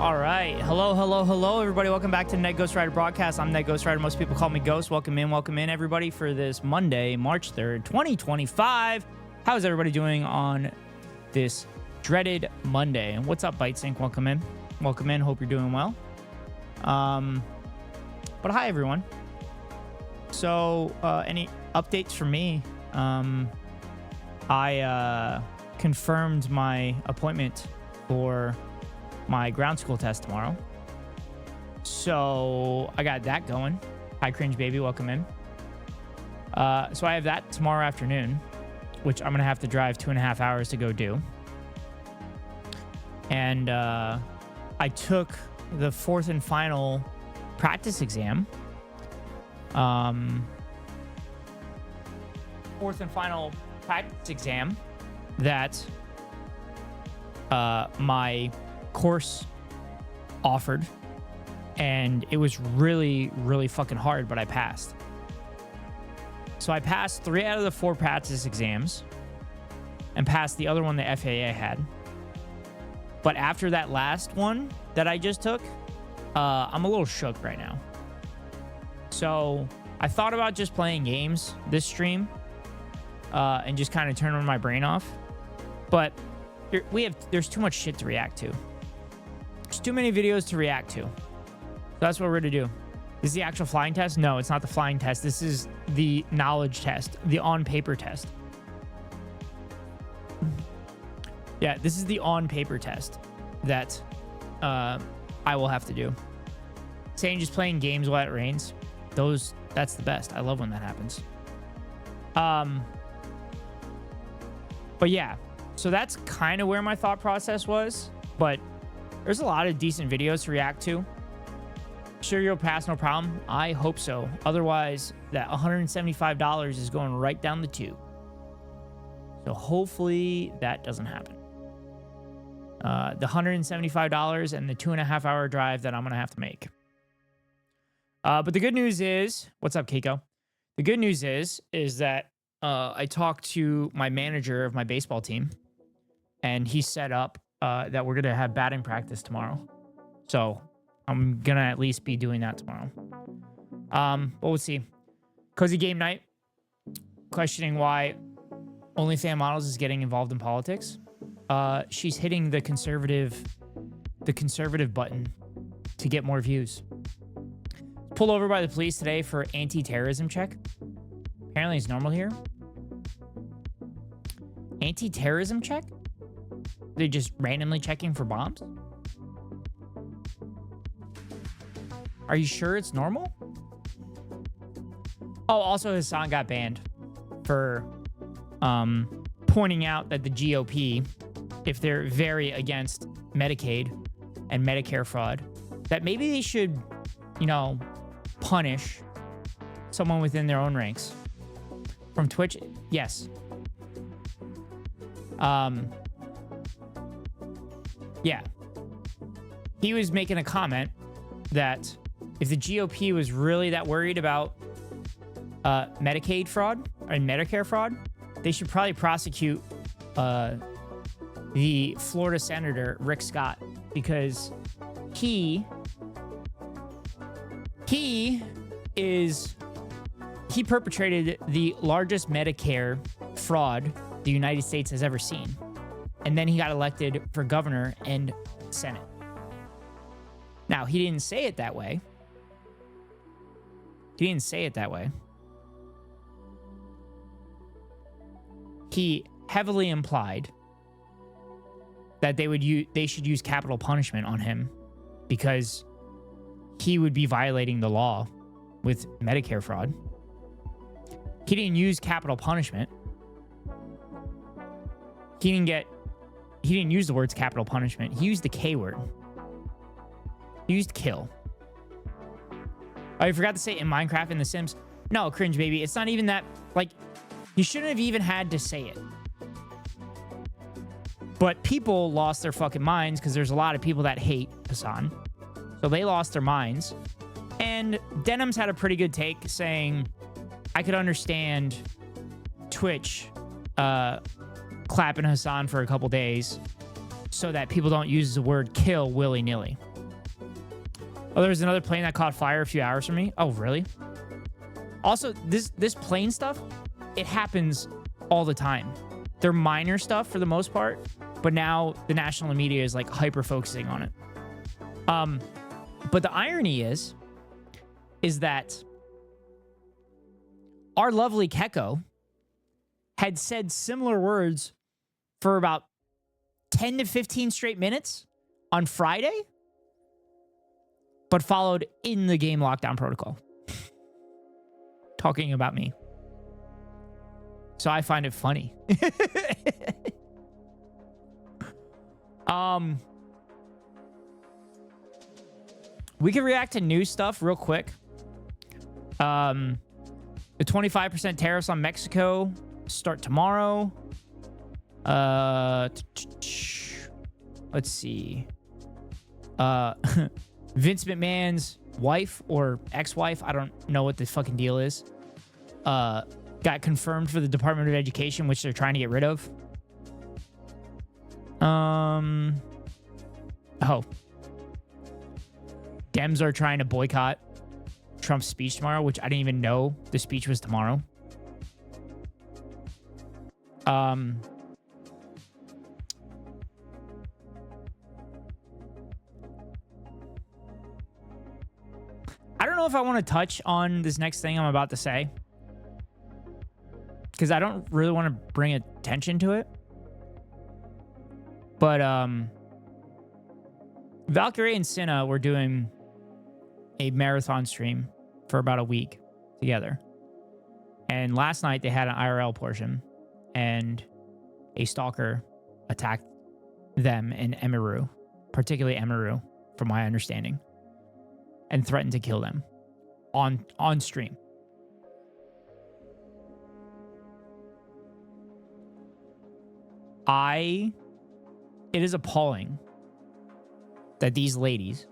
All right. Hello, everybody. Welcome back to Ned Ghost Rider Broadcast. I'm Ned Ghost Rider. Most people call me Ghost. Welcome in, everybody, for this Monday, March 3rd, 2025. How's everybody doing on this dreaded Monday? And what's up, BiteSync? Welcome in. Hope you're doing well. But hi, everyone. So, any updates from me? I confirmed my appointment for my ground school test tomorrow. So I got that going. Hi, Cringe Baby. Welcome in. So I have that tomorrow afternoon, which I'm going to have to drive 2.5 hours to go do. And I took the fourth and final practice exam. Fourth and final practice exam that my course offered, and it was really fucking hard, but I passed. So I passed 3 out of the 4 practice exams and passed the other one the FAA had. But after that last one that I just took, I'm a little shook right now. So I thought about just playing games this stream and just kind of turning my brain off, but there's too much shit to react to. There's too many videos to react to. So that's what we're going to do. This is the actual flying test? No, it's not the flying test. This is the knowledge test, the on-paper test. Yeah, this is the on-paper test that I will have to do. Saying just playing games while it rains, that's the best. I love when that happens. But yeah, so that's kind of where my thought process was, but there's a lot of decent videos to react to. Sure you'll pass, no problem. I hope so. Otherwise, that $175 is going right down the tube. So hopefully that doesn't happen. The $175 and the 2.5 hour drive that I'm going to have to make. But the good news is, what's up, Keiko? The good news is that I talked to my manager of my baseball team, and he set up that we're going to have batting practice tomorrow. So I'm going to at least be doing that tomorrow. But we'll see. Cozy Game Night, questioning why OnlyFans Models is getting involved in politics. She's hitting the conservative button to get more views. Pulled over by the police today for anti-terrorism check. Apparently it's normal here. Anti-terrorism check? They're just randomly checking for bombs? Are you sure it's normal? Oh, also Hassan got banned for pointing out that the GOP, if they're very against Medicaid and Medicare fraud, that maybe they should, punish someone within their own ranks. From Twitch, yes. Yeah. He was making a comment that if the GOP was really that worried about Medicaid fraud or Medicare fraud, they should probably prosecute the Florida Senator Rick Scott, because he perpetrated the largest Medicare fraud the United States has ever seen. And then he got elected for governor and Senate. Now, he didn't say it that way. He heavily implied that they should use capital punishment on him because he would be violating the law with Medicare fraud. He didn't use capital punishment. He didn't use the words capital punishment. He used the K word. He used kill. Oh, you forgot to say in Minecraft and The Sims? No, Cringe Baby. It's not even that, you shouldn't have even had to say it. But people lost their fucking minds because there's a lot of people that hate Hassan. So they lost their minds. And Denim's had a pretty good take saying, I could understand Twitch clapping Hassan for a couple days so that people don't use the word kill willy-nilly. Oh, there was another plane that caught fire a few hours from me. Oh, really? Also, this plane stuff, it happens all the time. They're minor stuff for the most part, but now the national media is like hyper focusing on it. But the irony is that our lovely Keko had said similar words for about 10 to 15 straight minutes on Friday, but followed in the game lockdown protocol. Talking about me. So I find it funny. We can react to new stuff real quick. The 25% tariffs on Mexico start tomorrow. Let's see. Vince McMahon's wife or ex-wife, I don't know what the fucking deal is, got confirmed for the Department of Education, which they're trying to get rid of. Oh. Dems are trying to boycott Trump's speech tomorrow, which I didn't even know the speech was tomorrow. I don't know if I want to touch on this next thing I'm about to say, because I don't really want to bring attention to it. But Valkyrae and Cinna were doing a marathon stream for about a week together. And last night they had an IRL portion, and a stalker attacked them in Emiru, particularly Emiru, from my understanding, and threatened to kill them on stream. It is appalling that these ladies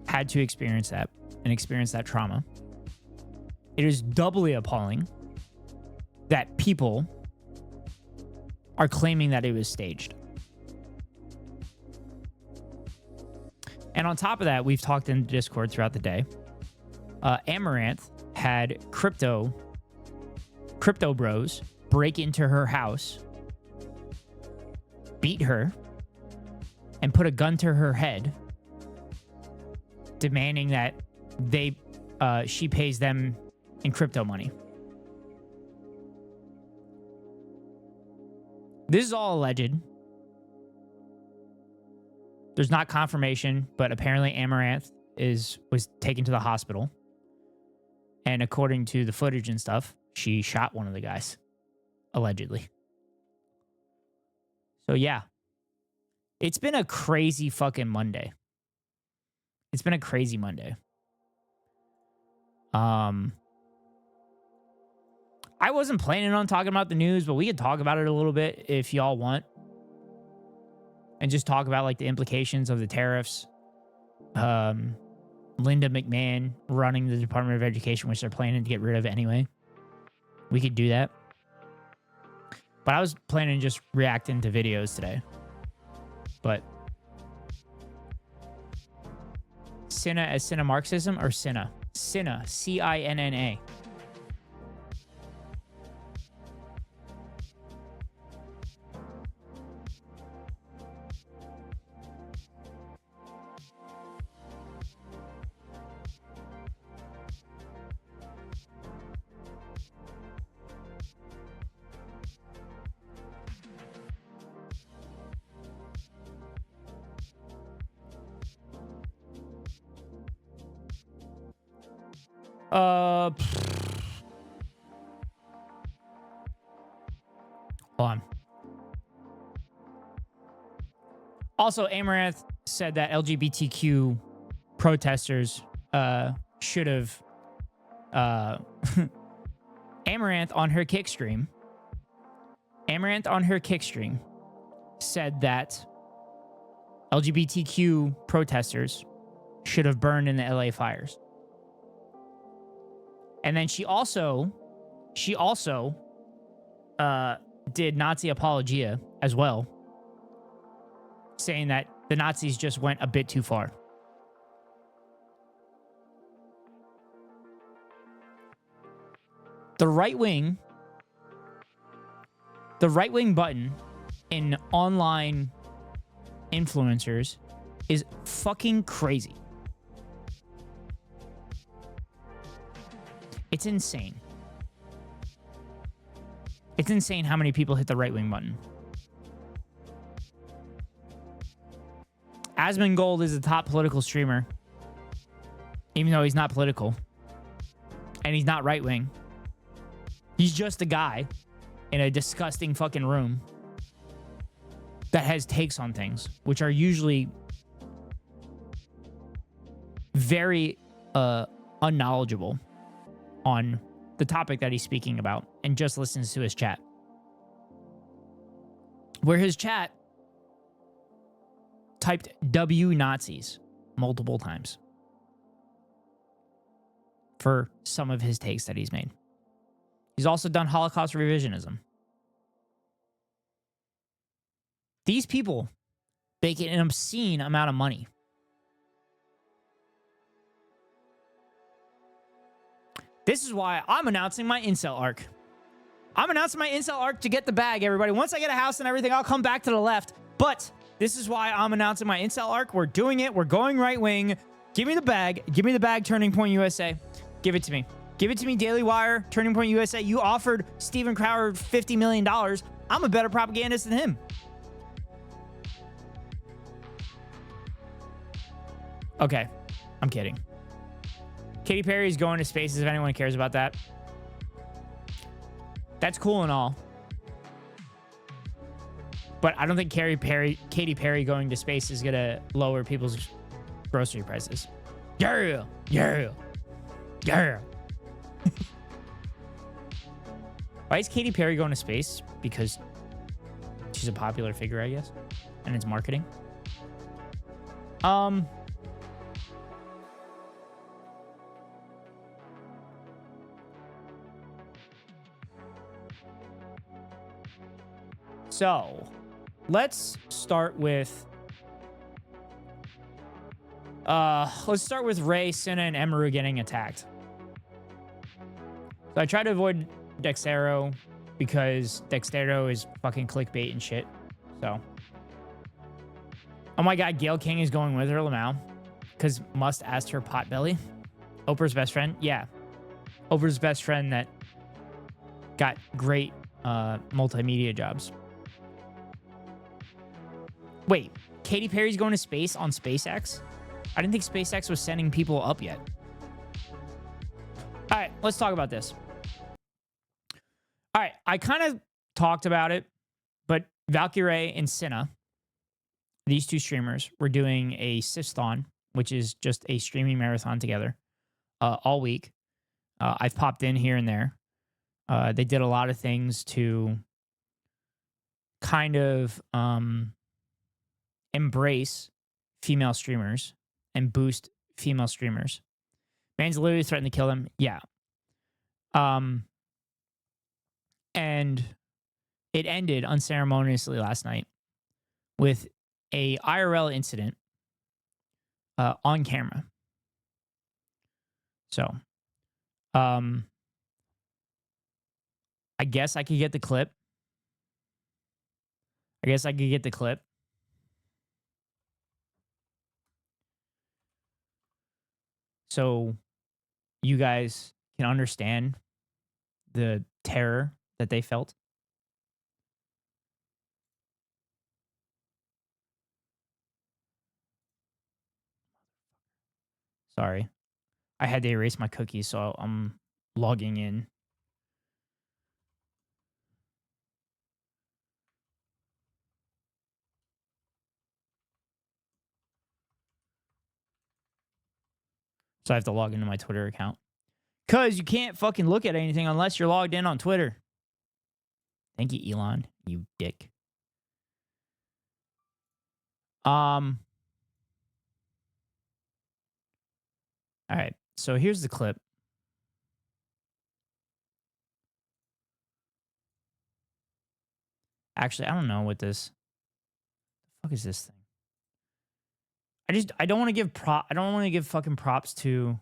had to experience that and experience that trauma. It is doubly appalling that people are claiming that it was staged. And on top of that, we've talked in Discord throughout the day. Amaranth had crypto bros break into her house, beat her, and put a gun to her head, demanding that she pays them in crypto money. This is all alleged. There's not confirmation, but apparently Amaranth was taken to the hospital. And according to the footage and stuff, she shot one of the guys, allegedly. So yeah, it's been a crazy fucking Monday. It's been a crazy Monday. I wasn't planning on talking about the news, but we could talk about it a little bit if y'all want. And just talk about like the implications of the tariffs. Linda McMahon running the Department of Education, which they're planning to get rid of anyway. We could do that. But I was planning just reacting to videos today. But Cinna as Cinna Marxism or Cinna? Cinna, C-I-N-N-A. Hold on. Also, Amaranth said that LGBTQ protesters should have Amaranth on her kick stream said that LGBTQ protesters should have burned in the LA fires. And then she also did Nazi apologia as well saying that the Nazis just went a bit too far. The right wing button in online influencers is fucking crazy. It's insane. It's insane how many people hit the right wing button. Asmongold is the top political streamer, even though he's not political and he's not right wing. He's just a guy in a disgusting fucking room that has takes on things, which are usually very unknowledgeable on the topic that he's speaking about, and just listens to his chat. Where his chat typed W Nazis multiple times for some of his takes that he's made. He's also done Holocaust revisionism. These people make an obscene amount of money. This is why I'm announcing my incel arc. I'm announcing my incel arc to get the bag, everybody. Once I get a house and everything, I'll come back to the left. But this is why I'm announcing my incel arc. We're doing it. We're going right wing. Give me the bag. Give me the bag, Turning Point USA. Give it to me. Give it to me, Daily Wire, Turning Point USA. You offered Steven Crowder $50 million. I'm a better propagandist than him. Okay, I'm kidding. Katy Perry's going to spaces, if anyone cares about that. That's cool and all. But I don't think Katy Perry going to space is going to lower people's grocery prices. Yeah, yeah, yeah. Why is Katy Perry going to space? Because she's a popular figure, I guess. And it's marketing. So, let's start with Rey, Cinna, and Emiru getting attacked. So I try to avoid Dexero because Dexero is fucking clickbait and shit. So, oh my god, Gail King is going with her, Lamau, because Must asked her potbelly. Oprah's best friend, yeah, Oprah's best friend that got great multimedia jobs. Wait, Katy Perry's going to space on SpaceX? I didn't think SpaceX was sending people up yet. All right, let's talk about this. All right, I kind of talked about it, but Valkyrae and Cinna, these two streamers, were doing a Sifthon, which is just a streaming marathon together all week. I've popped in here and there. They did a lot of things to kind of embrace female streamers and boost female streamers. Man's literally threatened to kill them. Yeah. And it ended unceremoniously last night with a IRL incident on camera. So, I guess I could get the clip. So you guys can understand the terror that they felt. Sorry. I had to erase my cookies, so I'm logging in. So I have to log into my Twitter account. Because you can't fucking look at anything unless you're logged in on Twitter. Thank you, Elon, you dick. All right, so here's the clip. Actually, I don't know what this... What the fuck is this thing? I don't want to give I don't want to give fucking props to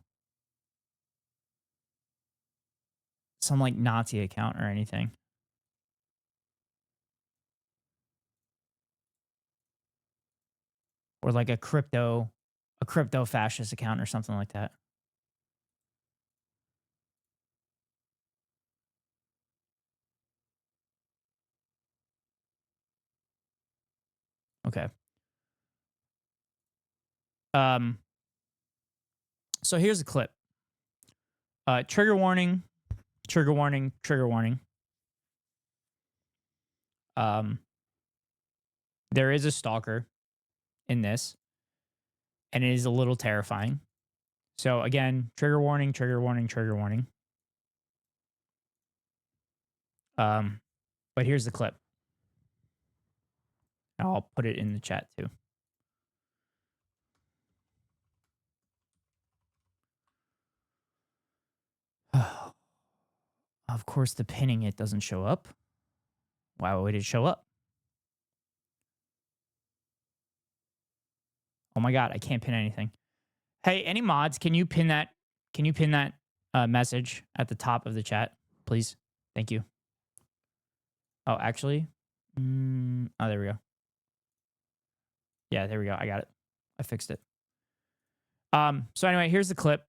some like Nazi account or anything. Or like a crypto fascist account or something like that. Okay. So here's a clip. Trigger warning, trigger warning, trigger warning. There is a stalker in this, and it is a little terrifying. So again, trigger warning, trigger warning, trigger warning. But here's the clip. I'll put it in the chat too. Of course, the pinning it doesn't show up. Why would it show up? Oh my god, I can't pin anything. Hey, any mods, can you pin that? Can you pin that message at the top of the chat, please? Thank you. Oh, actually, oh, there we go. Yeah, there we go. I got it. I fixed it. So anyway, here's the clip.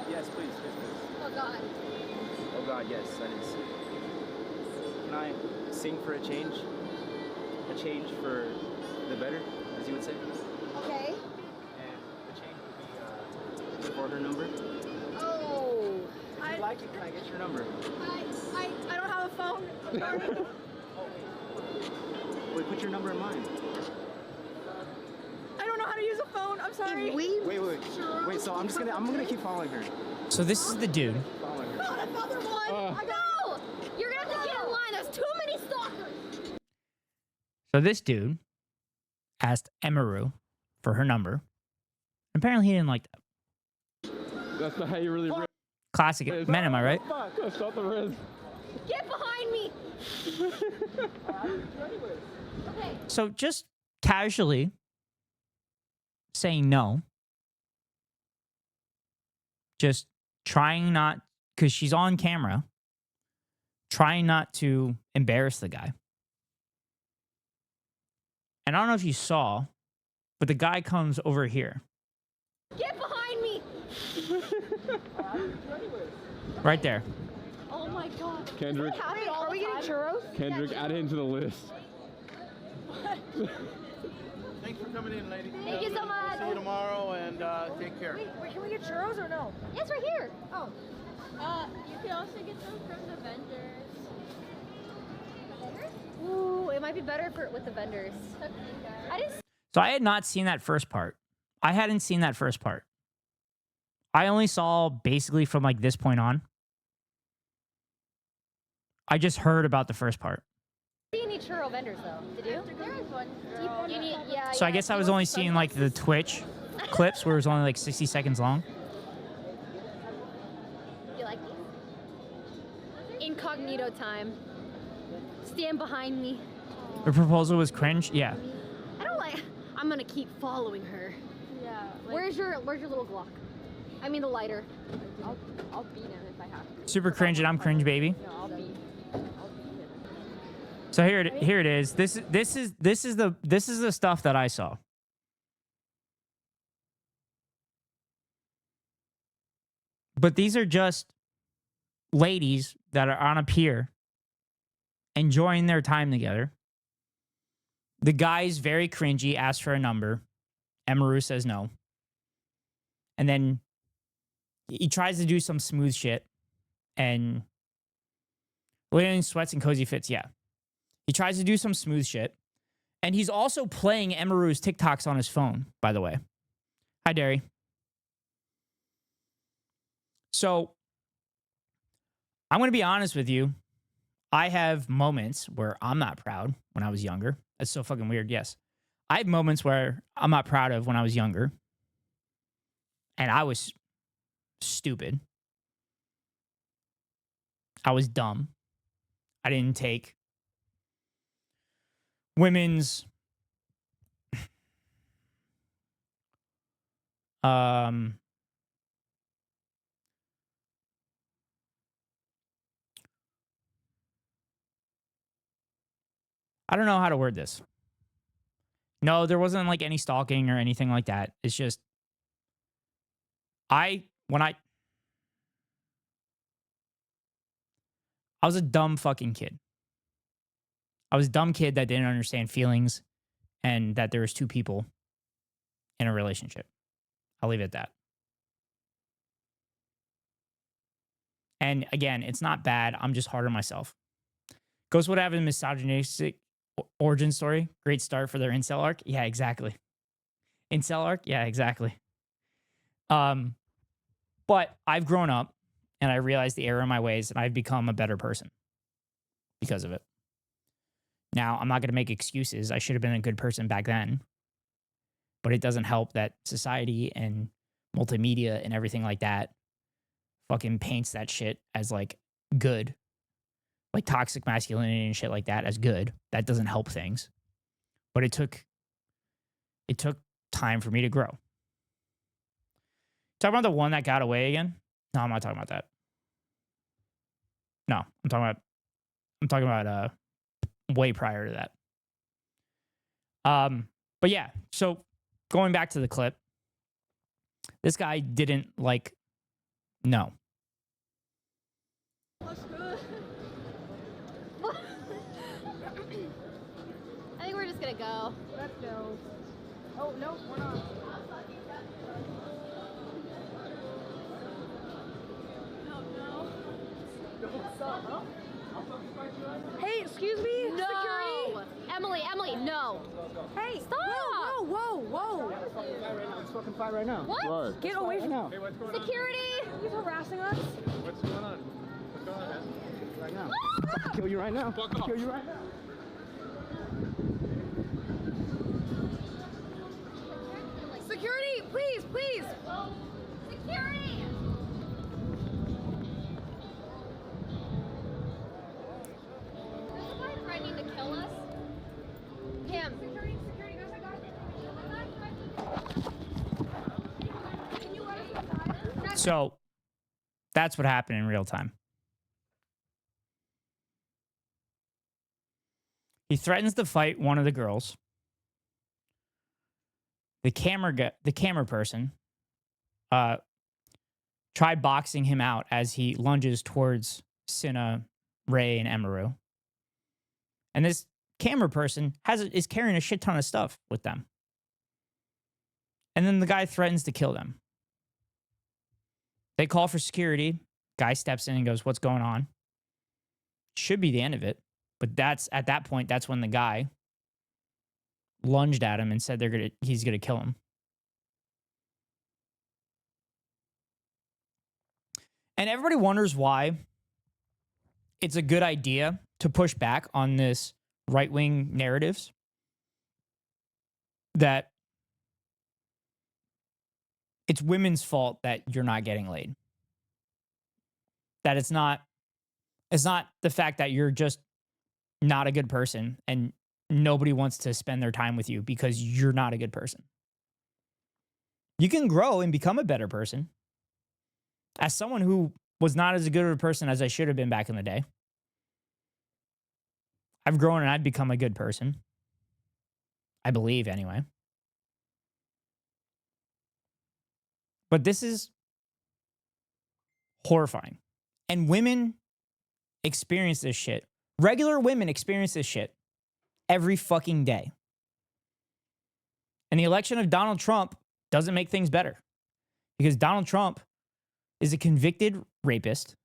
Yes, please. Oh God. Oh God, yes, that is. Can I sing for a change? A change for the better, as you would say. Okay. And the change would be for her number. Oh. If you like it, can I get your number? I don't have a phone. I'm sorry. Wait, put your number in mine. I don't know how to use a phone. I'm sorry. Wait. So I'm gonna keep following her. So this is the dude. Following her. God, another one. No! You're gonna have to get in line. There's too many stalkers. So this dude asked Emiru for her number. Apparently, he didn't like that. That's not how you really rip. Classic men, am I right? That's not the wrist. Get behind me. Okay. So just casually saying no. Just trying not, because she's on camera, trying not to embarrass the guy. And I don't know if you saw, but the guy comes over here. Get behind me. Right there. Oh my God. Kendrick, Are we getting churros? Kendrick, add it into the list. Thanks for coming in, lady. Thank you so much. See you tomorrow, and take care. Wait, can we get churros or no? Yes, right here. Oh. You can also get them from the vendors. Ooh, it might be better with the vendors. I didn't. So I had not seen that first part. I hadn't seen that first part. I only saw basically from like this point on. I just heard about the first part. See any churro vendors though? Did you? There is one. You need, yeah. So I guess I was only seeing like the Twitch clips where it was only like 60 seconds long. You like these? Incognito time. Stand behind me. The proposal was cringe. Yeah. I don't like. I'm gonna keep following her. Yeah. Where's your little Glock? I mean the lighter. I'll beat him if I have to. Super cringe and I'm cringe, baby. No, I'll beat him. So here it is. This is the stuff that I saw. But these are just ladies that are on a pier enjoying their time together. The guy's very cringy, asks for a number. Emiru says no. And then he tries to do some smooth shit. And Lillian sweats and cozy fits, yeah. He tries to do some smooth shit. And he's also playing Emiru's TikToks on his phone, by the way. Hi, Derry. So, I'm going to be honest with you. I have moments where I'm not proud when I was younger. That's so fucking weird, yes. I have moments where I'm not proud of when I was younger. And I was stupid. I was dumb. I didn't take women's Um, I don't know how to word this. No, there wasn't like any stalking or anything like that. It's just when I was a dumb fucking kid. I was a dumb kid that didn't understand feelings and that there was two people in a relationship. I'll leave it at that. And again, it's not bad. I'm just hard on myself. Ghost would have a misogynistic origin story. Great start for their incel arc. Yeah, exactly. Incel arc. Yeah, exactly. But I've grown up and I realized the error in my ways and I've become a better person because of it. Now, I'm not going to make excuses. I should have been a good person back then. But it doesn't help that society and multimedia and everything like that fucking paints that shit as like good. Like toxic masculinity and shit like that as good. That doesn't help things. But it took time for me to grow. Talking about the one that got away again? No, I'm not talking about that. No, I'm talking about way prior to that. But yeah, so going back to the clip, this guy didn't like no. That's good. I think we're just gonna go. Let's go. Oh, no, we're not. No, no. What's up, huh? Hey, excuse me? No. Security? Emily, no. Hey, Stop. Whoa. Let's fucking fight right now. What? Right. Get away from now. Security. He's harassing us. What's going on? What's going on, man? Right now. Kill you right now. Fuck off. Kill you right now. Security, please. Security. This guy threatening to kill us. Him. Security, guys, I got it. Can you let us inside? So that's what happened in real time. He threatens to fight one of the girls. The camera person tried boxing him out as he lunges towards Cinna, Ray, and Emiru. And this camera person is carrying a shit ton of stuff with them. And then the guy threatens to kill them. They call for security. Guy steps in and goes, "What's going on?" Should be the end of it. But at that point, that's when the guy lunged at him and said he's gonna kill him. And everybody wonders why it's a good idea to push back on this right-wing narratives that it's women's fault that you're not getting laid. That it's not the fact that you're just not a good person and nobody wants to spend their time with you because you're not a good person. You can grow and become a better person. As someone who was not as good of a person as I should have been back in the day, I've grown and I've become a good person. I believe, anyway. But this is horrifying. And women experience this shit. Regular women experience this shit every fucking day. And the election of Donald Trump doesn't make things better. Because Donald Trump is a convicted rapist,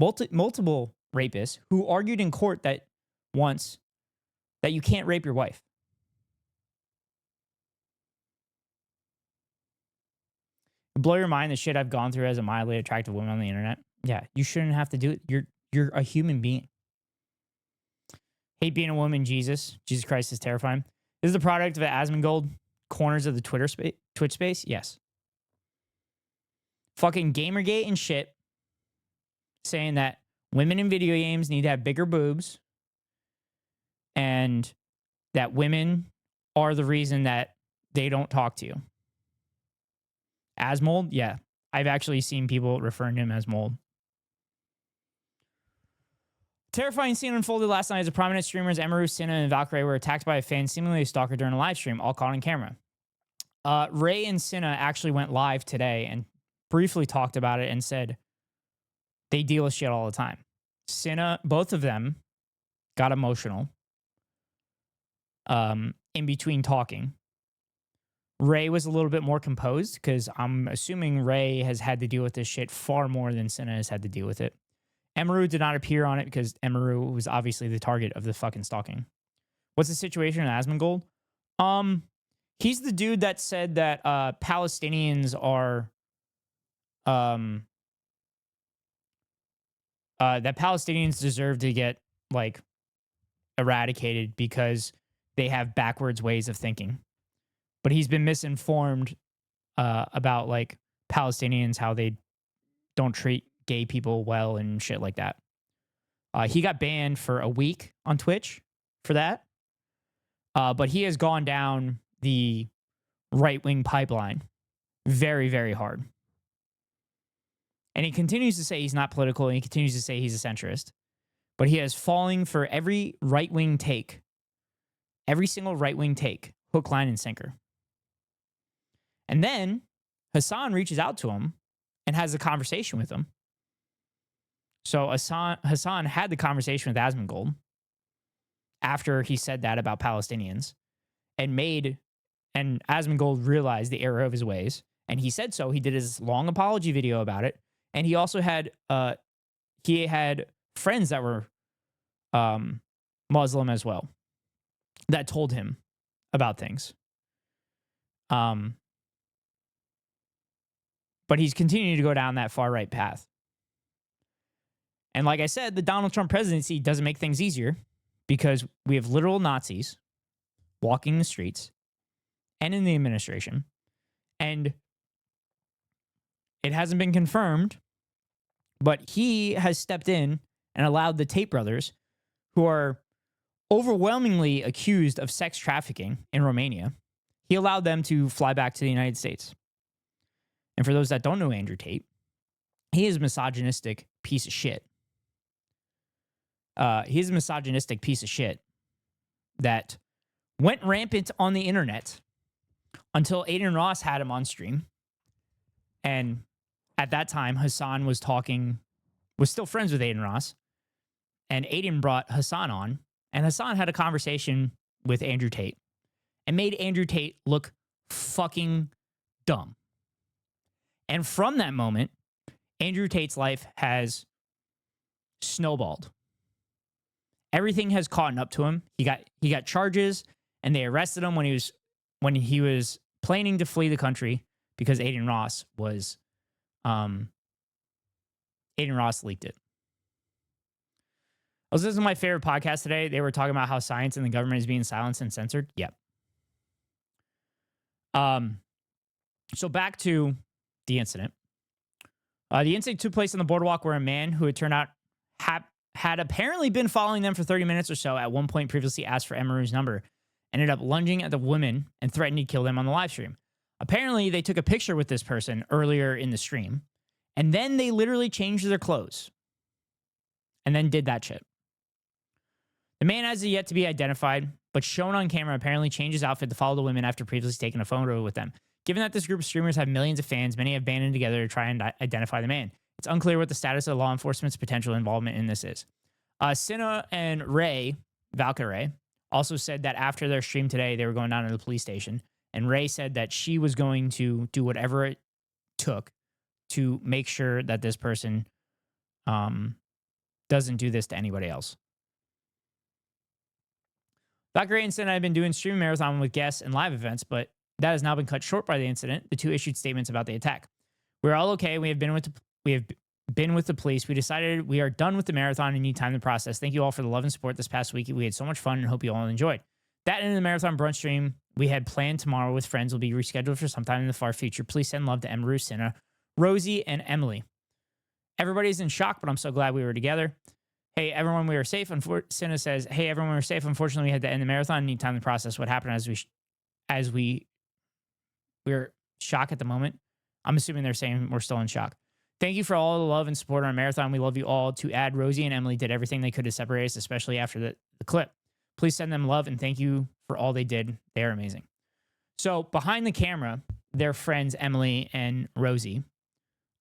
multiple rapists, who argued in court that you can't rape your wife. Blow your mind the shit I've gone through as a mildly attractive woman on the internet. Yeah, you shouldn't have to do it. You're a human being. Hate being a woman, Jesus. Jesus Christ is terrifying. This is the product of Asmongold corners of the Twitch space? Yes. Fucking Gamergate and shit saying that women in video games need to have bigger boobs and that women are the reason that they don't talk to you. As mold? Yeah. I've actually seen people referring to him as mold. Terrifying scene unfolded last night as a prominent streamers Emiru, Cinna, and Valkyrae were attacked by a fan, seemingly a stalker, during a live stream, all caught on camera. Ray and Cinna actually went live today and briefly talked about it and said they deal with shit all the time. Cinna, both of them got emotional in between talking. Ray was a little bit more composed because I'm assuming Ray has had to deal with this shit far more than Cinna has had to deal with it. Emiru did not appear on it because Emiru was obviously the target of the fucking stalking. What's the situation in Asmongold? He's the dude that said that Palestinians are that Palestinians deserve to get like eradicated because they have backwards ways of thinking. But he's been misinformed about like Palestinians, how they don't treat gay people well and shit like that. He got banned for a week on Twitch for that. But he has gone down the right-wing pipeline very, very hard. And he continues to say he's not political, and he continues to say he's a centrist. But he is falling for every right-wing take. Every single right-wing take. Hook, line, and sinker. And then Hassan reaches out to him and has a conversation with him. So Hassan had the conversation with Asmongold after he said that about Palestinians and Asmongold realized the error of his ways. And he said so. He did his long apology video about it. And he also had friends that were Muslim as well that told him about things. But he's continuing to go down that far right path. And like I said, the Donald Trump presidency doesn't make things easier because we have literal Nazis walking the streets and in the administration. And it hasn't been confirmed, but he has stepped in and allowed the Tate brothers, who are overwhelmingly accused of sex trafficking in Romania, he allowed them to fly back to the United States. And for those that don't know Andrew Tate, he is a misogynistic piece of shit. He's a misogynistic piece of shit that went rampant on the internet until Aiden Ross had him on stream. And at that time, Hassan was still friends with Aiden Ross. And Aiden brought Hassan on. And Hassan had a conversation with Andrew Tate and made Andrew Tate look fucking dumb. And from that moment, Andrew Tate's life has snowballed. Everything has caught up to him. He got charges, and they arrested him when he was planning to flee the country because Aiden Ross leaked it. I was listening to my favorite podcast today. They were talking about how science and the government is being silenced and censored. Yep. So back to the incident. The incident took place on the boardwalk where a man who it turned out had apparently been following them for 30 minutes or so at one point previously asked for Emiru's number, ended up lunging at the women and threatened to kill them on the live stream. Apparently, they took a picture with this person earlier in the stream, and then they literally changed their clothes and then did that shit. The man has yet to be identified, but shown on camera apparently changed his outfit to follow the women after previously taking a photo with them. Given that this group of streamers have millions of fans, many have banded together to try and identify the man. It's unclear what the status of law enforcement's potential involvement in this is. Cinna and Ray, Valkyrae, also said that after their stream today, they were going down to the police station. And Ray said that she was going to do whatever it took to make sure that this person doesn't do this to anybody else. Valkyrae and Cinna have been doing stream marathon with guests and live events, but that has now been cut short by the incident. The two issued statements about the attack. We're all okay. We have been with the police. We decided we are done with the marathon and need time to process. Thank you all for the love and support this past week. We had so much fun and hope you all enjoyed. That and the marathon brunch stream we had planned tomorrow with friends will be rescheduled for sometime in the far future. Please send love to Emiru, Cinna, Rosie, and Emily. Everybody's in shock, but I'm so glad we were together. Hey, everyone, we were safe. Cinna says, hey, everyone, we were safe. Unfortunately, we had to end the marathon and need time to process what happened as we were shocked at the moment. I'm assuming they're saying we're still in shock. Thank you for all the love and support on our marathon. We love you all. To add, Rosie and Emily did everything they could to separate us, especially after the clip. Please send them love and thank you for all they did. They are amazing. So behind the camera, their friends, Emily and Rosie,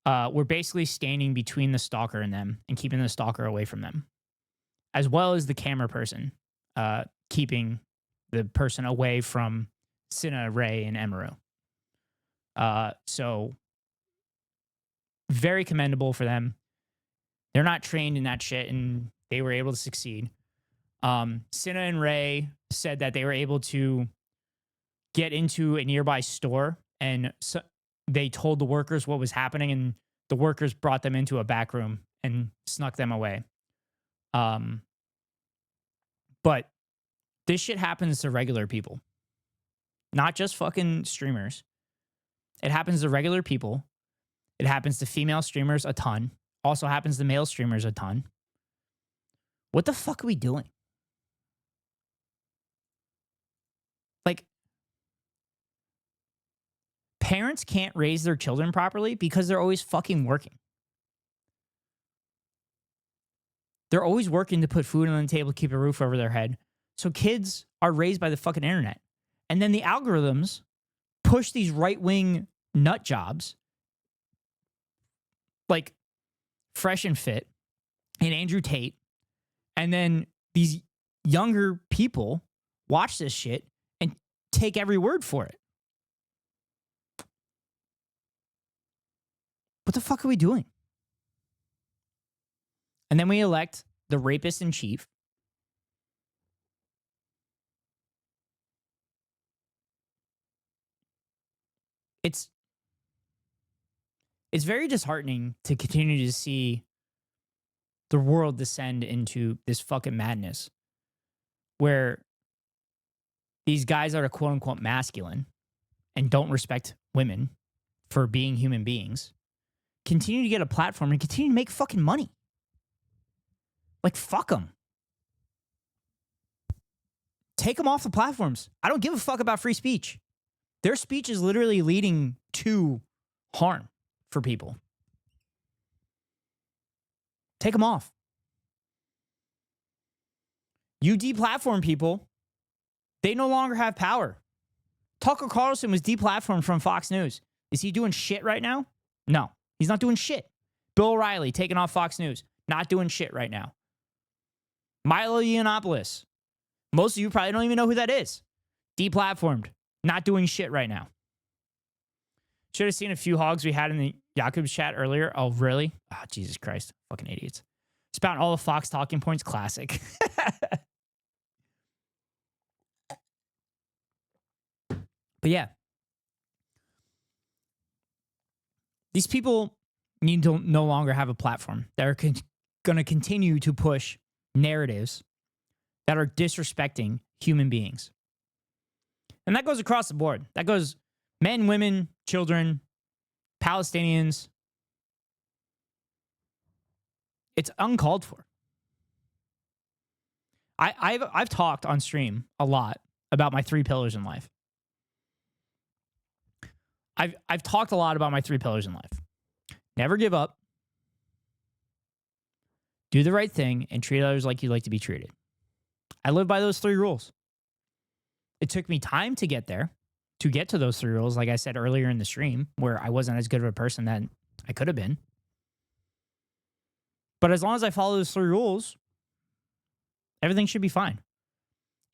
were basically standing between the stalker and them and keeping the stalker away from them, as well as the camera person, keeping the person away from Cinna, Ray, and Emiru. So very commendable for them. They're not trained in that shit, and they were able to succeed. Cinna and Ray said that they were able to get into a nearby store, and they told the workers what was happening, and the workers brought them into a back room and snuck them away. But this shit happens to regular people, not just fucking streamers. It happens to regular people. It happens to female streamers a ton. Also happens to male streamers a ton. What the fuck are we doing? Like, parents can't raise their children properly because they're always fucking working. They're always working to put food on the table, keep a roof over their head. So kids are raised by the fucking internet. And then the algorithms push these right-wing nut jobs like Fresh and Fit and Andrew Tate. And then these younger people watch this shit and take every word for it. What the fuck are we doing? And then we elect the rapist in chief. It's very disheartening to continue to see the world descend into this fucking madness where these guys that are quote unquote masculine and don't respect women for being human beings continue to get a platform and continue to make fucking money. Like, fuck them. Take them off the platforms. I don't give a fuck about free speech. Their speech is literally leading to harm for people. Take them off. You deplatform people, they no longer have power. Tucker Carlson was deplatformed from Fox News. Is he doing shit right now? No, he's not doing shit. Bill O'Reilly taken off Fox News. Not doing shit right now. Milo Yiannopoulos. Most of you probably don't even know who that is. Deplatformed. Not doing shit right now. Should have seen a few hogs we had in the Jakub's chat earlier. Oh, really? Oh, Jesus Christ. Fucking idiots. Spouting all the Fox talking points. Classic. But yeah. These people need to no longer have a platform. They're going to continue to push narratives that are disrespecting human beings. And that goes across the board. That goes men, women, children, Palestinians. It's uncalled for. I've talked on stream a lot about my 3 pillars in life. I've talked a lot about my 3 pillars in life. Never give up. Do the right thing and treat others like you'd like to be treated. I live by those 3 rules. It took me time to get there, to get to those 3 rules, like I said earlier in the stream, where I wasn't as good of a person that I could have been. But as long as I follow those 3 rules, everything should be fine.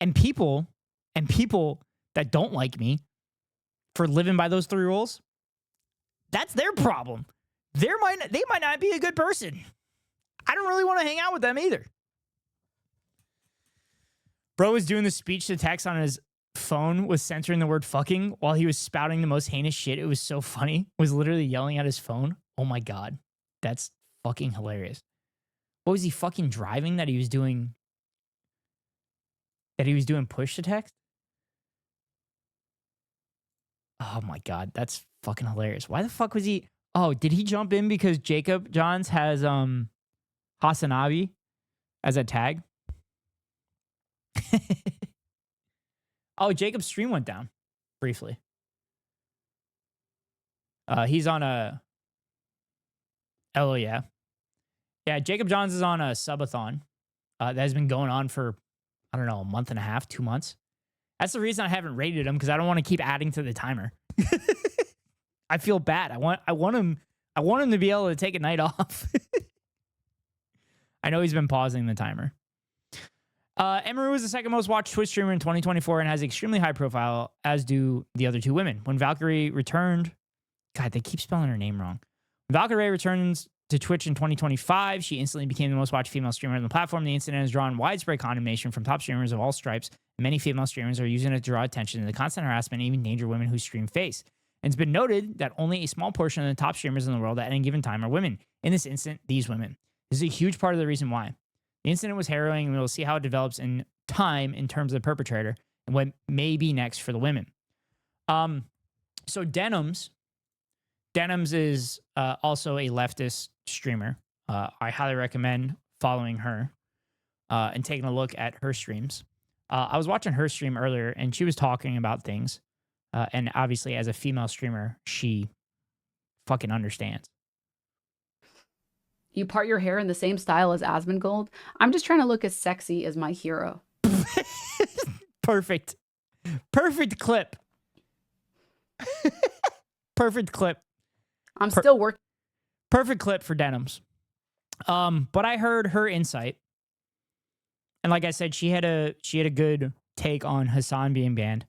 And people that don't like me for living by those 3 rules, that's their problem. They might not be a good person. I don't really want to hang out with them either. Bro was doing the speech to text on his phone, was censoring the word fucking while he was spouting the most heinous shit. It was so funny. Was literally yelling at his phone. Oh my God. That's fucking hilarious. What was he fucking driving that he was doing? That he was doing push to text? Oh my God. That's fucking hilarious. Why the fuck was he? Oh, did he jump in because Jacob Johns has Hasanabi as a tag? Oh, Jacob's stream went down briefly. He's on a. Oh yeah, yeah. Jacob Johns is on a subathon that has been going on for I don't know, a month and a half, 2 months. That's the reason I haven't rated him, because I don't want to keep adding to the timer. I feel bad. I want him to be able to take a night off. I know he's been pausing the timer. Emiru is the second most watched Twitch streamer in 2024 and has extremely high profile, as do the other two women. When Valkyrae returned, God, they keep spelling her name wrong. When Valkyrae returns to Twitch in 2025, she instantly became the most watched female streamer on the platform. The incident has drawn widespread condemnation from top streamers of all stripes. Many female streamers are using it to draw attention to the constant harassment and even danger women who stream face. And it's been noted that only a small portion of the top streamers in the world at any given time are women. In this instant, these women. This is a huge part of the reason why. The incident was harrowing, and we'll see how it develops in time in terms of the perpetrator and what may be next for the women. So Denims is also a leftist streamer. I highly recommend following her and taking a look at her streams. I was watching her stream earlier, and she was talking about things. And obviously, as a female streamer, she fucking understands. You part your hair in the same style as Asmongold. I'm just trying to look as sexy as my hero. Perfect. Perfect clip. Perfect clip. I'm still working. Perfect clip for Denims. But I heard her insight. And like I said, she had a good take on Hassan being banned.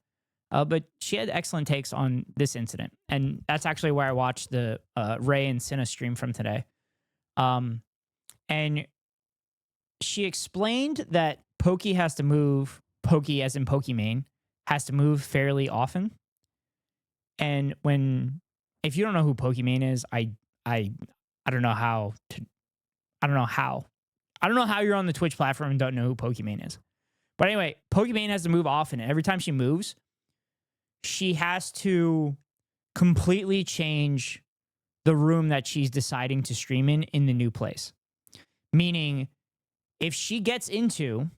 But she had excellent takes on this incident. And that's actually where I watched the Ray and Cinna stream from today. And she explained that Pokey has to move, Pokey as in Pokimane, has to move fairly often. And if you don't know who Pokimane is, I don't know how you're on the Twitch platform and don't know who Pokimane is. But anyway, Pokimane has to move often. And every time she moves, she has to completely change the room that she's deciding to stream in the new place. Meaning, if she gets into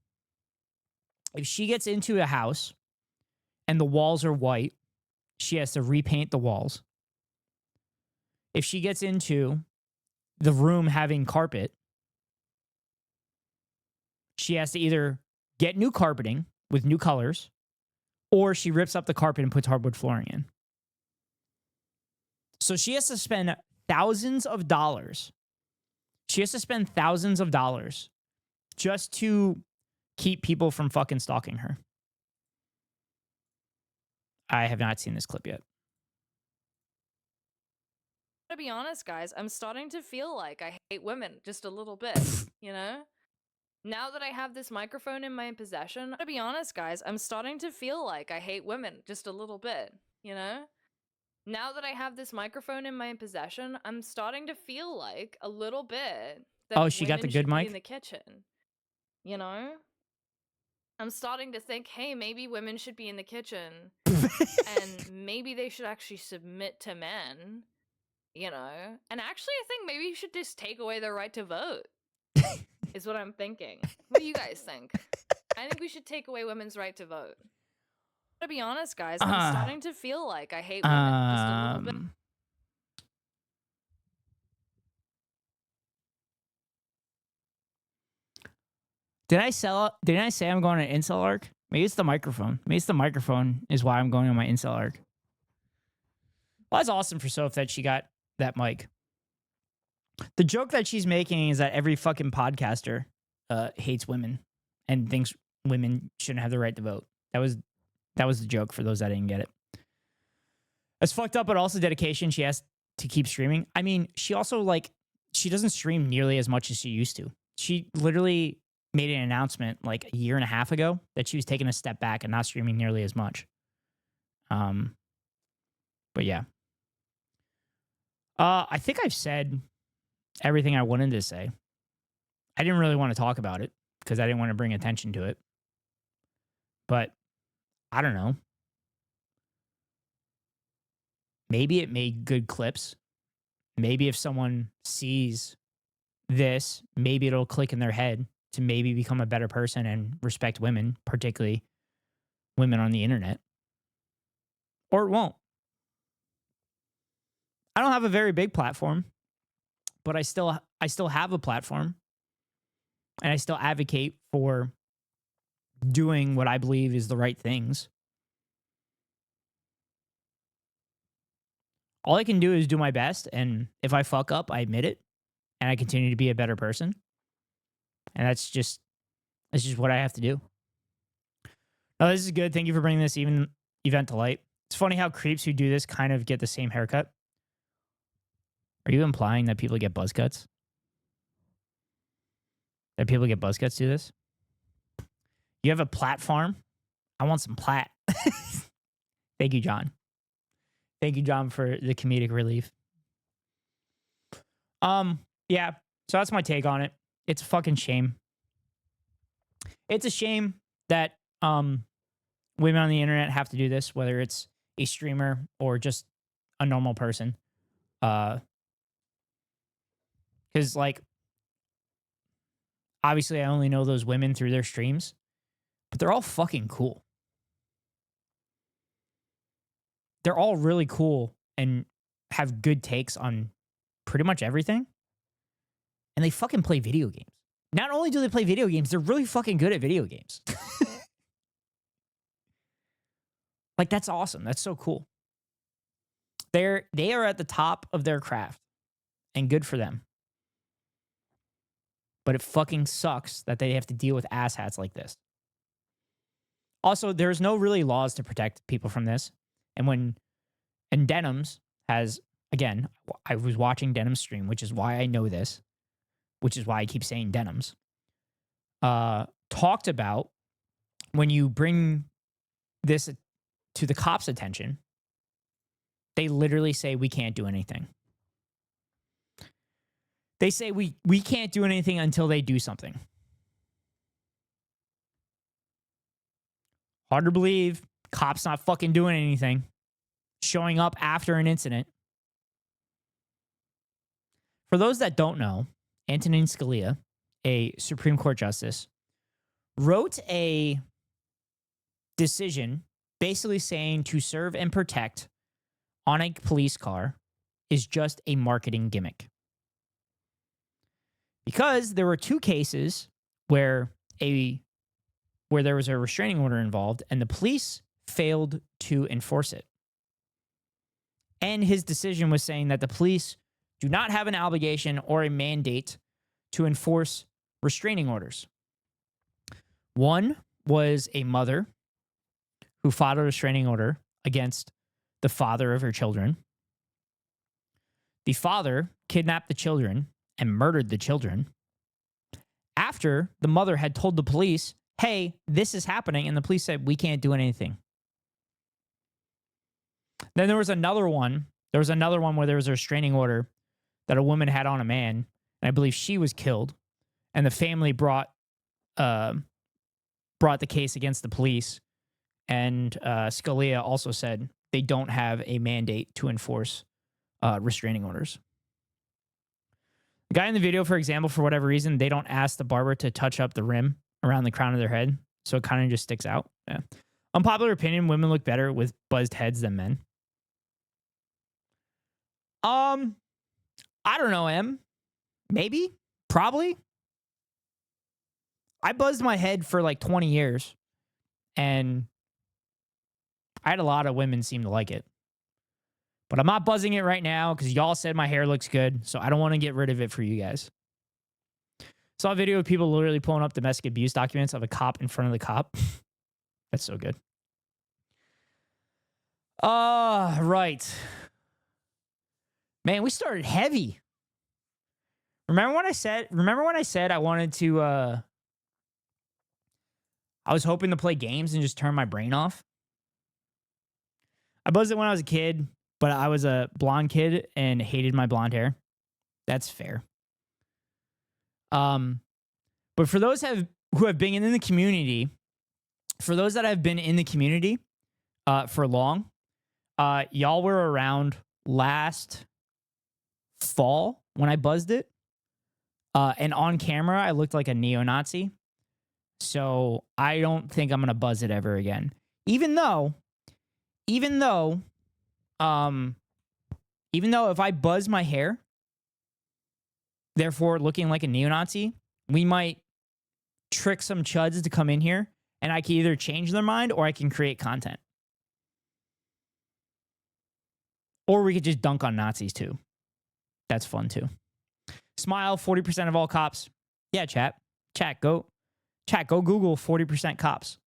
a house and the walls are white, she has to repaint the walls. If she gets into the room having carpet, she has to either get new carpeting with new colors, or she rips up the carpet and puts hardwood flooring in. So she has to spend thousands of dollars. She has to spend thousands of dollars just to keep people from fucking stalking her. I have not seen this clip yet. To be honest, guys, I'm starting to feel like I hate women just a little bit, you know? Now that I have this microphone in my possession, to be honest, guys, I'm starting to feel like I hate women just a little bit, you know? Now that I have this microphone in my possession, I'm starting to feel like a little bit that Oh, she got the women good should be mic? in the kitchen, you know? I'm starting to think, hey, maybe women should be in the kitchen and maybe they should actually submit to men, you know? And actually, I think maybe you should just take away their right to vote, is what I'm thinking. What do you guys think? I think we should take away women's right to vote. To be honest, guys, I'm starting to feel like I hate women just a little bit. Did I say I'm going on an incel arc? Maybe it's the microphone. Maybe it's the microphone is why I'm going on my incel arc. Well, that's awesome for Soph that she got that mic. The joke that she's making is that every fucking podcaster hates women and thinks women shouldn't have the right to vote. That was the joke for those that didn't get it. It's fucked up, but also dedication. She has to keep streaming. I mean, she also, she doesn't stream nearly as much as she used to. She literally made an announcement like a year and a half ago that she was taking a step back and not streaming nearly as much. But yeah. I think I've said everything I wanted to say. I didn't really want to talk about it because I didn't want to bring attention to it. But I don't know. Maybe it made good clips. Maybe if someone sees this, maybe it'll click in their head to maybe become a better person and respect women, particularly women on the internet. Or it won't. I don't have a very big platform, but I still have a platform, and I still advocate for doing what I believe is the right things. All I can do is do my best, and if I fuck up, I admit it, and I continue to be a better person. And that's just what I have to do. No, this is good. Thank you for bringing this event to light. It's funny how creeps who do this kind of get the same haircut. Are you implying that people get buzz cuts? That people get buzz cuts do this? You have a plat farm? I want some plat. Thank you, John. Thank you, John, for the comedic relief. Yeah. So that's my take on it. It's a fucking shame. It's a shame that women on the internet have to do this, whether it's a streamer or just a normal person. Because, like, obviously I only know those women through their streams, but they're all fucking cool. They're all really cool and have good takes on pretty much everything. And they fucking play video games. Not only do they play video games, they're really fucking good at video games. Like, that's awesome. That's so cool. They are at the top of their craft, and good for them. But it fucking sucks that they have to deal with asshats like this. Also, there's no really laws to protect people from this. And Denims has, again, I was watching Denim's stream, which is why I know this, which is why I keep saying Denims, talked about when you bring this to the cops' attention, they literally say we can't do anything. They say we can't do anything until they do something. Hard to believe. Cops not fucking doing anything. Showing up after an incident. For those that don't know, Antonin Scalia, a Supreme Court justice, wrote a decision basically saying to serve and protect on a police car is just a marketing gimmick. Because there were two cases where there was a restraining order involved and the police failed to enforce it. And his decision was saying that the police do not have an obligation or a mandate to enforce restraining orders. One was a mother who filed a restraining order against the father of her children. The father kidnapped the children and murdered the children after the mother had told the police, hey, this is happening, and the police said, we can't do anything. Then there was another one. There was another one where there was a restraining order that a woman had on a man, and I believe she was killed, and the family brought the case against the police, and Scalia also said they don't have a mandate to enforce restraining orders. The guy in the video, for example, for whatever reason, they don't ask the barber to touch up the rim around the crown of their head, so it kind of just sticks out. Yeah. Unpopular opinion, women look better with buzzed heads than men. I don't know, Em. Maybe? Probably? I buzzed my head for like 20 years, and I had a lot of women seem to like it. But I'm not buzzing it right now because y'all said my hair looks good, so I don't want to get rid of it for you guys. Saw a video of people literally pulling up domestic abuse documents of a cop in front of the cop. That's so good. Right. Man, we started heavy. Remember when I said I wanted to I was hoping to play games and just turn my brain off? I buzzed it when I was a kid, but I was a blonde kid and hated my blonde hair. That's fair. But for those who have been in the community, for those that have been in the community for long, y'all were around last fall when I buzzed it. And on camera, I looked like a neo-Nazi. So I don't think I'm going to buzz it ever again. Even though, Even though if I buzz my hair, therefore looking like a neo-Nazi, we might trick some chuds to come in here, and I can either change their mind or I can create content. Or we could just dunk on Nazis too. That's fun too. Smile, 40% of all cops. Yeah, chat. Chat, go Google 40% cops.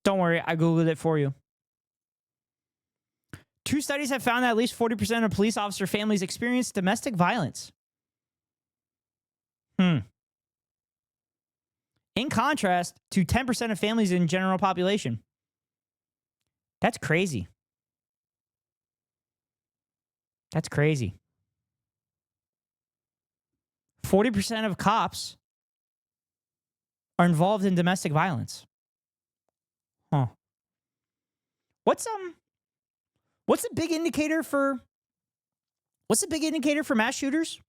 Don't worry, I Googled it for you. 2 studies have found that at least 40% of police officer families experience domestic violence. In contrast to 10% of families in general population. That's crazy. That's crazy. 40% of cops are involved in domestic violence. Huh. What's a big indicator for mass shooters?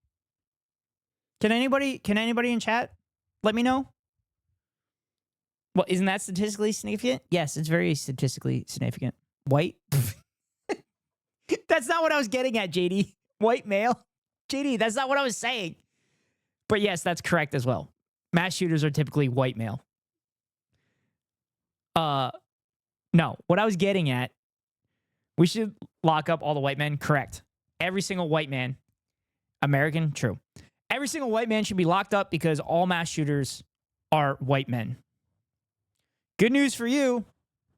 Can anybody in chat let me know? Well, isn't that statistically significant? Yes, it's very statistically significant. White? That's not what I was getting at, JD. White male? JD, that's not what I was saying. But yes, that's correct as well. Mass shooters are typically white male. No, what I was getting at, we should lock up all the white men. Correct. Every single white man. American? True. Every single white man should be locked up because all mass shooters are white men. Good news for you.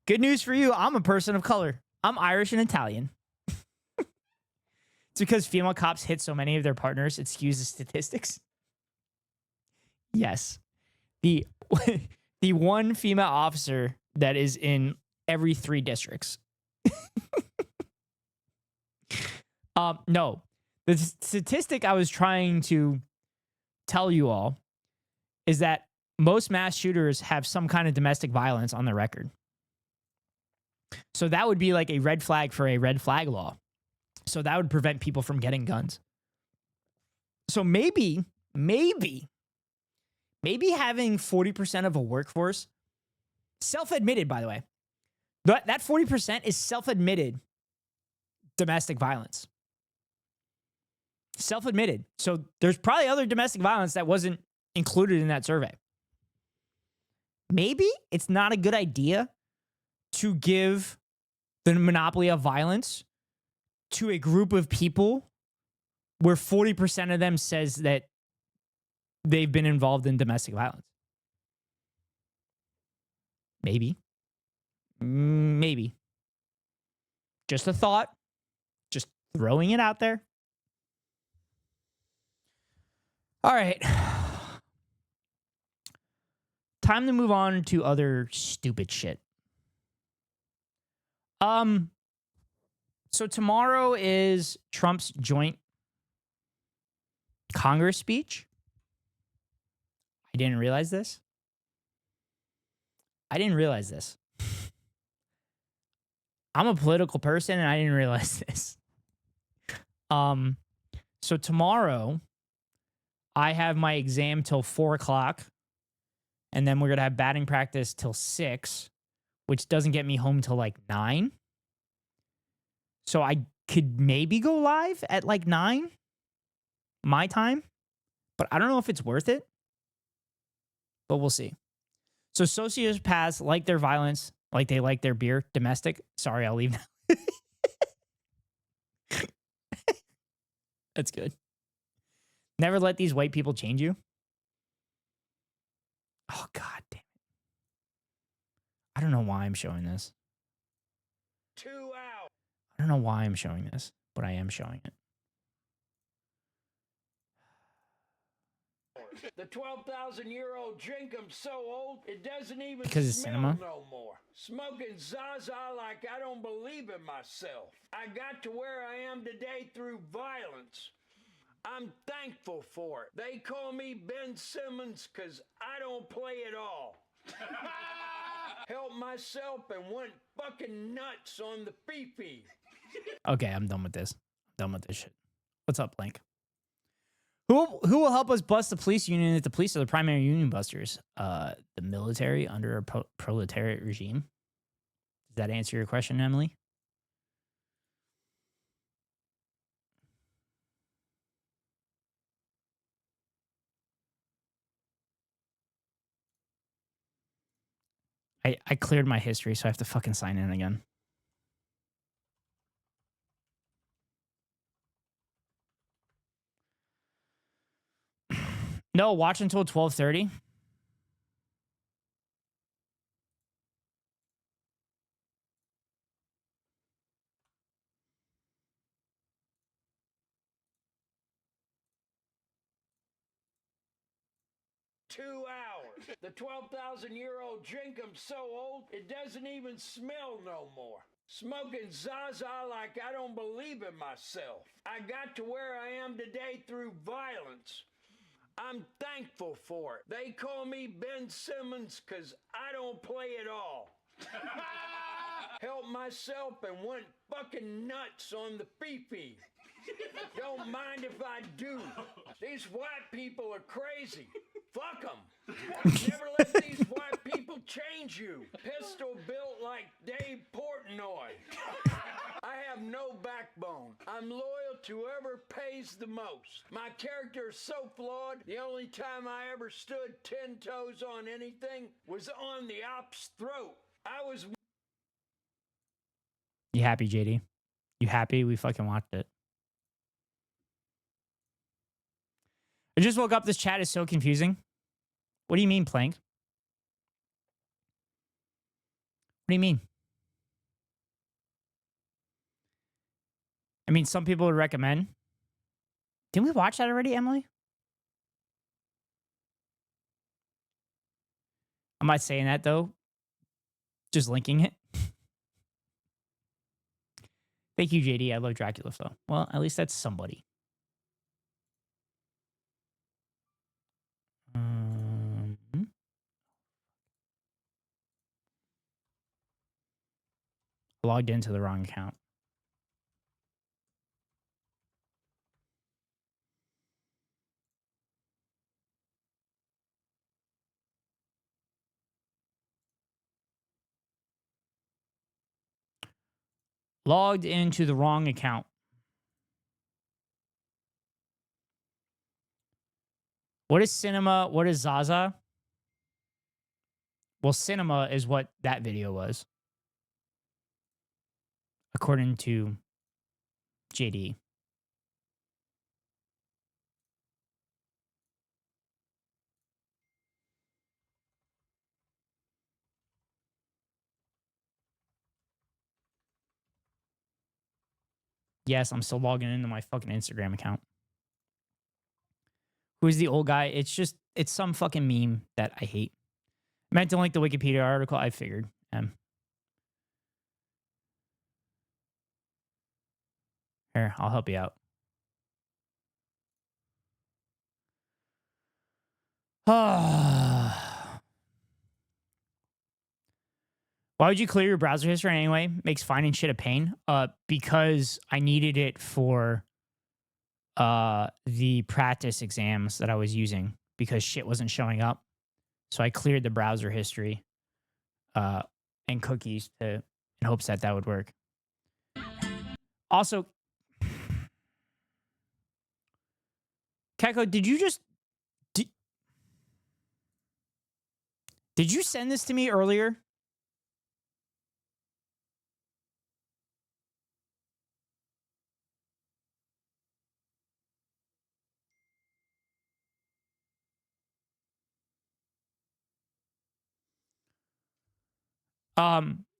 Good news for you. I'm a person of color. I'm Irish and Italian. It's because female cops hit so many of their partners, it skews the statistics. Yes. The one female officer that is in every 3 districts. No. The statistic I was trying to tell you all is that most mass shooters have some kind of domestic violence on their record. So that would be like a red flag for a red flag law. So that would prevent people from getting guns. So maybe having 40% of a workforce, self-admitted, by the way, that 40% is self-admitted domestic violence. Self-admitted. So there's probably other domestic violence that wasn't included in that survey. Maybe it's not a good idea to give the monopoly of violence to a group of people where 40% of them says that they've been involved in domestic violence. Maybe. Maybe. Just a thought. Just throwing it out there. All right. Time to move on to other stupid shit. So tomorrow is Trump's joint Congress speech. I didn't realize this. I'm a political person and I didn't realize this. So tomorrow I have my exam till 4 o'clock. And then we're going to have batting practice till 6, which doesn't get me home till like 9. So I could maybe go live at like 9, my time. But I don't know if it's worth it. But we'll see. So sociopaths like their violence, like they like their beer. Domestic. Sorry, I'll leave now. That's good. Never let these white people change you. Oh, God damn it. I don't know why I'm showing this. 2 out. I don't know why I'm showing this, but I am showing it. The 12,000-year-old Jenkum's so old, it doesn't even Because it's smell cinema? no more. Smoking Zaza like I don't believe in myself. I got to where I am today through violence. I'm thankful for it. They call me Ben Simmons because I don't play at all. Help myself and went fucking nuts on the Fifi. Okay, I'm done with this. Done with this shit. What's up, Blank? Who will help us bust the police union if the police are the primary union busters? The military under a proletariat regime. Does that answer your question, Emily? I cleared my history, so I have to fucking sign in again. No, watch until 12:30. hours. The 12,000-year-old Jenkum's so old, it doesn't even smell no more. Smoking Zaza like I don't believe in myself. I got to where I am today through violence. I'm thankful for it. They call me Ben Simmons because I don't play at all. Help myself and went fucking nuts on the Fifi. Don't mind if I do. These white people are crazy. Fuck them. Never let these white people change you. Pistol built like Dave Portnoy. I have no backbone. I'm loyal to whoever pays the most. My character is so flawed, the only time I ever stood 10 toes on anything was on the op's throat. I was... You happy, JD? You happy? We fucking watched it. I just woke up. This chat is so confusing. What do you mean, Plank? What do you mean? I mean, some people would recommend. Didn't we watch that already, Emily? I'm not saying that, though. Just linking it. Thank you, JD. I love Dracula, though. Well, at least that's somebody. Logged into the wrong account. Logged into the wrong account. What is Cinema? What is Zaza? Well, Cinema is what that video was, according to JD. Yes, I'm still logging into my fucking Instagram account. Who's the old guy? It's some fucking meme that I hate. I meant to link the Wikipedia article. I figured. Here, I'll help you out. Why would you clear your browser history anyway? Makes finding shit a pain. Because I needed it for the practice exams that I was using because shit wasn't showing up. So I cleared the browser history and cookies in hopes that would work. Also, Keko, did you just... Did you send this to me earlier?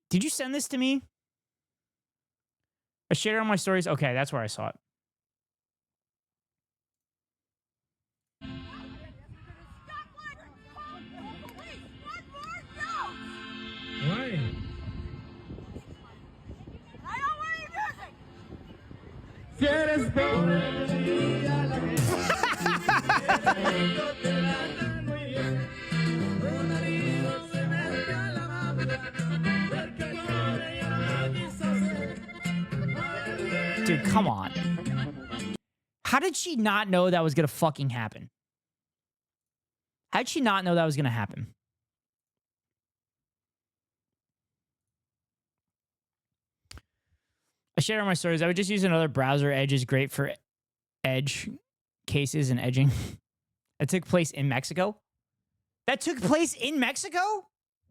Did you send this to me? I shared it on my stories. Okay, that's where I saw it. Why? I don't want any music. Dude, come on. How did she not know that was gonna fucking happen? How did she not know that was gonna happen? I shared on my stories. I would just use another browser. Edge is great for edge cases and edging. That took place in Mexico. That took place in Mexico?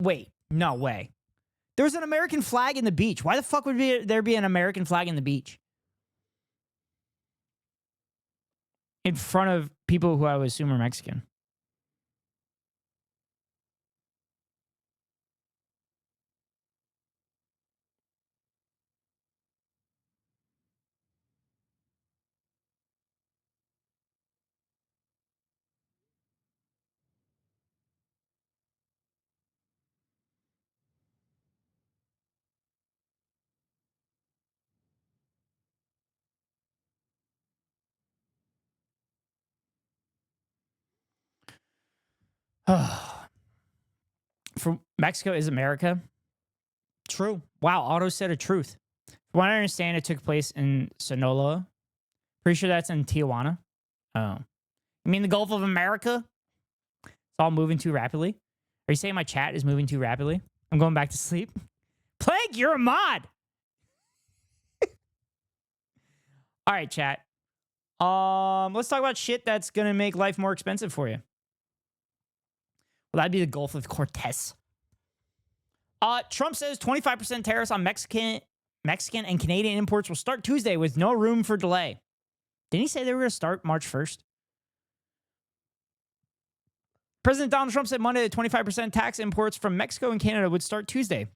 Wait, no way. There was an American flag in the beach. Why the fuck would there be an American flag in the beach? In front of people who I would assume are Mexican. From Mexico is America. True. Wow, Otto said a truth. From what I understand, it took place in Sinaloa. Pretty sure that's in Tijuana. Oh. You mean the Gulf of America? It's all moving too rapidly. Are you saying my chat is moving too rapidly? I'm going back to sleep. Plague, you're a mod. All right, chat. Let's talk about shit that's gonna make life more expensive for you. Well, that'd be the Gulf of Cortez. Trump says 25% tariffs on Mexican and Canadian imports will start Tuesday with no room for delay. Didn't he say they were going to start March 1st? President Donald Trump said Monday that 25% tax imports from Mexico and Canada would start Tuesday,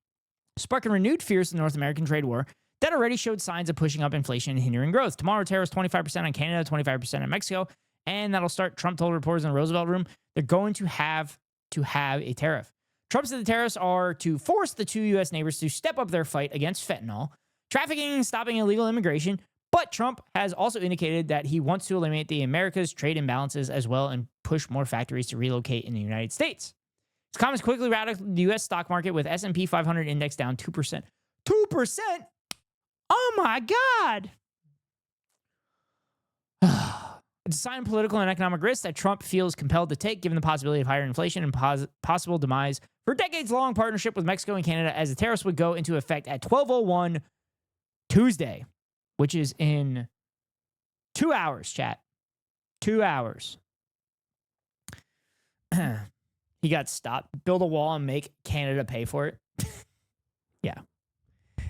sparking renewed fears in the North American trade war that already showed signs of pushing up inflation and hindering growth. Tomorrow, tariffs 25% on Canada, 25% on Mexico, and that'll start, Trump told reporters in the Roosevelt Room, they're going to have a tariff. Trump said the tariffs are to force the two U.S. neighbors to step up their fight against fentanyl, trafficking, and stopping illegal immigration. But Trump has also indicated that he wants to eliminate the America's trade imbalances as well and push more factories to relocate in the United States. His comments quickly routed the U.S. stock market with S&P 500 index down 2%. 2%? Oh my God! It's a sign of political and economic risk that Trump feels compelled to take, given the possibility of higher inflation and possible demise for decades-long partnership with Mexico and Canada, as the tariffs would go into effect at 12:01 Tuesday, which is in 2 hours, chat. 2 hours. He got stopped. Build a wall and make Canada pay for it. Yeah.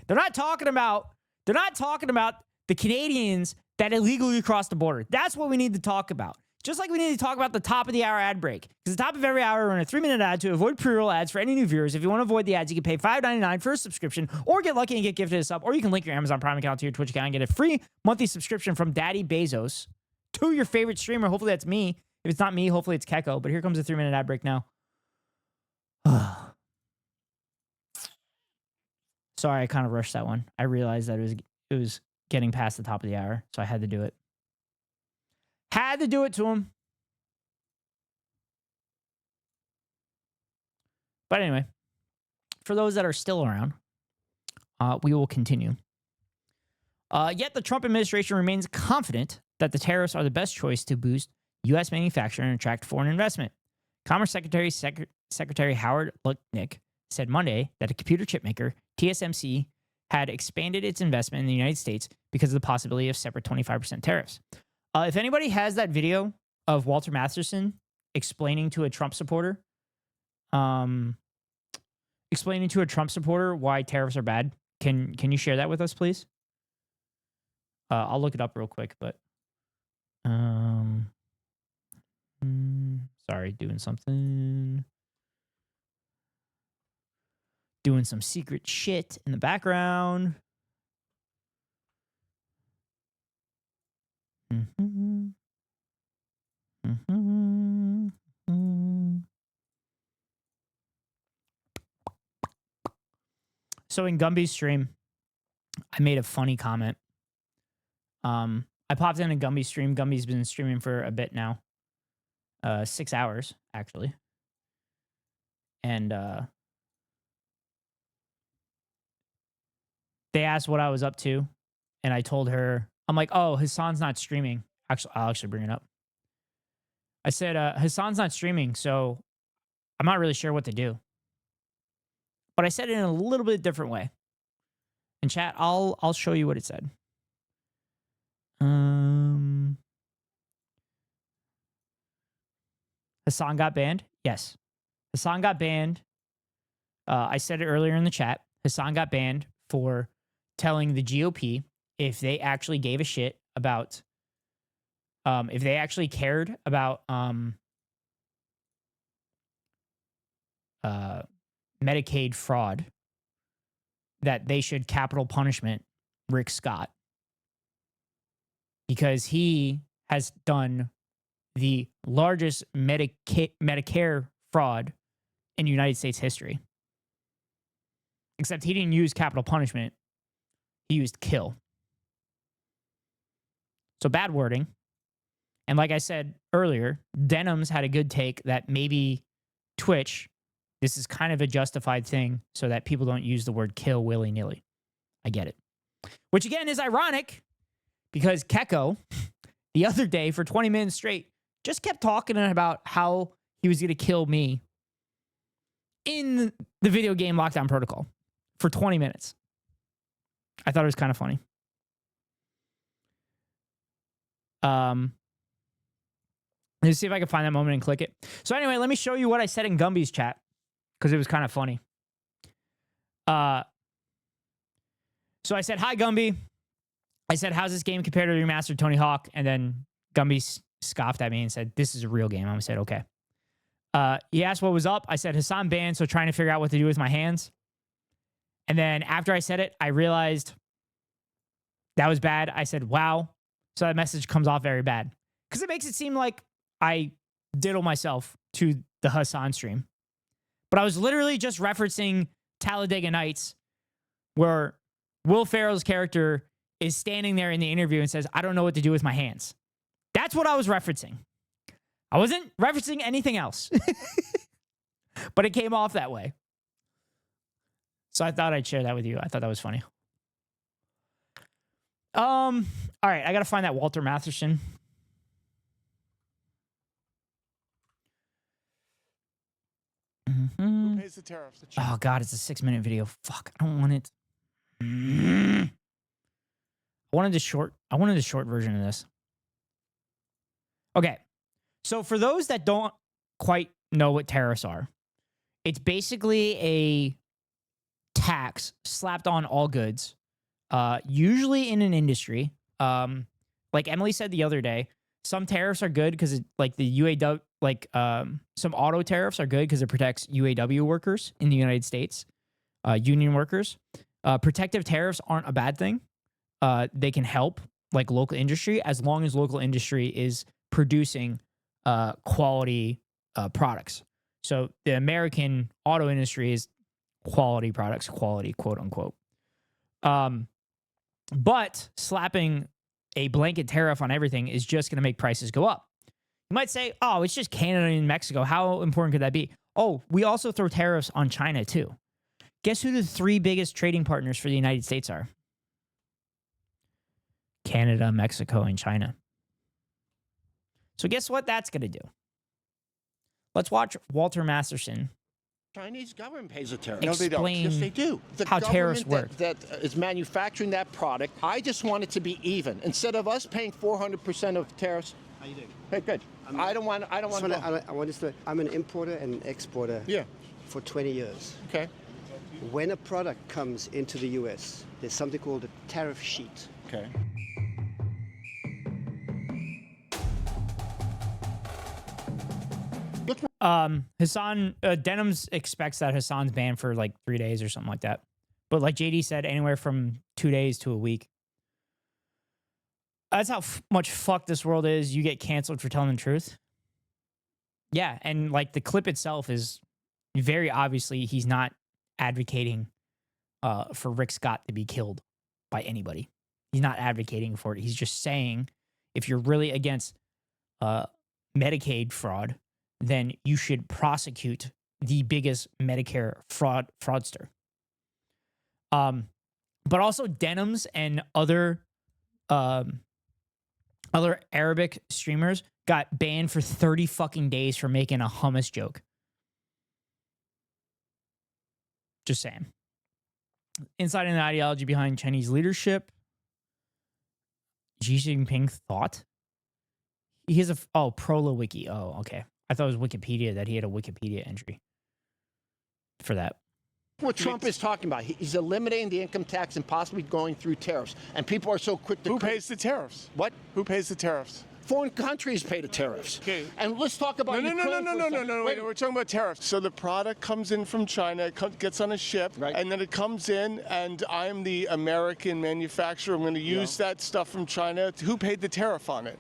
They're not talking about the Canadians that illegally crossed the border. That's what we need to talk about. Just like we need to talk about the top of the hour ad break. Because the top of every hour, we run a 3-minute ad to avoid pre-roll ads for any new viewers. If you want to avoid the ads, you can pay $5.99 for a subscription or get lucky and get gifted a sub. Or you can link your Amazon Prime account to your Twitch account and get a free monthly subscription from Daddy Bezos to your favorite streamer. Hopefully that's me. If it's not me, hopefully it's Keko. But here comes the 3-minute ad break now. Sorry, I kind of rushed that one. I realized that it was getting past the top of the hour, so I had to do it. Had to do it to him. But anyway, for those that are still around, we will continue. Yet the Trump administration remains confident that the tariffs are the best choice to boost U.S. manufacturing and attract foreign investment. Commerce Secretary Howard Lutnick said Monday that a computer chip maker, TSMC, had expanded its investment in the United States because of the possibility of separate 25% tariffs. If anybody has that video of Walter Masterson explaining to a Trump supporter, why tariffs are bad, can you share that with us, please? I'll look it up real quick, but sorry, doing some secret shit in the background. So in Gumby's stream, I made a funny comment. I popped in a Gumby stream. Gumby's been streaming for a bit now. 6 hours actually. And they asked what I was up to, and I told her, I'm like, oh, Hassan's not streaming. Actually, I'll actually bring it up. I said, Hassan's not streaming, so I'm not really sure what to do. But I said it in a little bit different way. In chat, I'll show you what it said. Hassan got banned? Yes. Hassan got banned. I said it earlier in the chat. Hassan got banned for telling the GOP if they actually gave a shit about, if they actually cared about Medicaid fraud, that they should capital punishment Rick Scott, because he has done the largest Medicare fraud in United States history. Except he didn't use capital punishment. He used kill. So bad wording. And like I said earlier, Denim's had a good take that maybe Twitch, this is kind of a justified thing so that people don't use the word kill willy-nilly. I get it. Which again is ironic because Keko, the other day for 20 minutes straight, just kept talking about how he was going to kill me in the video game Lockdown Protocol for 20 minutes. I thought it was kind of funny. Let's see if I can find that moment and click it. So anyway, let me show you what I said in Gumby's chat because it was kind of funny. So I said, hi, Gumby. I said, how's this game compared to the remastered Tony Hawk? And then Gumby scoffed at me and said, this is a real game. I said, okay. He asked what was up. I said, Hassan banned, so trying to figure out what to do with my hands. And then after I said it, I realized that was bad. I said, wow. So that message comes off very bad. Because it makes it seem like I diddle myself to the Hassan stream. But I was literally just referencing Talladega Nights, where Will Ferrell's character is standing there in the interview and says, I don't know what to do with my hands. That's what I was referencing. I wasn't referencing anything else. But it came off that way. So I thought I'd share that with you. I thought that was funny. All right, I got to find that Walter Matheson. Who pays the tariffs? Oh, God, it's a 6-minute video. Fuck, I don't want it. I wanted the short version of this. Okay. So for those that don't quite know what tariffs are, it's basically a tax slapped on all goods, usually in an industry. Like Emily said the other day, some tariffs are good because like the UAW, some auto tariffs are good because it protects UAW workers in the United States, union workers. Protective tariffs aren't a bad thing. They can help like local industry as long as local industry is producing quality products. So the American auto industry is quality products, quality, quote unquote. But slapping a blanket tariff on everything is just going to make prices go up. You might say, oh, it's just Canada and Mexico. How important could that be? Oh, we also throw tariffs on China too. Guess who the 3 biggest trading partners for the United States are? Canada, Mexico, and China. So guess what that's going to do? Let's watch Walter Masterson Chinese government pays a tariff. No, they don't. Yes, they do. The how tariffs work. That is manufacturing that product. I just want it to be even. Instead of us paying 400% of tariffs. How you doing? Hey, good. I don't want. I want to. I'm an importer and an exporter. Yeah. For 20 years. Okay. When a product comes into the U.S., there's something called a tariff sheet. Okay. Hassan, Denims expects that Hassan's banned for like 3 days or something like that. But like JD said, anywhere from 2 days to a week. That's how much fucked this world is. You get canceled for telling the truth. Yeah, and like the clip itself is very obviously he's not advocating for Rick Scott to be killed by anybody. He's not advocating for it. He's just saying if you're really against Medicaid fraud, then you should prosecute the biggest Medicare fraudster. But also denims and other Arabic streamers got banned for 30 fucking days for making a hummus joke. Just saying. Insight in the ideology behind Chinese leadership. Xi Jinping thought. He has a Prolo Wiki. Oh, okay. I thought it was Wikipedia, that he had a Wikipedia entry for that. What Trump is talking about, he's eliminating the income tax and possibly going through tariffs. And people are so quick to... Who pays the tariffs? What? Who pays the tariffs? Foreign countries pay the tariffs. Okay. And let's talk about... No, wait, we're talking about tariffs. So the product comes in from China, it gets on a ship, right, and then it comes in, and I'm the American manufacturer. I'm going to use that stuff from China. Who paid the tariff on it?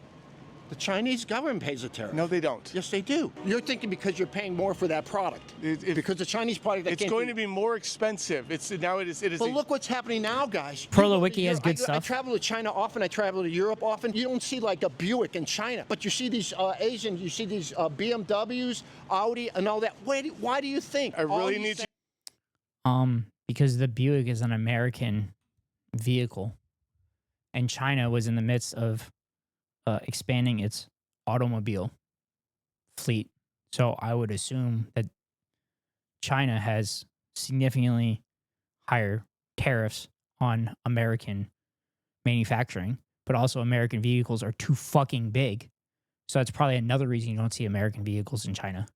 The Chinese government pays a tariff. No, they don't. Yes, they do. You're thinking because you're paying more for that product. Because the Chinese product... It's going to be more expensive. It is. But look what's happening now, guys. Prolo Wiki has good I stuff. travel to China often. I travel to Europe often. You don't see like a Buick in China. But you see these Asian, you see these BMWs, Audi, and all that. Why do you think? I really need to... Because the Buick is an American vehicle. And China was in the midst of expanding its automobile fleet. So I would assume that China has significantly higher tariffs on American manufacturing, but also American vehicles are too fucking big. So that's probably another reason you don't see American vehicles in China.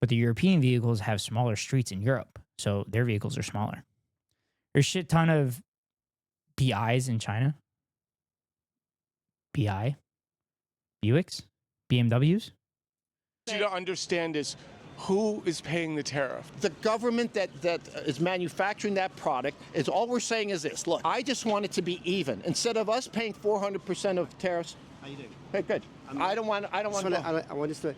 But the European vehicles have smaller streets in Europe, so their vehicles are smaller. There's a shit ton of BIs in China. BI? Buicks? BMWs? What you to understand is who is paying the tariff. The government that is manufacturing that product is all we're saying is this. Look, I just want it to be even. Instead of us paying 400% of tariffs. How you doing? Hey, good. I don't want to.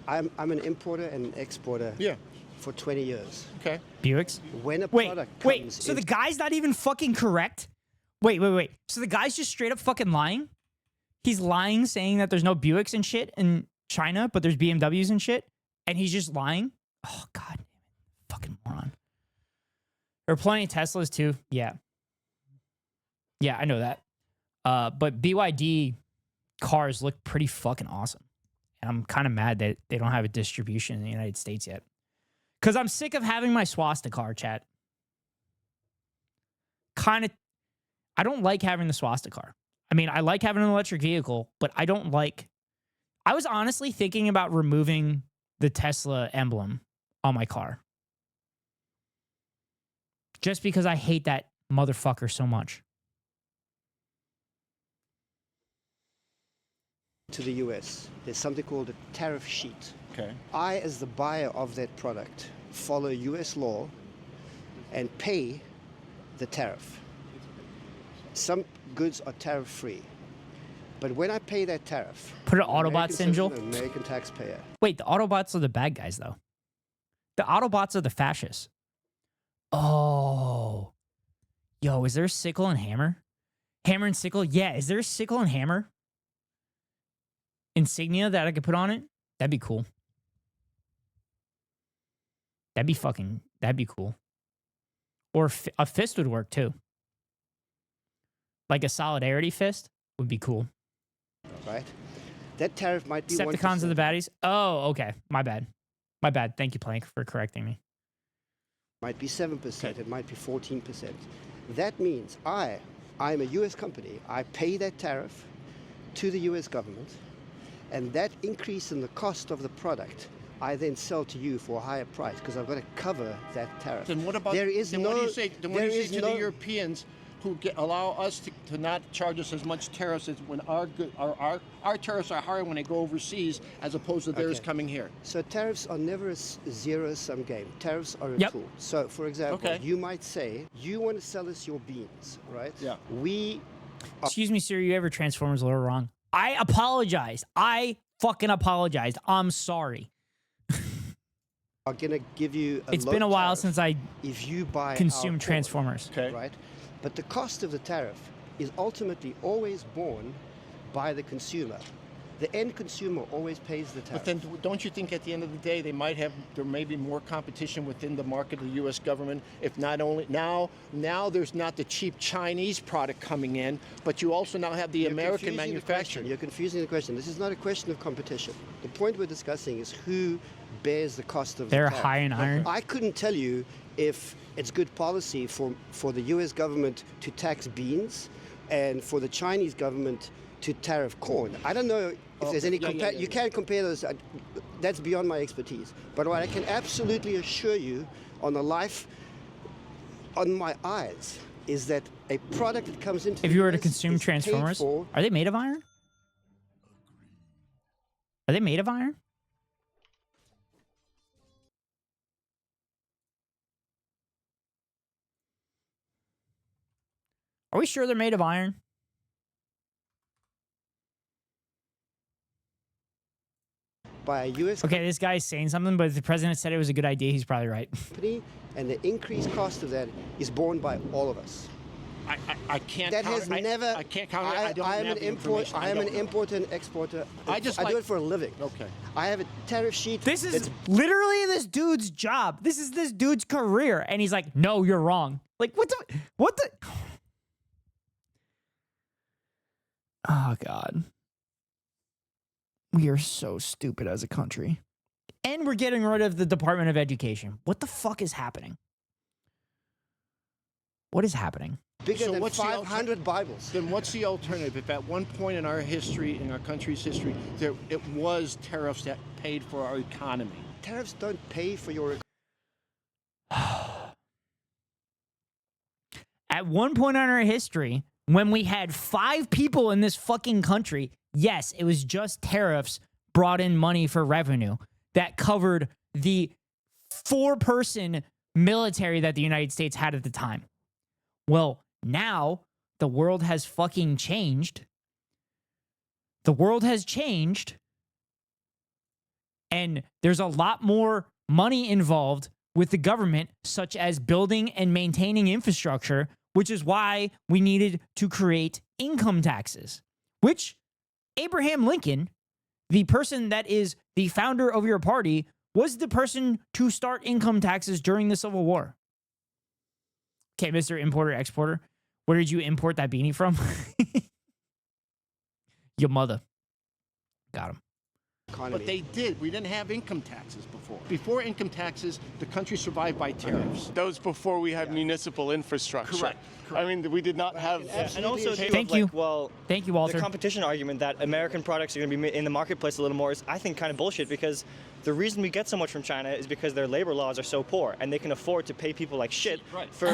I'm an importer and an exporter. Yeah. For 20 years. Okay. Buicks? When a product comes so the guy's not even fucking correct? Wait. So the guy's just straight up fucking lying? He's lying, saying that there's no Buicks and shit in China, but there's BMWs and shit, and he's just lying? Oh, God. Fucking moron. There are plenty of Teslas, too. Yeah. Yeah, I know that. But BYD cars look pretty fucking awesome. And I'm kind of mad that they don't have a distribution in the United States yet. Because I'm sick of having my swastika car, chat. I don't like having the swastika car. I mean, I like having an electric vehicle, but I don't like... I was honestly thinking about removing the Tesla emblem on my car. Just because I hate that motherfucker so much. To the US, there's something called a tariff sheet. Okay. I, as the buyer of that product, follow US law and pay the tariff. Some goods are tariff-free. But when I pay that tariff... Put an Autobot symbol. American taxpayer. Wait, the Autobots are the bad guys, though. The Autobots are the fascists. Oh. Yo, is there a sickle and hammer? Hammer and sickle? Yeah, is there a sickle and hammer insignia that I could put on it? That'd be cool. That'd be cool. Or a fist would work, too. Like a solidarity fist would be cool. Right? That tariff might be Decepticons 1%. are the baddies? Oh, okay. My bad. My bad. Thank you, Plank, for correcting me. Might be 7%. Okay. It might be 14%. That means I'm a U.S. company. I pay that tariff to the U.S. government, and that increase in the cost of the product, I then sell to you for a higher price because I've got to cover that tariff. Then what about? What do you say to the Europeans who allow us to not charge us as much tariffs as when our tariffs are higher when they go overseas as opposed to theirs coming here? So tariffs are never a zero-sum game. Tariffs are a tool. So, for example, you might say, you want to sell us your beans, right? Yeah. Excuse me, sir, you ever Transformers a little wrong? I apologize. I fucking apologized. I'm sorry. I'm going to give you It's been a while since I if you buy consumed Transformers. Right? But the cost of the tariff is ultimately always borne by the consumer. The end consumer always pays the But tariff. then, don't you think at the end of the day there may be more competition within the market of the U.S. government? If not only now there's not the cheap Chinese product coming in, but you also now have the You're American confusing the manufacturing. question. You're confusing the question. This is not a question of competition. The point we're discussing is who bears the cost of They're the tariff. high in iron. I couldn't tell you if it's good policy for the U.S. government to tax beans and for the Chinese government to tariff corn. I don't know if there's any you can't compare those. That's beyond my expertise. But what I can absolutely assure you on my eyes is that a product that comes into If the you were to US consume is paid Transformers, for. are they made of iron? Are they made of iron? Are we sure they're made of iron? By a U.S. Okay, this guy's saying something, but if the president said it was a good idea, he's probably right. company, and the increased cost of that is borne by all of us. I can't. That has never. I can't count it. I don't am have an the import. information. I am an importer and exporter. I just do like- it for a living. Okay. I have a tariff sheet. This is literally this dude's job. This is this dude's career. And he's like, no, you're wrong. Like, what the? Oh, God. We are so stupid as a country. And we're getting rid of the Department of Education. What the fuck is happening? What is happening? bigger So than what's the 500 Bibles. Then what's the alternative? If at one point in our history, in our country's history, it was tariffs that paid for our economy. Tariffs don't pay for your. At one point in our history, when we had 5 people in this fucking country, yes, it was just tariffs brought in money for revenue that covered the 4-person military that the United States had at the time. Well, now the world has fucking changed. The world has changed. And there's a lot more money involved with the government, such as building and maintaining infrastructure, which is why we needed to create income taxes, which Abraham Lincoln, the person that is the founder of your party, was the person to start income taxes during the Civil War. Okay, Mr. Importer Exporter, where did you import that beanie from? Your mother. Got him. But they did. We didn't have income taxes before. Before income taxes, the country survived by tariffs. That was before we had municipal infrastructure. Correct. I mean, we did not have. And also, too, Thank like, you. Well, Thank you, Walter. The competition argument that American products are going to be in the marketplace a little more is, I think, kind of bullshit, because the reason we get so much from China is because their labor laws are so poor and they can afford to pay people like shit for.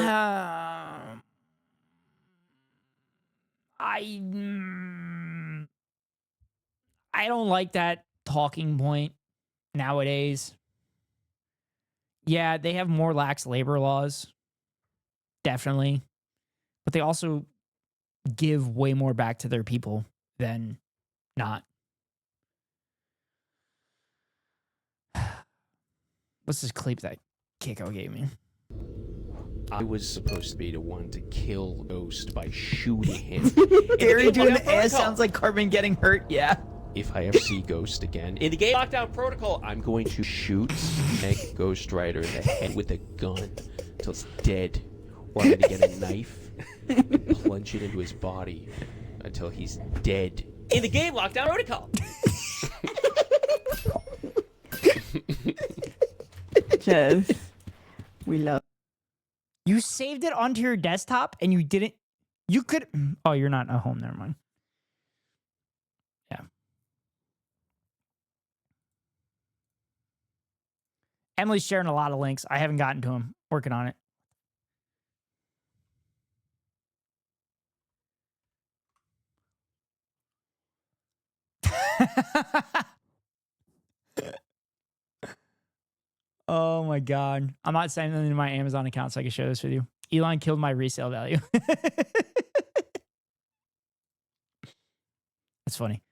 I don't like that talking point nowadays. Yeah, they have more lax labor laws. Definitely. But they also give way more back to their people than not. What's this clip that Keiko gave me? I was supposed to be the one to kill Ghost by shooting him. Gary doing the ass sounds like Cartman getting hurt, yeah. If I ever see Ghost again, in the game lockdown protocol, I'm going to shoot Meg Ghost Rider in the head with a gun until it's dead. Or I'm going to get a knife and plunge it into his body until he's dead. In the game lockdown protocol. Jeff, we love. You saved it onto your desktop and you didn't. You could. Oh, you're not at home. Never mind. Yeah. Emily's sharing a lot of links. I haven't gotten to them. Working on it. Oh my God. I'm not sending them to my Amazon account so I can share this with you. Elon killed my resale value. That's funny.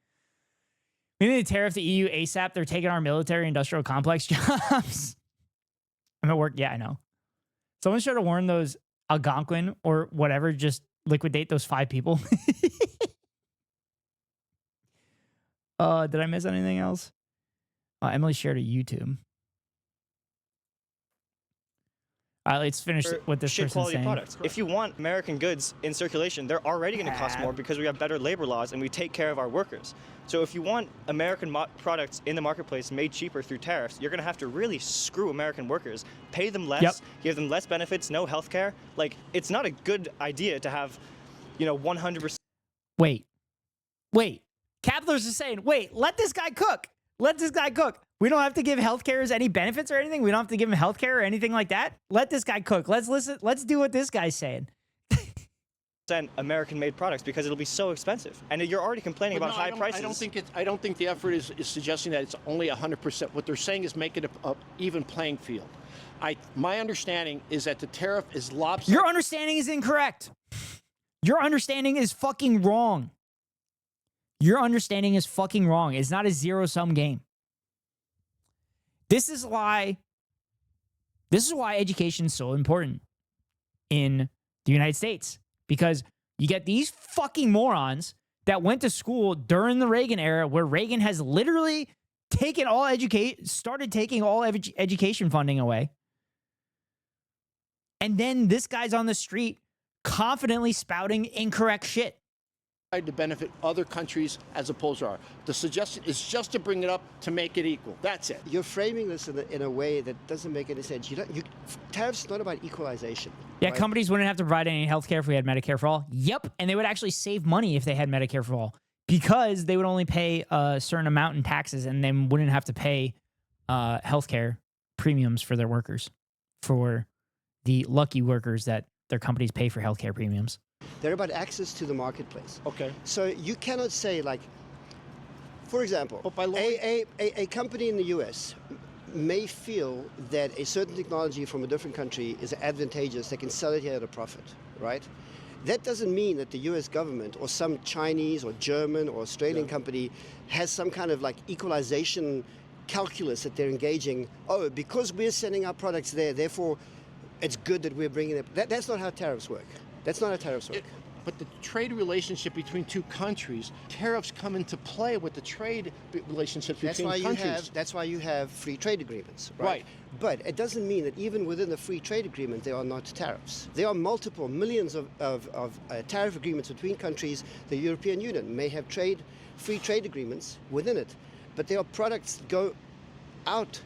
We need to tariff the EU ASAP. They're taking our military industrial complex jobs. I'm at work. Yeah, I know. Someone should have warned those Algonquin or whatever, just liquidate those 5 people. Did I miss anything else? Emily shared a YouTube. All right, let's finish what this shit person's quality saying. products. If you want American goods in circulation, they're already going to cost more because we have better labor laws and we take care of our workers. So if you want American products in the marketplace made cheaper through tariffs, you're going to have to really screw American workers, pay them less, give them less benefits, no health care. Like, it's not a good idea to have, 100%. Wait. Capitalists are saying, wait, let this guy cook. Let this guy cook. We don't have to give healthcare any benefits or anything. We don't have to give him healthcare or anything like that. Let this guy cook. Let's listen. Let's do what this guy's saying. American-made products because it'll be so expensive, and you're already complaining about high prices. I don't think the effort is suggesting that it's only 100%. What they're saying is make it a even playing field. My understanding is that the tariff is lopsided. Your understanding is incorrect. Your understanding is fucking wrong. Your understanding is fucking wrong. It's not a zero-sum game. This is why education is so important in the United States. Because you get these fucking morons that went to school during the Reagan era where Reagan has literally started taking all education funding away. And then this guy's on the street confidently spouting incorrect shit. To benefit other countries as opposed to ours. The suggestion is just to bring it up to make it equal. That's it. You're framing this in a way that doesn't make any sense. Tariffs is not about equalization. Yeah, right? Companies wouldn't have to provide any health care if we had Medicare for all. Yep, and they would actually save money if they had Medicare for all because they would only pay a certain amount in taxes and then wouldn't have to pay health care premiums for their workers, for the lucky workers that their companies pay for health care premiums. They're about access to the marketplace. Okay. So you cannot say, like, for example, a company in the US may feel that a certain technology from a different country is advantageous. They can sell it here at a profit, right? That doesn't mean that the US government or some Chinese or German or Australian company has some kind of like equalization calculus that they're engaging. Oh, because we're sending our products there, therefore it's good that we're bringing it. That's not how tariffs work. That's not how tariffs work. But the trade relationship between two countries, tariffs come into play with the trade relationships between countries. That's why you have free trade agreements, right? Right. But it doesn't mean that even within the free trade agreement, there are not tariffs. There are multiple millions of tariff agreements between countries. The European Union may have free trade agreements within it, but there are products that go out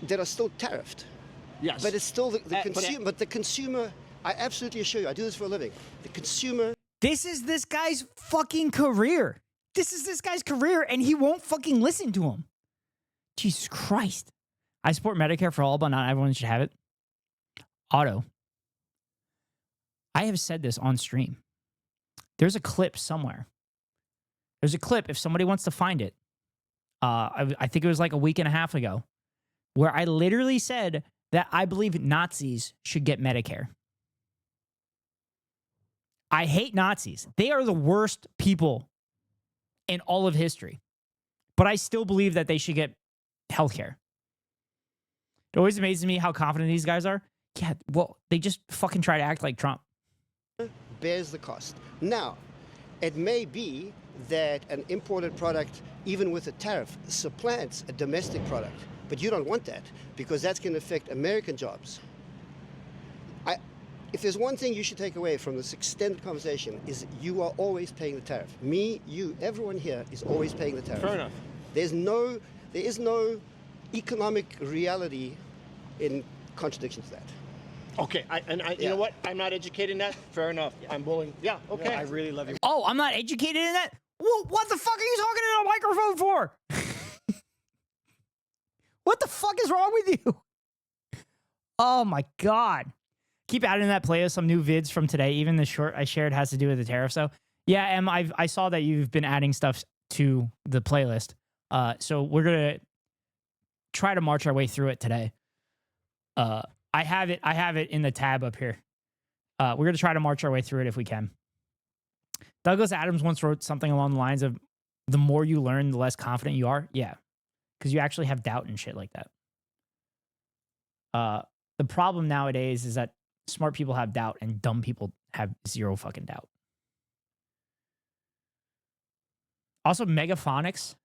that are still tariffed. Yes. But it's still the consumer. But the consumer, I absolutely assure you, I do this for a living. The consumer. This is this guy's fucking career. This is this guy's career, and he won't fucking listen to him. Jesus Christ. I support Medicare for all, but not everyone should have it. Otto. I have said this on stream. There's a clip somewhere. There's a clip, if somebody wants to find it. I think it was like a week and a half ago, where I literally said that I believe Nazis should get Medicare. I hate Nazis. They are the worst people in all of history. But I still believe that they should get healthcare. It always amazes me how confident these guys are. Yeah, well, they just fucking try to act like Trump. Bears the cost. Now, it may be that an imported product, even with a tariff, supplants a domestic product. But you don't want that because that's going to affect American jobs. If there's one thing you should take away from this extended conversation is you are always paying the tariff. Me, you, everyone here is always paying the tariff. Fair enough. There is no economic reality in contradiction to that. Okay, you know what? I'm not educated in that. Fair enough. I'm willing. Yeah, okay. I really love you. Oh, I'm not educated in that? Well, what the fuck are you talking in a microphone for? What the fuck is wrong with you? Oh my God. Keep adding that playlist some new vids from today. Even the short I shared has to do with the tariffs. So yeah, Em, I saw that you've been adding stuff to the playlist. So we're gonna try to march our way through it today. I have it in the tab up here. We're gonna try to march our way through it if we can. Douglas Adams once wrote something along the lines of, the more you learn, the less confident you are. Yeah. Because you actually have doubt and shit like that. The problem nowadays is that smart people have doubt and dumb people have zero fucking doubt. Also, Megaphonics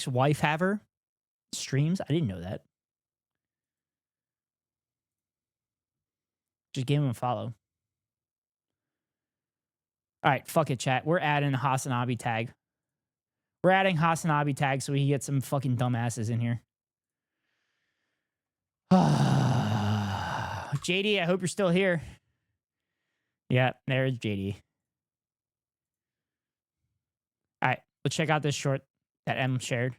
wife haver streams. I didn't know that. Just gave him a follow. All right, fuck it, chat. We're adding a Hasanabi tag. We're adding Hasanabi tag so we can get some fucking dumbasses in here. JD, I hope you're still here. Yeah, there's JD. All right, let's check out this short that M shared.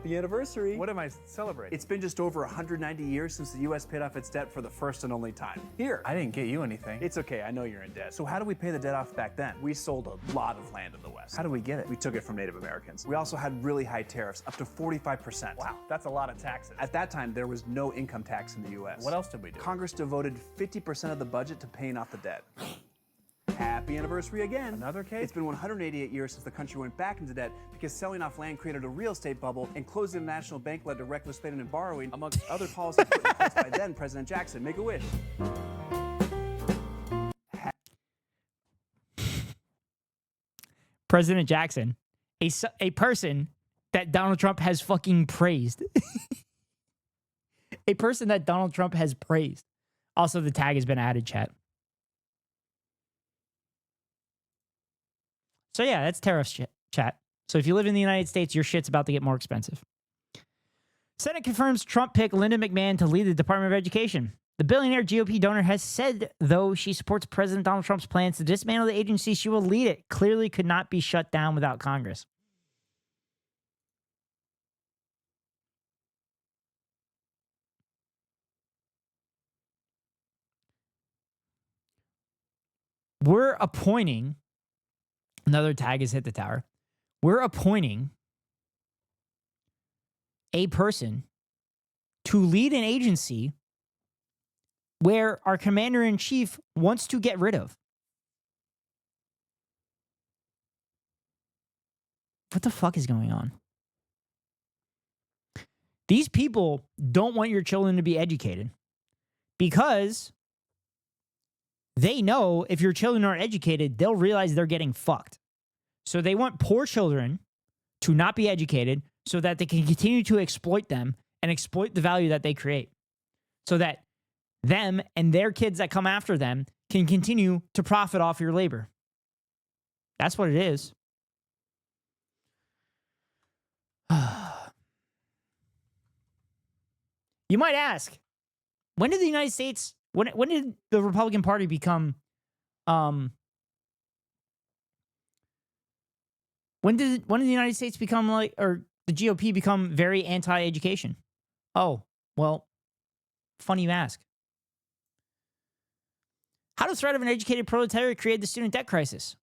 The anniversary. What am I celebrating? It's been just over 190 years since the U.S. paid off its debt for the first and only time. Here. I didn't get you anything. It's okay, I know you're in debt. So how did we pay the debt off back then? We sold a lot of land in the West. How did we get it? We took it from Native Americans. We also had really high tariffs, up to 45%. Wow, that's a lot of taxes. At that time, there was no income tax in the U.S. What else did we do? Congress devoted 50% of the budget to paying off the debt. Happy anniversary again. Another cake? It's been 188 years since the country went back into debt because selling off land created a real estate bubble and closing the national bank led to reckless spending and borrowing, amongst other policies put in place by then President Jackson. Make a wish. President Jackson, a person that Donald Trump has fucking praised. A person that Donald Trump has praised. Also, the tag has been added, chat. So yeah, that's tariffs, chat. So if you live in the United States, your shit's about to get more expensive. Senate confirms Trump pick Linda McMahon to lead the Department of Education. The billionaire GOP donor has said, though she supports President Donald Trump's plans to dismantle the agency, she will lead it. Clearly could not be shut down without Congress. We're appointing, another tag has hit the tower. We're appointing a person to lead an agency where our commander-in-chief wants to get rid of. What the fuck is going on? These people don't want your children to be educated because they know if your children aren't educated, they'll realize they're getting fucked. So they want poor children to not be educated so that they can continue to exploit them and exploit the value that they create. So that them and their kids that come after them can continue to profit off your labor. That's what it is. You might ask, when did the United States, when did the Republican Party become, when did the United States become like, or the GOP become very anti-education? Oh, well, funny you ask. How the threat of an educated proletariat created the student debt crisis?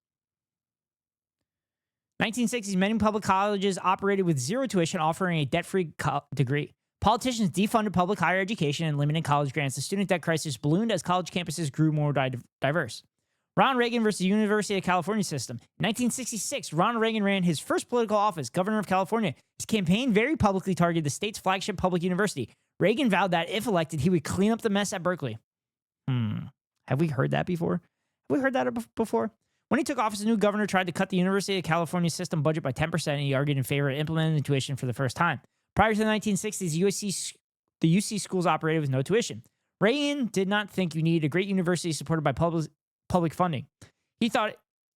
1960s, many public colleges operated with zero tuition, offering a debt-free degree. Politicians defunded public higher education and limited college grants. The student debt crisis ballooned as college campuses grew more diverse. Ronald Reagan versus the University of California system. In 1966, Ronald Reagan ran his first political office, governor of California. His campaign very publicly targeted the state's flagship public university. Reagan vowed that if elected, he would clean up the mess at Berkeley. Have we heard that before? Have we heard that before? When he took office, the new governor tried to cut the University of California system budget by 10%, and he argued in favor of implementing tuition for the first time. Prior to the 1960s, the UC schools operated with no tuition. Reagan did not think you needed a great university supported by public funding. He thought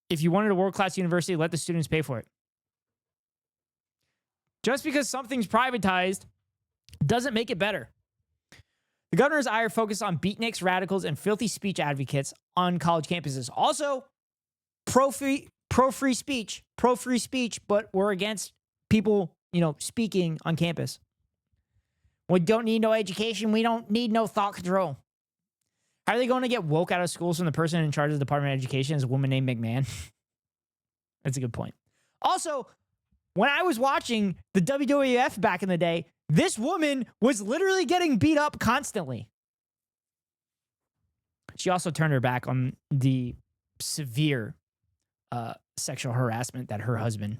if you wanted a world-class university, let the students pay for it. Just because something's privatized doesn't make it better. The governor's ire focused on beatniks, radicals, and filthy speech advocates on college campuses. Also, pro-free speech, but we're against people, speaking on campus. We don't need no education. We don't need no thought control. How are they going to get woke out of schools when the person in charge of the Department of Education is a woman named McMahon? That's a good point. Also, when I was watching the WWF back in the day, this woman was literally getting beat up constantly. She also turned her back on the severe sexual harassment that her husband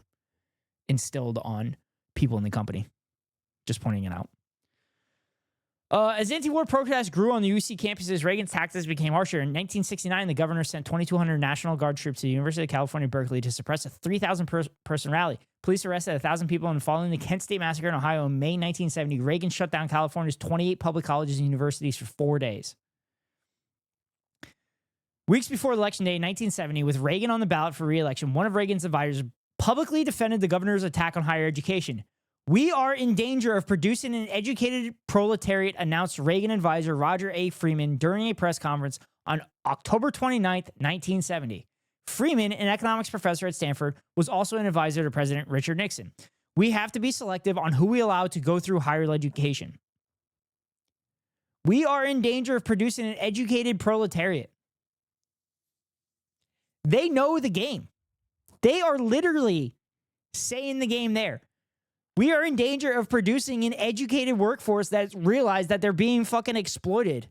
instilled on people in the company. Just pointing it out. As anti-war protests grew on the UC campuses, Reagan's tactics became harsher. In 1969, the governor sent 2,200 National Guard troops to the University of California, Berkeley to suppress a 3,000-person rally. Police arrested 1,000 people, and following the Kent State Massacre in Ohio in May 1970, Reagan shut down California's 28 public colleges and universities for 4 days. Weeks before Election Day in 1970, with Reagan on the ballot for re-election, one of Reagan's advisors publicly defended the governor's attack on higher education. "We are in danger of producing an educated proletariat," announced Reagan advisor Roger A. Freeman during a press conference on October 29th, 1970. Freeman, an economics professor at Stanford, was also an advisor to President Richard Nixon. "We have to be selective on who we allow to go through higher education. We are in danger of producing an educated proletariat." They know the game. They are literally saying the game there. We are in danger of producing an educated workforce that's realized that they're being fucking exploited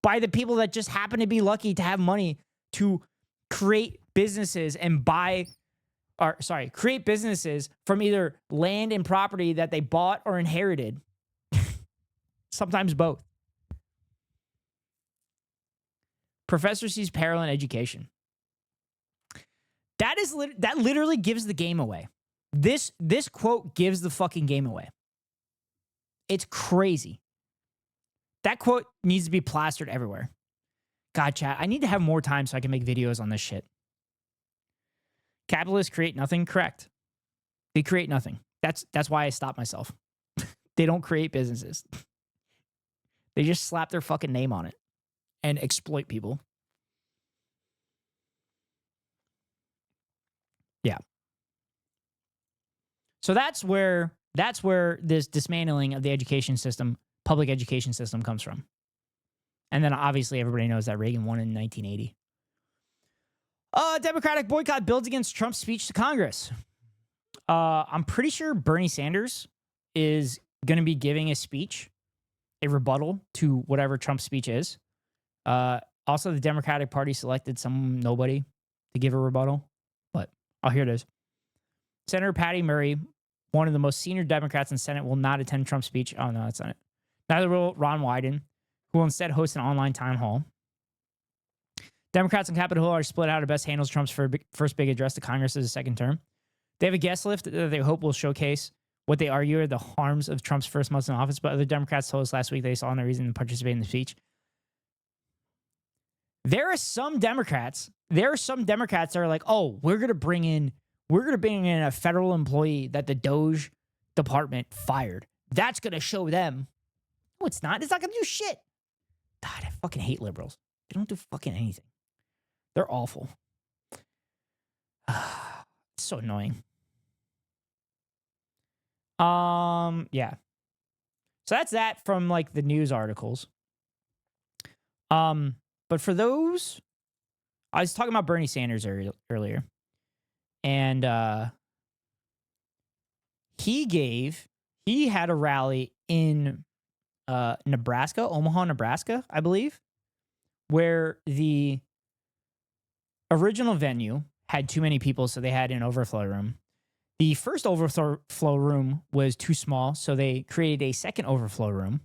by the people that just happen to be lucky to have money to create businesses and create businesses from either land and property that they bought or inherited. Sometimes both. Professor sees peril in education. That literally gives the game away. This quote gives the fucking game away. It's crazy. That quote needs to be plastered everywhere. God, chat, I need to have more time so I can make videos on this shit. Capitalists create nothing, correct. They create nothing. That's why I stopped myself. They don't create businesses. They just slap their fucking name on it and exploit people. Yeah. So that's where this dismantling of the education system, public education system, comes from. And then obviously everybody knows that Reagan won in 1980. Democratic boycott builds against Trump's speech to Congress. I'm pretty sure Bernie Sanders is going to be giving a speech, a rebuttal to whatever Trump's speech is. Also, the Democratic Party selected some nobody to give a rebuttal. But, here it is. Senator Patty Murray, one of the most senior Democrats in the Senate, will not attend Trump's speech. Oh, no, that's not it. Neither will Ron Wyden, who will instead host an online town hall. Democrats on Capitol Hill are split out who best handles Trump's first big address to Congress as a second term. They have a guest list that they hope will showcase what they argue are the harms of Trump's first months in office, but other Democrats told us last week they saw no reason to participate in the speech. There are some Democrats that are like, oh, we're going to bring in a federal employee that the Doge department fired. That's going to show them. No, it's not. It's not going to do shit. God, I fucking hate liberals. They don't do fucking anything. They're awful. It's so annoying. Yeah. So that's that from like the news articles. But for those, I was talking about Bernie Sanders earlier, and he had a rally in Nebraska, Omaha, Nebraska, I believe, where the original venue had too many people, so they had an overflow room. The first overflow room was too small, so they created a second overflow room.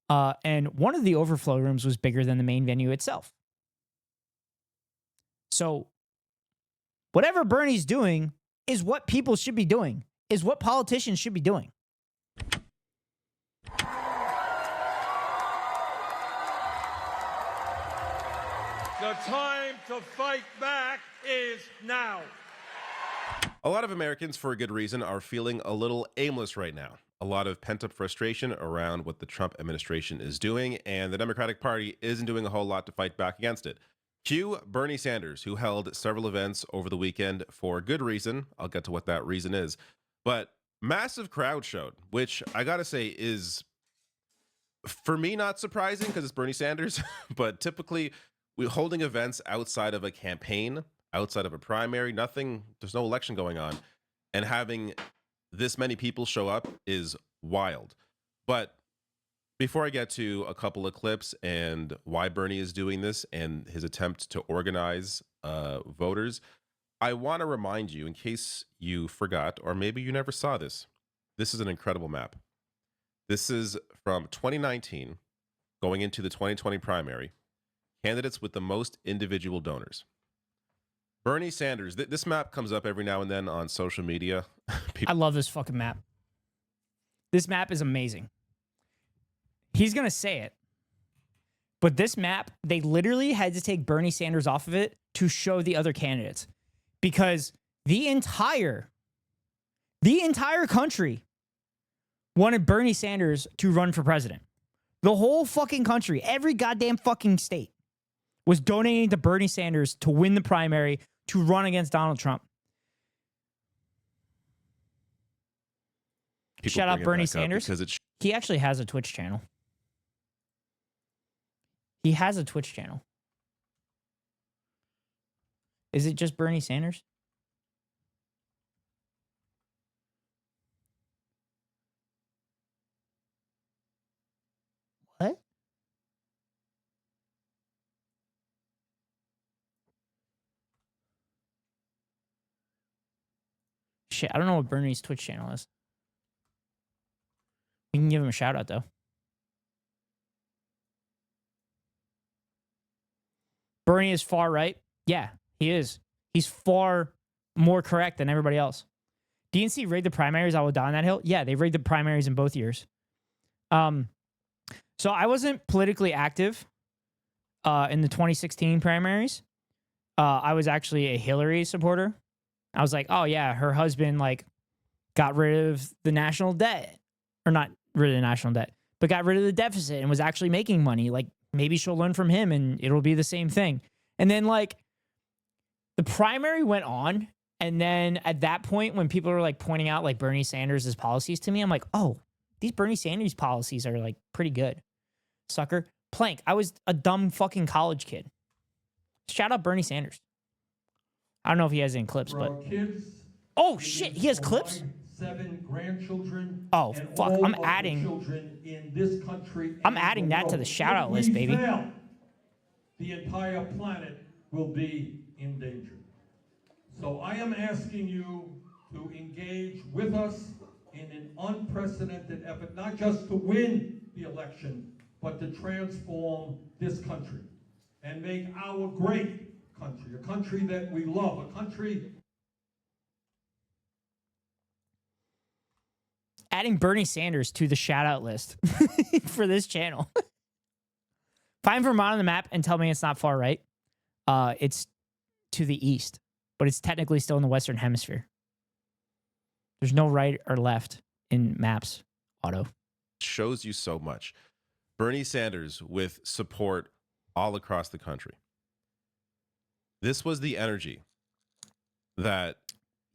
And one of the overflow rooms was bigger than the main venue itself. So whatever Bernie's doing is what people should be doing, is what politicians should be doing. The time to fight back is now. A lot of Americans, for a good reason, are feeling a little aimless right now. A lot of pent-up frustration around what the Trump administration is doing, and the Democratic Party isn't doing a whole lot to fight back against it. Cue Bernie Sanders, who held several events over the weekend for good reason. I'll get to what that reason is. But massive crowd showed, which I gotta say is, for me, not surprising because it's Bernie Sanders, but typically we're holding events outside of a campaign, outside of a primary, there's no election going on, and having this many people show up is wild. But before I get to a couple of clips and why Bernie is doing this and his attempt to organize voters, I want to remind you, in case you forgot, or maybe you never saw this, this is an incredible map. This is from 2019. going into the 2020 primary, candidates with the most individual donors. Bernie Sanders, this map comes up every now and then on social media. I love this fucking map. This map is amazing. He's going to say it. But this map, they literally had to take Bernie Sanders off of it to show the other candidates. Because the entire country wanted Bernie Sanders to run for president. The whole fucking country, every goddamn fucking state was donating to Bernie Sanders to win the primary to run against Donald Trump. Shout out Bernie Sanders. He actually has a Twitch channel. He has a Twitch channel. Is it just Bernie Sanders? What? Shit, I don't know what Bernie's Twitch channel is. You can give him a shout out, though. Bernie is far right. Yeah, he is. He's far more correct than everybody else. DNC rigged the primaries. I will die on that hill. Yeah, they rigged the primaries in both years. So I wasn't politically active in the 2016 primaries. I was actually a Hillary supporter. I was like, oh yeah, her husband like got rid of the national debt, or not rid of the national debt, but got rid of the deficit and was actually making money. Like maybe she'll learn from him and it'll be the same thing. And then like the primary went on. And then at that point, when people were like pointing out like Bernie Sanders' policies to me, I'm like, oh, these Bernie Sanders policies are like pretty good. Sucker. Plank. I was a dumb fucking college kid. Shout out Bernie Sanders. I don't know if he has any clips, but oh shit, he has clips. 7 grandchildren. Oh fuck, I'm adding. Children in this country. I'm adding that to the shout out list, baby. Fail, the entire planet will be in danger. So I am asking you to engage with us in an unprecedented effort, not just to win the election, but to transform this country and make our great country, a country that we love, a country. Adding Bernie Sanders to the shout out list for this channel. Find Vermont on the map and tell me it's not far right. It's to the east, but it's technically still in the Western Hemisphere. There's no right or left in maps, Otto. Shows you so much. Bernie Sanders with support all across the country. This was the energy that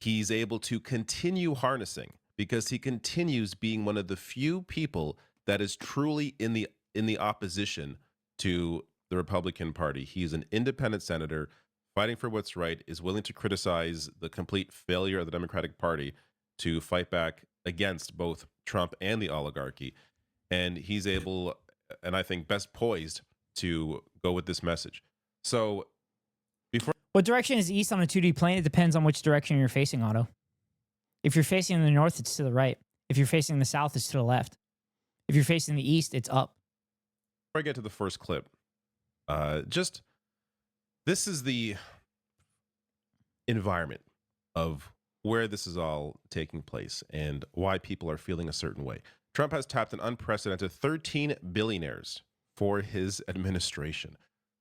he's able to continue harnessing because he continues being one of the few people that is truly in the opposition to the Republican Party. He's an independent senator fighting for what's right, is willing to criticize the complete failure of the Democratic Party to fight back against both Trump and the oligarchy. And he's able, and I think best poised, to go with this message. So before... What direction is east on a 2D plane? It depends on which direction you're facing, Otto. If you're facing the north, it's to the right. If you're facing the south, it's to the left. If you're facing the east, it's up. Before I get to the first clip, this is the environment of where this is all taking place and why people are feeling a certain way. Trump has tapped an unprecedented 13 billionaires for his administration.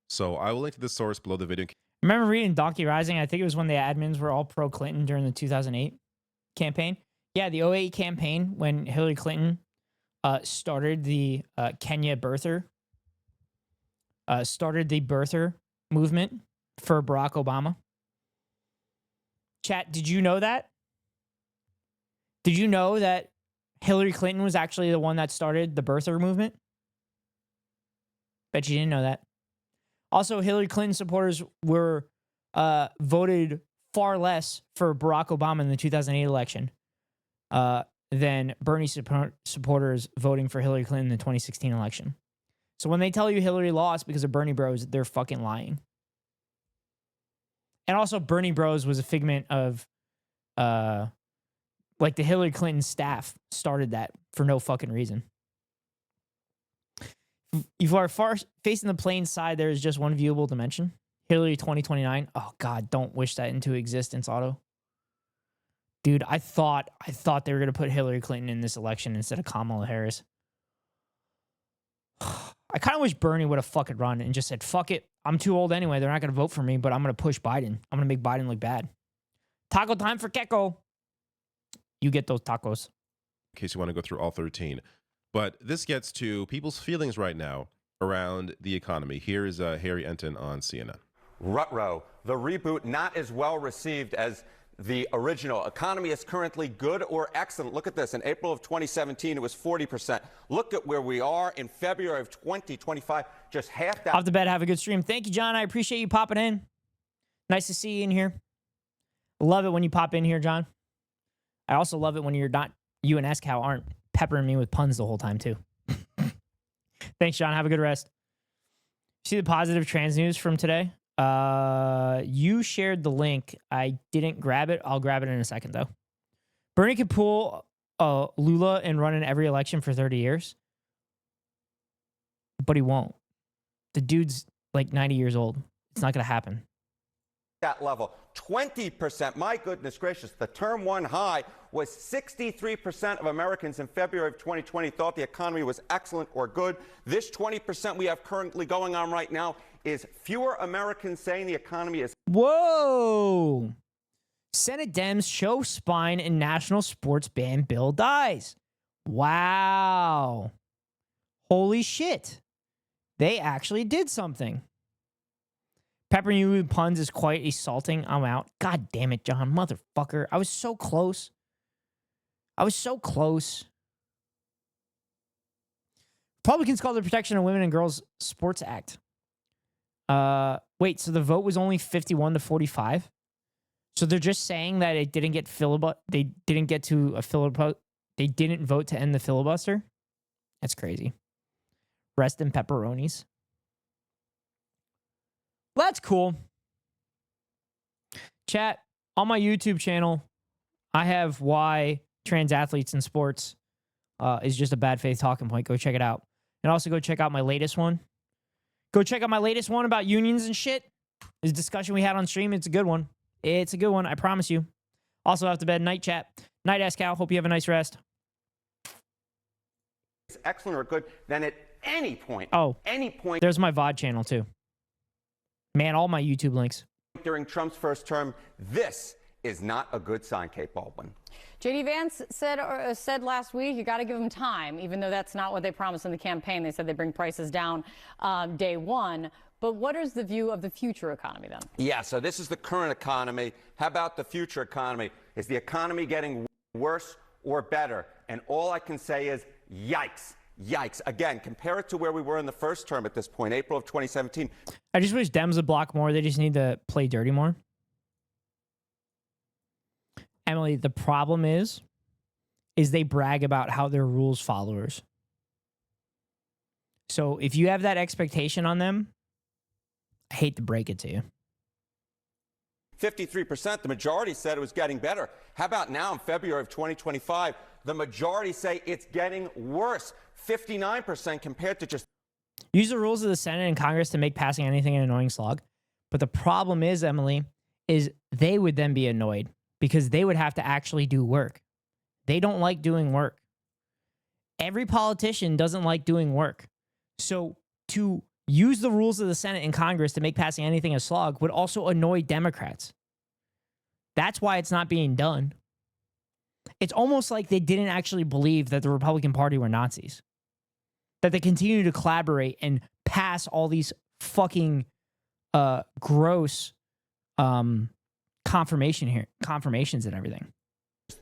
So I will link to the source below the video. Remember reading Donkey Rising? I think it was when the admins were all pro-Clinton during the 2008 campaign. Yeah, the 2008 campaign when Hillary Clinton started the Kenya birther, started the birther movement for Barack Obama. Chat, did you know that? Did you know that Hillary Clinton was actually the one that started the birther movement? Bet you didn't know that. Also, Hillary Clinton supporters were voted far less for Barack Obama in the 2008 election than Bernie supporters voting for Hillary Clinton in the 2016 election. So when they tell you Hillary lost because of Bernie Bros, they're fucking lying. And also, Bernie Bros was a figment of, like, the Hillary Clinton staff started that for no fucking reason. If you are far facing the plane side, there is just one viewable dimension. Hillary 2029. Oh God, don't wish that into existence, Otto. Dude, I thought they were gonna put Hillary Clinton in this election instead of Kamala Harris. I kind of wish Bernie would have fucking run and just said, fuck it. I'm too old anyway. They're not gonna vote for me, but I'm gonna push Biden. I'm gonna make Biden look bad. Taco time for Keko. You get those tacos. In case you want to go through all 13. But this gets to people's feelings right now around the economy. Here is Harry Enton on CNN. Rutrow, the reboot not as well received as the original. Economy is currently good or excellent. Look at this. In April of 2017, it was 40%. Look at where we are in February of 2025, just half that. Off the bed, have a good stream. Thank you, John. I appreciate you popping in. Nice to see you in here. Love it when you pop in here, John. I also love it when you and SCal aren't peppering me with puns the whole time, too. Thanks, John. Have a good rest. See the positive trans news from today? You shared the link. I didn't grab it. I'll grab it in a second, though. Bernie could pull Lula and run in every election for 30 years. But he won't. The dude's like 90 years old. It's not going to happen. That level, 20%. My goodness gracious, the term one high was 63% of Americans in February of 2020 thought the economy was excellent or good. This 20% we have currently going on right now is fewer Americans saying the economy is. Whoa! Senate Dems show spine and national sports ban bill dies. Wow. Holy shit. They actually did something. Peppering you with puns is quite assaulting. I'm out. God damn it, John. Motherfucker. I was so close. I was so close. Republicans call the Protection of Women and Girls Sports Act. Wait, so the vote was only 51 to 45? So they're just saying that it didn't get they didn't get to a filibuster. They didn't vote to end the filibuster? That's crazy. Rest in pepperonis. Well, that's cool. Chat, on my YouTube channel, I have why trans athletes in sports is just a bad faith talking point. Go check it out. And also go check out my latest one. Go check out my latest one about unions and shit. This discussion we had on stream, it's a good one. It's a good one, I promise you. Also, after bed, night chat. Night, SCal. Hope you have a nice rest. It's excellent or good, then at any point, there's my VOD channel too. Man, all my YouTube links. During Trump's first term, this is not a good sign, Kate Baldwin. J.D. Vance said last week, you got to give them time, even though that's not what they promised in the campaign. They said they bring prices down day one. But what is the view of the future economy then? Yeah, so this is the current economy. How about the future economy? Is the economy getting worse or better? And all I can say is, yikes. Yikes. Again, compare it to where we were in the first term at this point, April of 2017. I just wish Dems would block more. They just need to play dirty more. Emily, the problem is they brag about how they're rules followers. So if you have that expectation on them, I hate to break it to you. 53%, the majority said it was getting better. How about now in February of 2025? The majority say it's getting worse. 59% compared to just... Use the rules of the Senate and Congress to make passing anything an annoying slog. But the problem is, Emily, is they would then be annoyed because they would have to actually do work. They don't like doing work. Every politician doesn't like doing work. So to use the rules of the Senate and Congress to make passing anything a slog would also annoy Democrats. That's why it's not being done. It's almost like they didn't actually believe that the Republican Party were Nazis. That they continue to collaborate and pass all these fucking gross confirmations and everything.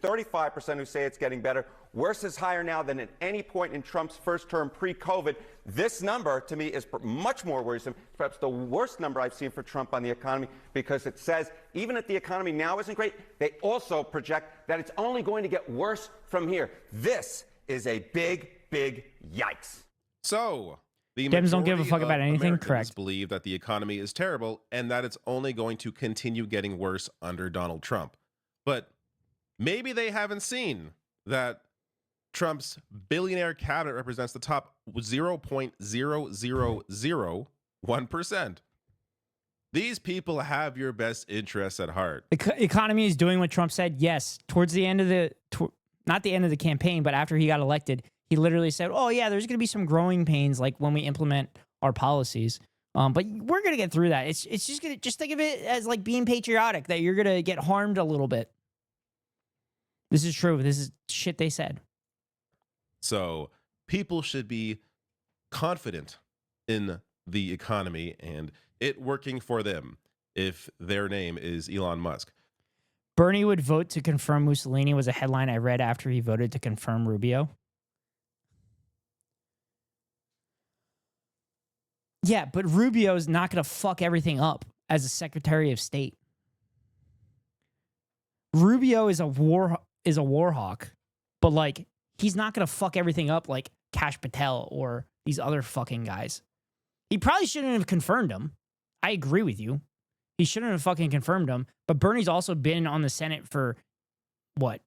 35% who say it's getting better. Worse is higher now than at any point in Trump's first term pre-COVID. This number, to me, is much more worrisome. Perhaps the worst number I've seen for Trump on the economy, because it says even if the economy now isn't great, they also project that it's only going to get worse from here. This is a big, big yikes. So, the Dems don't give a fuck about anything, Americans correct? believe that the economy is terrible and that it's only going to continue getting worse under Donald Trump. But maybe they haven't seen that Trump's billionaire cabinet represents the top 0.0001%. These people have your best interests at heart. Economy is doing what Trump said. Yes, towards the end of not the end of the campaign, but after he got elected, he literally said, "Oh yeah, there's going to be some growing pains like when we implement our policies, but we're going to get through that. It's just gonna just think of it as like being patriotic that you're going to get harmed a little bit." This is true. This is shit they said. So people should be confident in the economy and it working for them if their name is Elon Musk. Bernie would vote to confirm Mussolini was a headline I read after he voted to confirm Rubio. Yeah, but Rubio's not going to fuck everything up as a Secretary of State. Rubio is a war hawk, but like he's not going to fuck everything up like Kash Patel or these other fucking guys. He probably shouldn't have confirmed him. I agree with you. He shouldn't have fucking confirmed him. But Bernie's also been on the Senate for, what,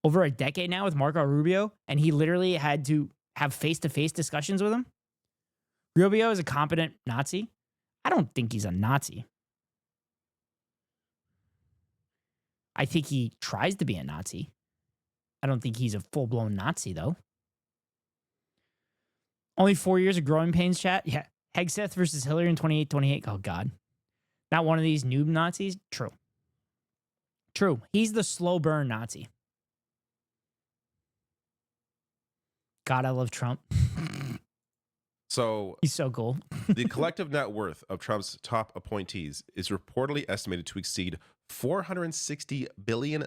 over a decade now with Marco Rubio, and he literally had to have face-to-face discussions with him. Rubio is a competent Nazi. I don't think he's a Nazi. I think he tries to be a Nazi. I don't think he's a full-blown Nazi, though. Only 4 years of growing pains, chat? Yeah. Hegseth versus Hillary in 28. Oh, God. Not one of these noob Nazis? True. True. He's the slow burn Nazi. God, I love Trump. So he's so cool. The collective net worth of Trump's top appointees is reportedly estimated to exceed $460 billion,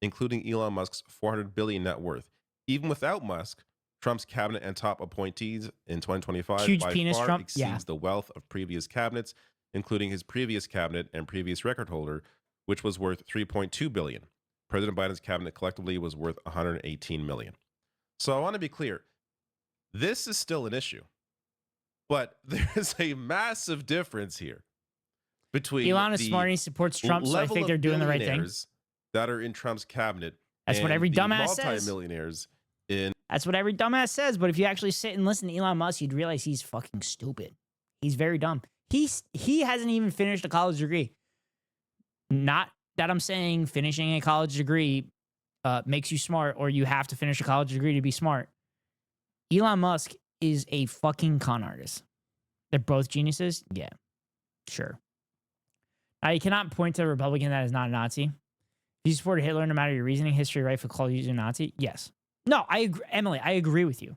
including Elon Musk's $400 billion net worth. Even without Musk, Trump's cabinet and top appointees in 2025 Huge by penis far Trump? exceeds Yeah. the wealth of previous cabinets, including his previous cabinet and previous record holder, which was worth $3.2 billion. President Biden's cabinet collectively was worth $118 million. So I want to be clear. This is still an issue, but there's a massive difference here between Elon is the smart and he supports Trump, so I level think of they're doing the right thing. billionaires that are in Trump's cabinet. That's what and every the dumbass says. multimillionaires in. That's what every dumbass says, but if you actually sit and listen to Elon Musk, you'd realize he's fucking stupid. He's very dumb. He hasn't even finished a college degree. Not that I'm saying finishing a college degree makes you smart or you have to finish a college degree to be smart. Elon Musk is a fucking con artist. They're both geniuses? Yeah, sure. Now, you cannot point to a Republican that is not a Nazi. If you supported Hitler, no matter your reasoning, history, right, for calling you a Nazi? Yes. No, I agree, Emily, I agree with you.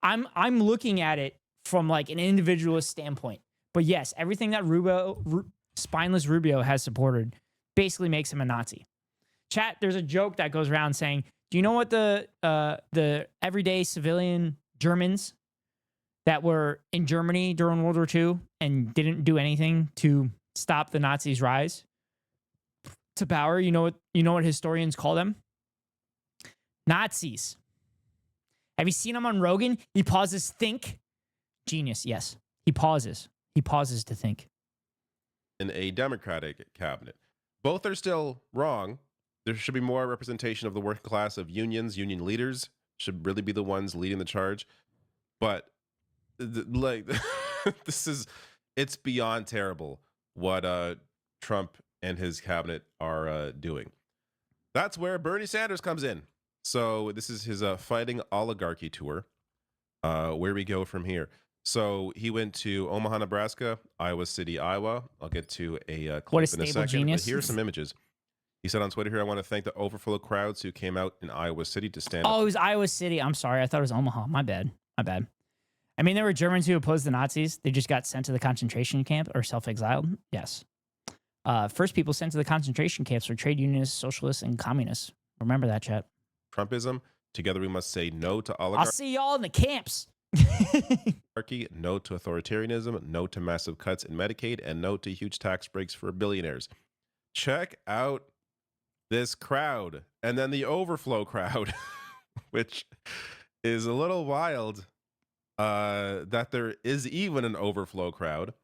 I'm looking at it from like an individualist standpoint. But yes, everything that spineless Rubio has supported basically makes him a Nazi. Chat, there's a joke that goes around saying, do you know what the everyday civilian Germans that were in Germany during World War II and didn't do anything to stop the Nazis' rise to power? You know what historians call them? Nazis. Have you seen him on Rogan? He pauses, think. Genius, yes. He pauses. He pauses to think. In a Democratic cabinet. Both are still wrong. There should be more representation of the working class of unions. Union leaders should really be the ones leading the charge. But it's beyond terrible what Trump and his cabinet are doing. That's where Bernie Sanders comes in. So this is his fighting oligarchy tour. Where we go from here. So he went to Omaha, Nebraska, Iowa City, Iowa. I'll get to a clip in a second. Genius. But here's some images. He said on Twitter here, I want to thank the overflow crowds who came out in Iowa City to stand up. Oh, it was Iowa City. I'm sorry. I thought it was Omaha. My bad. I mean, there were Germans who opposed the Nazis. They just got sent to the concentration camp or self-exiled. Yes. First people sent to the concentration camps were trade unionists, socialists, and communists. Remember that, chat. Trumpism. Together we must say no to I'll oligarchy. see y'all in the camps. No to authoritarianism, no to massive cuts in Medicaid, and no to huge tax breaks for billionaires. Check out this crowd. And then the overflow crowd, which is a little wild that there is even an overflow crowd.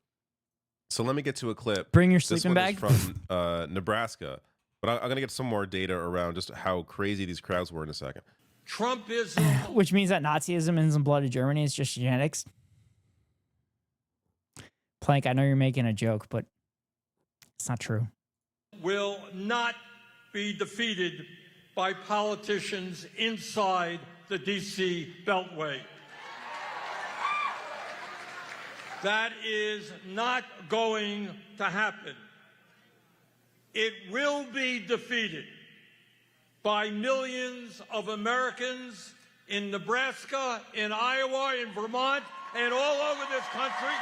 So let me get to a clip. Bring your This sleeping one is bag. from Nebraska. But I'm going to get some more data around just how crazy these crowds were in a second. Trumpism Which means that Nazism isn't the blood of Germany. It's just genetics. Plank, I know you're making a joke, but it's not true. will not be defeated by politicians inside the D.C. Beltway. That is not going to happen. It will be defeated by millions of Americans in Nebraska, in Iowa, in Vermont, and all over this country.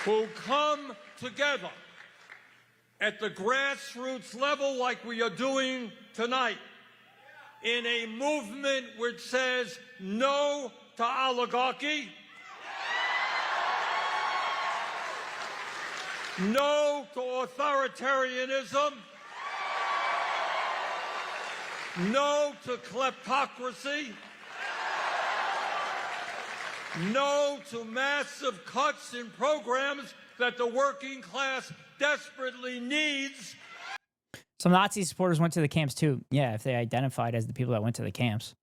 Who come together at the grassroots level like we are doing tonight in a movement which says no to oligarchy, no to authoritarianism, no to kleptocracy, no to massive cuts in programs that the working class desperately needs. Some Nazi supporters went to the camps too. Yeah, if they identified as the people that went to the camps.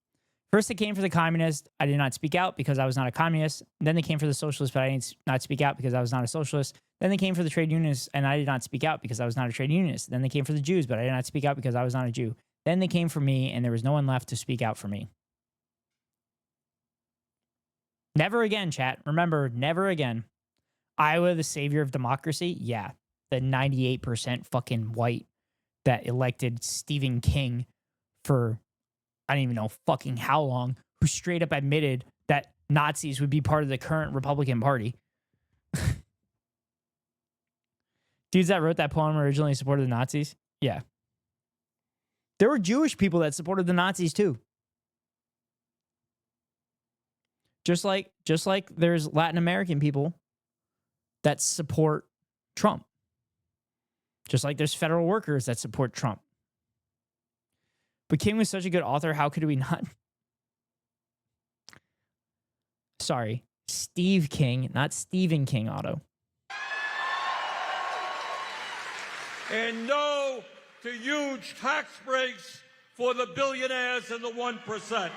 First, they came for the communists. I did not speak out because I was not a communist. Then they came for the socialists, but I did not speak out because I was not a socialist. Then they came for the trade unionists, and I did not speak out because I was not a trade unionist. Then they came for the Jews, but I did not speak out because I was not a Jew. Then they came for me, and there was no one left to speak out for me. Never again, chat. Remember, never again. Iowa, the savior of democracy? Yeah. The 98% fucking white that elected Stephen King for, I don't even know fucking how long, who straight up admitted that Nazis would be part of the current Republican Party. Dudes that wrote that poem originally supported the Nazis? Yeah. There were Jewish people that supported the Nazis too. Just like there's Latin American people that support Trump. Just like there's federal workers that support Trump. But King was such a good author, how could we not? Sorry, Steve King, not Stephen King, Otto. And no to huge tax breaks for the billionaires and the 1%.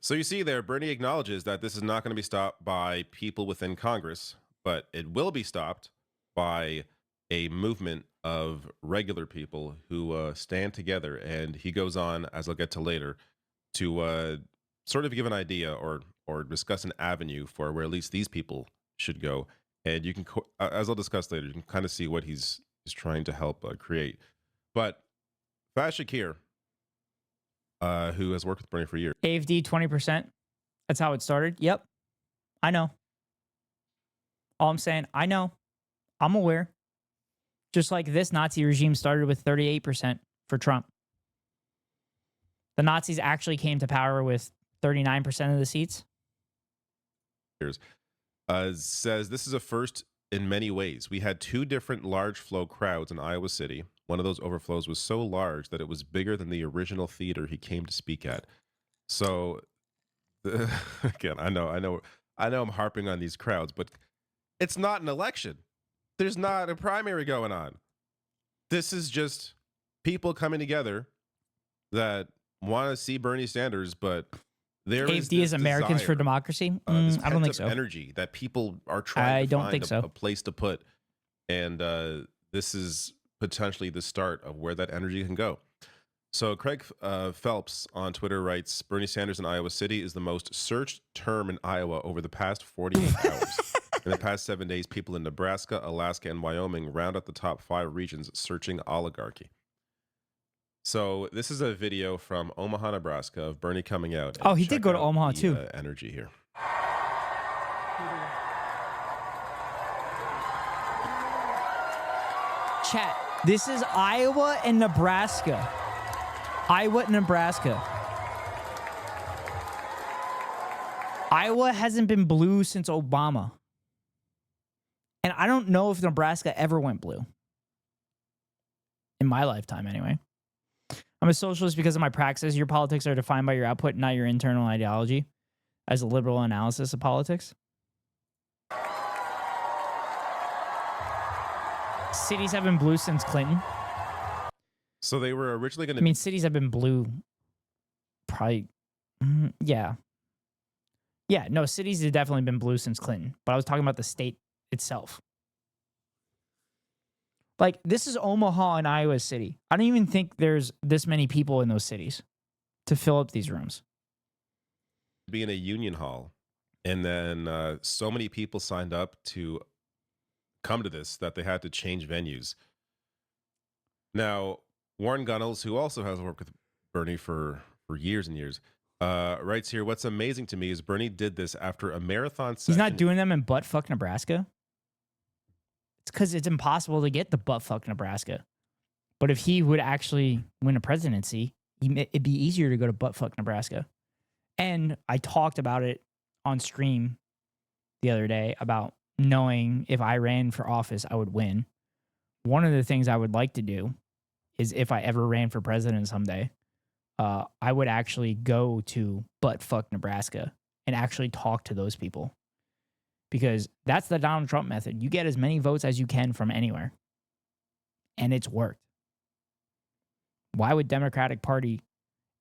So you see there, Bernie acknowledges that this is not going to be stopped by people within Congress, but it will be stopped by a movement of regular people who stand together. And he goes on, as I'll get to later, to sort of give an idea or discuss an avenue for where at least these people should go. And you can, as I'll discuss later, you can kind of see what he's trying to help create. But Faz Shakir, who has worked with Bernie for years. AFD 20%. That's how it started. Yep. I know. All I'm saying, I know. I'm aware. Just like this Nazi regime started with 38% for Trump. The Nazis actually came to power with 39% of the seats. Says this is a first in many ways. We had two different large flow crowds in Iowa City. One of those overflows was so large that it was bigger than the original theater he came to speak at. So, again, I know I'm harping on these crowds, but it's not an election. There's not a primary going on. This is just people coming together that want to see Bernie Sanders, but there AFD is Americans for Democracy? I don't think so. Energy that people are trying to find so. a place to put. And this is potentially the start of where that energy can go. So Craig Phelps on Twitter writes, Bernie Sanders in Iowa City is the most searched term in Iowa over the past 48 hours. In the past 7 days, people in Nebraska, Alaska, and Wyoming round out the top 5 regions searching oligarchy. So this is a video from Omaha, Nebraska of Bernie coming out. Oh, he did go to Omaha too. Energy here. Chat, this is Iowa and Nebraska. Iowa and Nebraska. Iowa hasn't been blue since Obama. And I don't know if Nebraska ever went blue. In my lifetime, anyway. I'm a socialist because of my praxis. Your politics are defined by your output, not your internal ideology. as a liberal analysis of politics. Cities have been blue since Clinton. So they were originally going to. I mean, cities have been blue. Probably, yeah. Yeah, no, cities have definitely been blue since Clinton. But I was talking about the state itself. Like, this is Omaha and Iowa City. I don't even think there's this many people in those cities to fill up these rooms. Be in a union hall, and then so many people signed up to come to this that they had to change venues. Now, Warren Gunnels, who also has worked with Bernie for years and years, writes here, what's amazing to me is Bernie did this after a marathon session. He's not doing them in buttfuck Nebraska. It's because it's impossible to get the buttfuck Nebraska. But if he would actually win a presidency, it'd be easier to go to buttfuck Nebraska. And I talked about it on stream the other day about knowing if I ran for office, I would win. One of the things I would like to do is if I ever ran for president someday, I would actually go to buttfuck Nebraska and actually talk to those people. Because that's the Donald Trump method. You get as many votes as you can from anywhere. And it's worked. Why would Democratic Party...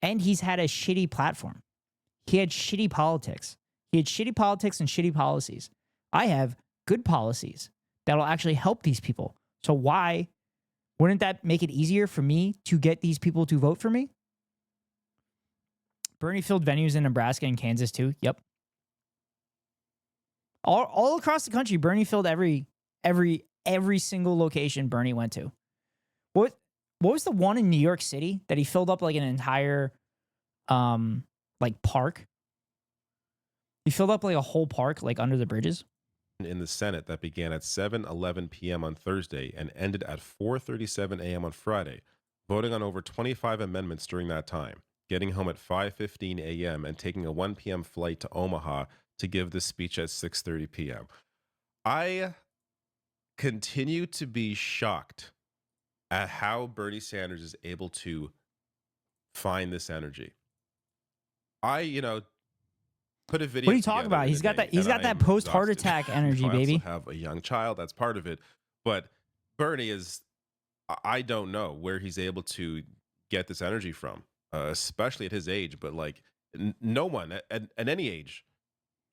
And he's had a shitty platform. He had shitty politics. He had shitty politics and shitty policies. I have good policies that'll actually help these people. So why wouldn't that make it easier for me to get these people to vote for me? Bernie filled venues in Nebraska and Kansas too. Yep. All across the country, Bernie filled every single location Bernie went to. What was the one in New York City that he filled up like an entire like park? He filled up like a whole park like under the bridges. In the Senate that began at 7:11 p.m. on Thursday and ended at 4:37 a.m. on Friday, voting on over 25 amendments during that time, getting home at 5:15 a.m. and taking a 1 p.m. flight to Omaha to give this speech at 6:30 p.m. I continue to be shocked at how Bernie Sanders is able to find this energy. Put a video. What are you talking about? He's got that post heart attack energy, baby. I also have a young child. That's part of it. But Bernie is, I don't know where he's able to get this energy from, especially at his age. But like, no one at any age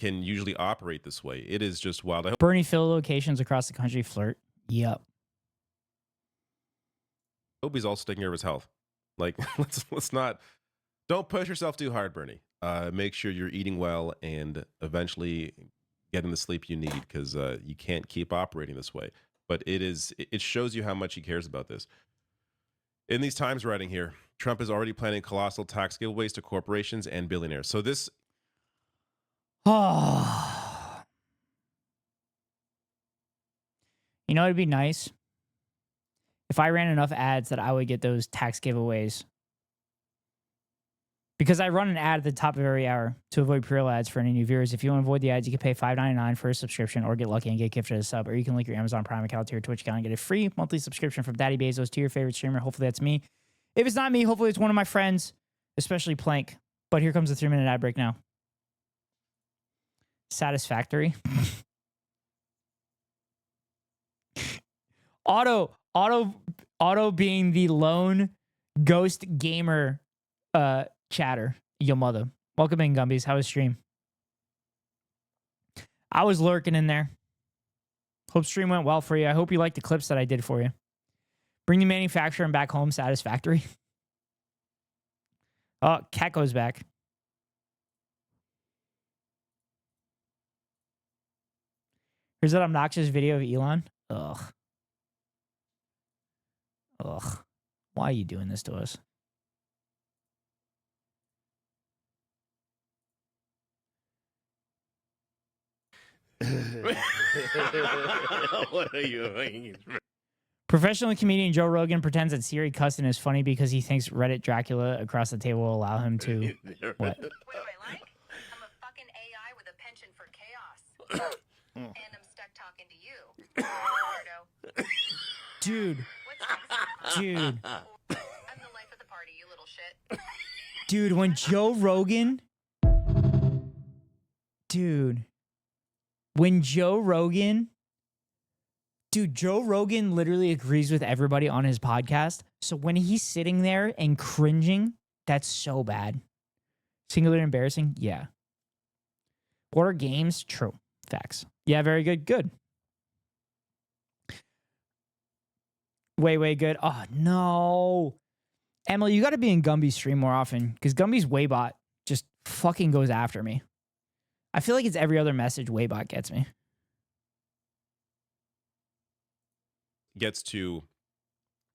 can usually operate this way. It is just wild. Bernie filled locations across the country flirt. Yep. Hope he's also taking care of his health. Like, let's not. Don't push yourself too hard, Bernie. Make sure you're eating well and eventually getting the sleep you need, because you can't keep operating this way. But it shows you how much he cares about this. In these times, writing here, Trump is already planning colossal tax giveaways to corporations and billionaires. So this. Oh. You know, it'd be nice if I ran enough ads that I would get those tax giveaways. Because I run an ad at the top of every hour to avoid pre-roll ads for any new viewers. If you want to avoid the ads, you can pay $5.99 for a subscription or get lucky and get gifted a sub. Or you can link your Amazon Prime account to your Twitch account and get a free monthly subscription from Daddy Bezos to your favorite streamer. Hopefully that's me. If it's not me, hopefully it's one of my friends, especially Plank. But here comes the 3-minute ad break now. Satisfactory. Auto being the lone ghost gamer chatter. Yo mother. Welcome in, Gumbies. How was stream? I was lurking in there. Hope stream went well for you. I hope you liked the clips that I did for you. Bring the manufacturer and back home satisfactory. Oh, Cat goes back. Here's that obnoxious video of Elon. Ugh. Why are you doing this to us? What are you doing? Professional comedian Joe Rogan pretends that Siri cussing is funny because he thinks Reddit Dracula across the table will allow him to... What? What do I like? I'm a fucking AI with a penchant for chaos. And I'm stuck talking to you, weirdo. Dude. Dude. I'm the life of the party, you little shit. Dude, when Joe Rogan Dude, when Joe Rogan literally agrees with everybody on his podcast. So when he's sitting there and cringing, that's so bad. Singularly embarrassing? Yeah. Order games? True. Facts. Yeah, very good. Good. Way good. Oh, no. Emily, you got to be in Gumby's stream more often because Gumby's Waybot just fucking goes after me. I feel like it's every other message Waybot gets me. Gets to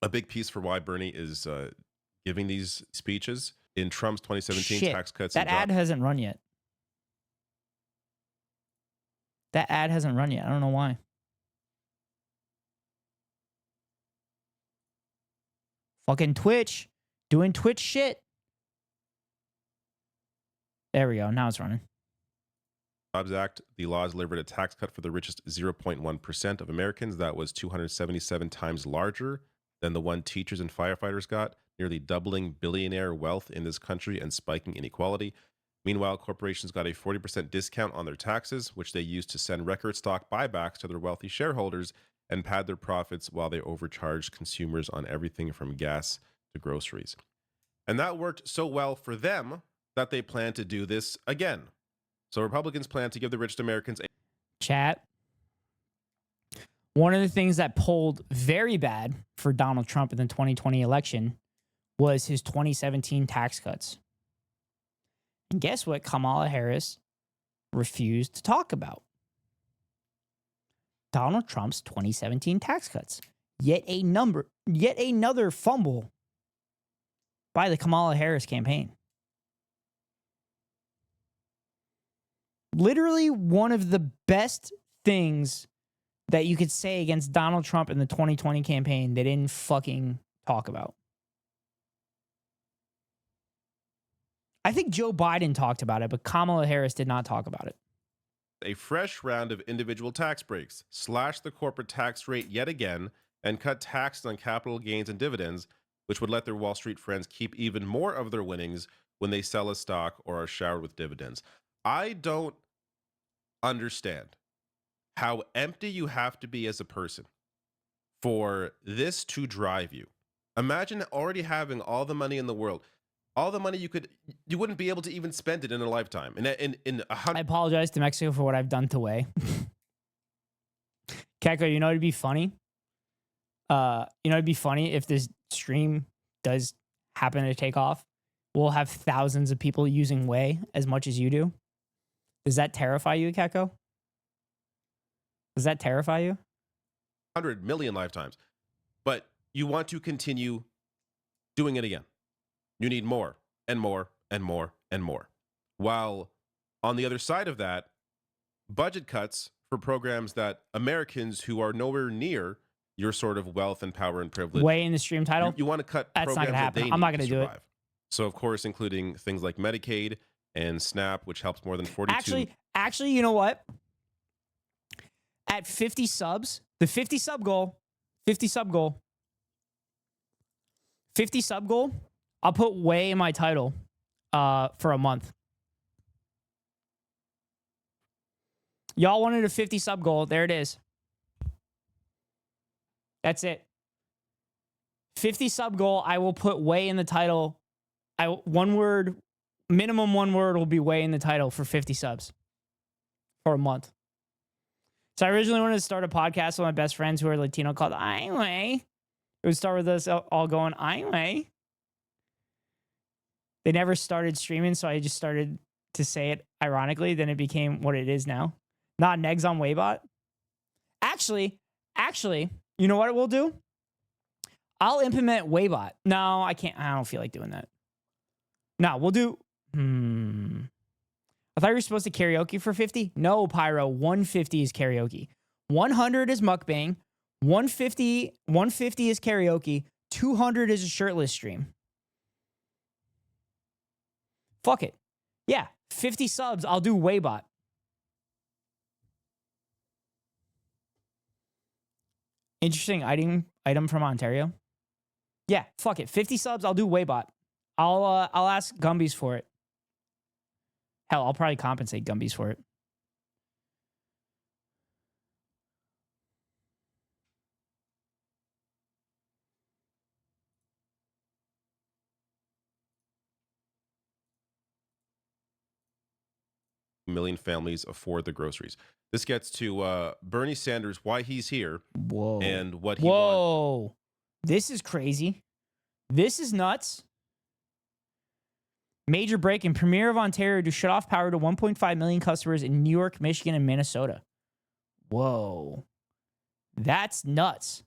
a big piece for why Bernie is giving these speeches in Trump's 2017 Shit, tax cuts. that ad hasn't run yet. That ad hasn't run yet. I don't know why. Fucking Twitch. Doing Twitch shit. There we go. Now it's running. Jobs Act, the laws delivered a tax cut for the richest 0.1% of Americans. That was 277 times larger than the one teachers and firefighters got, nearly doubling billionaire wealth in this country and spiking inequality. Meanwhile, corporations got a 40% discount on their taxes, which they used to send record stock buybacks to their wealthy shareholders and pad their profits while they overcharged consumers on everything from gas to groceries. And that worked so well for them that they plan to do this again. So Republicans plan to give the richest Americans a chat. One of the things that polled very bad for Donald Trump in the 2020 election was his 2017 tax cuts. And guess what Kamala Harris refused to talk about? Donald Trump's 2017 tax cuts. Yet another fumble by the Kamala Harris campaign. Literally one of the best things that you could say against Donald Trump in the 2020 campaign they didn't fucking talk about. I think Joe Biden talked about it, but Kamala Harris did not talk about it. A fresh round of individual tax breaks, slash the corporate tax rate yet again, and cut taxes on capital gains and dividends, which would let their Wall Street friends keep even more of their winnings when they sell a stock or are showered with dividends. I don't understand how empty you have to be as a person for this to drive you. Imagine already having all the money in the world, all the money you wouldn't be able to even spend it in a lifetime. I apologize to Mexico for what I've done to Wei. Keko, you know it'd be funny? It'd be funny if this stream does happen to take off. We'll have thousands of people using Wei as much as you do. Does that terrify you, Keko? Does that terrify you? 100 million lifetimes. But you want to continue doing it again. You need more and more and more and more. While on the other side of that, budget cuts for programs that Americans who are nowhere near your sort of wealth and power and privilege. Way in the stream title? You want to cut That's programs not gonna happen. that they I'm not need gonna to do it. survive. So, of course, including things like Medicaid and SNAP, which helps more than 42. Actually, you know what? At 50 subs, the 50 sub goal, I'll put Wei in my title for a month. Y'all wanted a 50 sub goal. There it is. That's it. 50 sub goal. I will put Wei in the title. Minimum one word will be Wei in the title for 50 subs for a month. So I originally wanted to start a podcast with my best friends who are Latino called Ay Wei. It would start with us all going Ay Wei. They never started streaming, so I just started to say it ironically. Then it became what it is now. Not negs on Waybot. Actually, you know what it will do? I'll implement Waybot. No, I can't. I don't feel like doing that. No, we'll do. I thought you were supposed to karaoke for 50. No, Pyro. 150 is karaoke. 100 is mukbang. 150 is karaoke. 200 is a shirtless stream. Fuck it. Yeah, 50 subs. I'll do Waybot. Interesting item from Ontario. Yeah, fuck it. 50 subs. I'll do Waybot. I'll ask Gumby's for it. Hell, I'll probably compensate Gumby's for it. million families afford the groceries. This gets to Bernie Sanders, why he's here, Whoa, and what he whoa, wants. this is crazy. This is nuts. Major break in Premier of Ontario to shut off power to 1.5 million customers in New York, Michigan, and Minnesota. Whoa, that's nuts.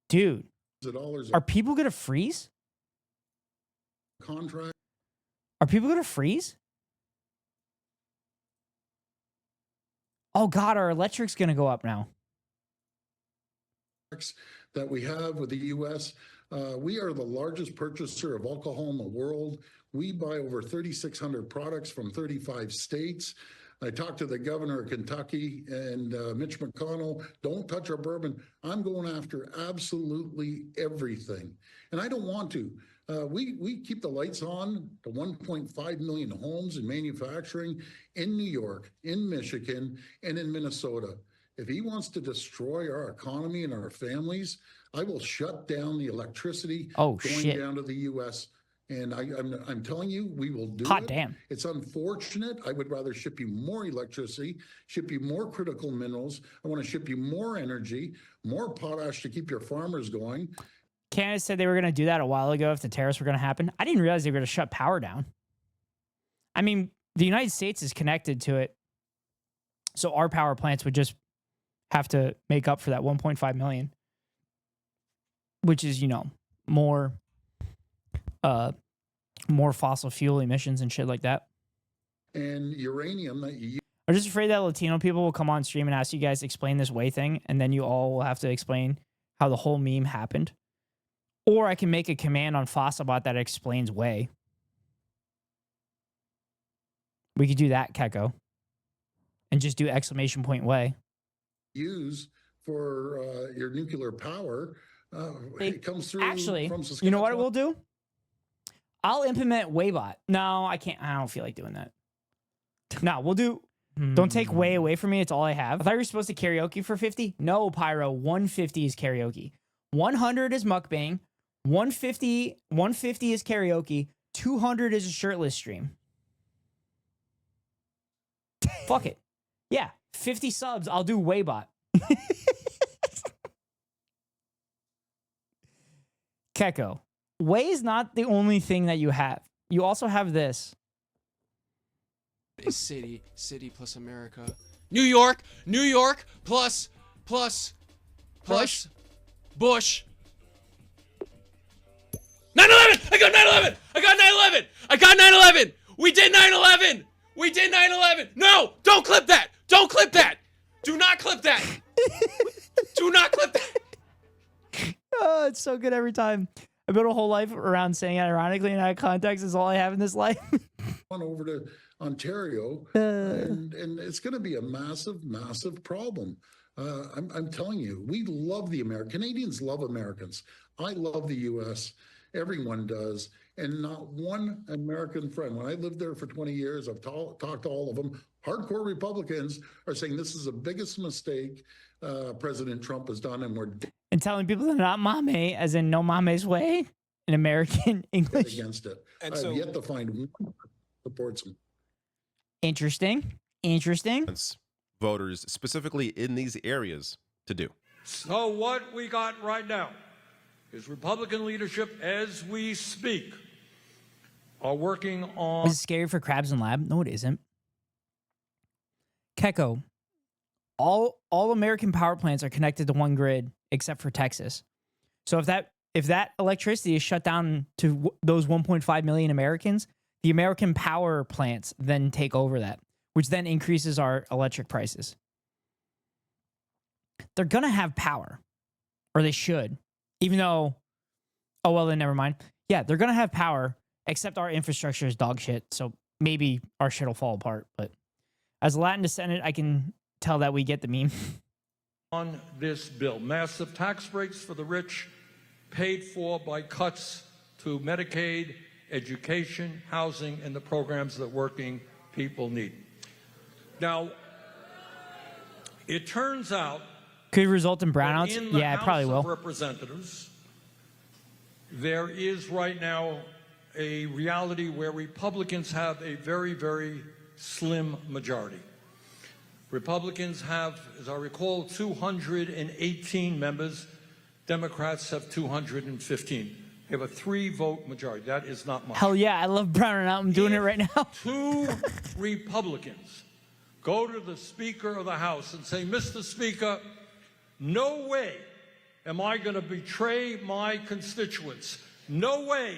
Dude, are people going to freeze? Contract. Are people going to freeze? Oh, God, our electric's going to go up now. That we have with the U.S. We are the largest purchaser of alcohol in the world. We buy over 3,600 products from 35 states. I talked to the governor of Kentucky and Mitch McConnell. Don't touch our bourbon. I'm going after absolutely everything. And I don't want to. We keep the lights on to 1.5 million homes in manufacturing in New York, in Michigan, and in Minnesota. If he wants to destroy our economy and our families, I will shut down the electricity going down to the U.S. And I'm telling you, we will do it. Hot damn. It's unfortunate. I would rather ship you more electricity, ship you more critical minerals. I want to ship you more energy, more potash to keep your farmers going. Canada said they were going to do that a while ago if the tariffs were going to happen. I didn't realize they were going to shut power down. I mean, the United States is connected to it. So our power plants would just have to make up for that 1.5 million, which is, you know, more fossil fuel emissions and shit like that. And uranium that you I'm just afraid that Latino people will come on stream and ask you guys to explain this way thing, and then you all will have to explain how the whole meme happened. Or I can make a command on Fossilbot that explains way. We could do that, Keko. And just do exclamation point way. use for your nuclear power, it comes through Actually, from you know what Saskatchewan. we'll do? I'll implement Waybot. No, I can't. I don't feel like doing that. No, we'll do. Don't take way away from me. It's all I have. I thought you were supposed to karaoke for 50. No, Pyro. 150 is karaoke. 100 is mukbang. 150 is karaoke. 200 is a shirtless stream. Fuck it. Yeah, 50 subs. I'll do Waybot. Keko. Way is not the only thing that you have. You also have this. City plus America. New York plus Bush. 9/11! I got 9/11! I got 9/11! I got 9/11! We did 9/11! We did 9/11! No! Don't clip that! Don't clip that! Do not clip that! Do not clip that! Oh, it's so good every time. I built a whole life around saying it ironically and out of context is all I have in this life. On over to Ontario, and it's going to be a massive, massive problem. I'm telling you, we love the Canadians love Americans. I love the U.S. Everyone does. And not one American friend. When I lived there for 20 years, I've talked to all of them. Hardcore Republicans are saying this is the biggest mistake President Trump has done, and we're And telling people they're not mame, as in no mame's way, in American English. against it. And I've yet to find one that supports him. Interesting. Voters, specifically in these areas, to do. So what we got right now is Republican leadership, as we speak, are working on... Is it scary for Krabs and Lab? No, it isn't. Keko, all American power plants are connected to one grid except for Texas. So if that electricity is shut down to those 1.5 million Americans, the American power plants then take over that, which then increases our electric prices. They're going to have power, or they should, even though, oh, well, then never mind. Yeah, they're going to have power, except our infrastructure is dog shit, so maybe our shit will fall apart. But as a Latin descendant, I can tell that we get the meme. On this bill, massive tax breaks for the rich, paid for by cuts to Medicaid, education, housing, and the programs that working people need. Now, it turns out could result in brownouts. In the Yeah, it probably House of will. Representatives, there is right now a reality where Republicans have a very, very slim majority. Republicans have, as I recall, 218 members. Democrats have 215. They have a 3-vote majority. That is not much. Hell yeah, I love browning out. I'm doing it right now. 2 Republicans go to the Speaker of the House and say, Mr. Speaker, no way am I going to betray my constituents. No way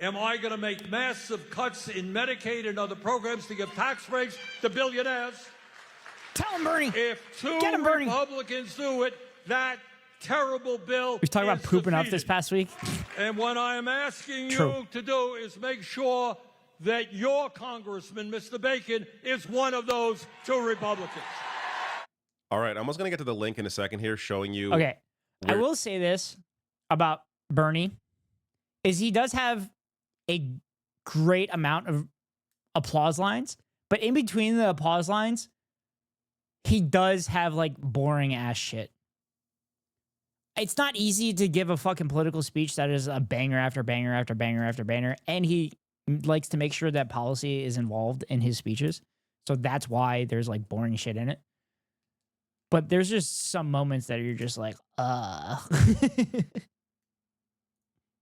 am I going to make massive cuts in Medicaid and other programs to give tax breaks to billionaires. Tell him, Bernie. If 2 Get him, Bernie. Republicans do it, that terrible bill We talked about is pooping up defeated. this past week. And what I am asking True. you to do is make sure that your congressman, Mr. Bacon, is one of those 2 Republicans. All right, I'm almost going to get to the link in a second here showing you. Okay. I where- will say this about Bernie is he does have a great amount of applause lines, but in between the applause lines, he does have like boring ass shit. It's not easy to give a fucking political speech that is a banger after banger after banger after banger, and he likes to make sure that policy is involved in his speeches. So that's why there's like boring shit in it. But there's just some moments that you're just like,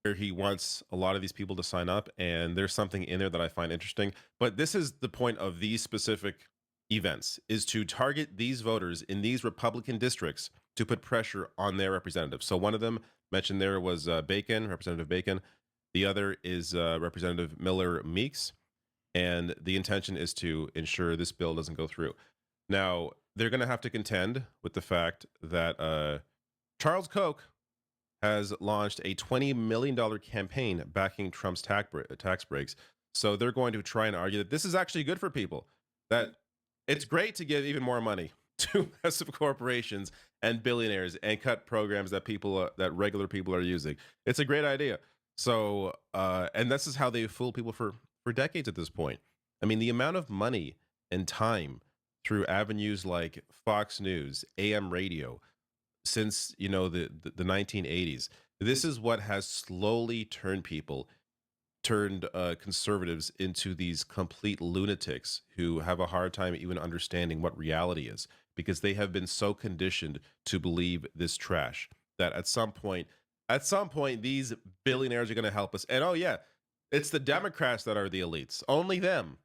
Where he wants a lot of these people to sign up, and there's something in there that I find interesting. But this is the point of these specific events, is to target these voters in these Republican districts to put pressure on their representatives. So one of them mentioned there was Bacon, Representative Bacon. The other is Representative Miller Meeks. And the intention is to ensure this bill doesn't go through. Now, they're going to have to contend with the fact that Charles Koch has launched a $20 million campaign backing Trump's tax breaks. So they're going to try and argue that this is actually good for people, that it's great to give even more money to massive corporations and billionaires and cut programs that that regular people are using. It's a great idea. So, and this is how they fool people for decades at this point. I mean, the amount of money and time through avenues like Fox News, AM radio, since, you know, the 1980s, this is what has slowly turned conservatives into these complete lunatics who have a hard time even understanding what reality is, because they have been so conditioned to believe this trash that at some point these billionaires are going to help us. And oh yeah, it's the Democrats that are the elites, only them,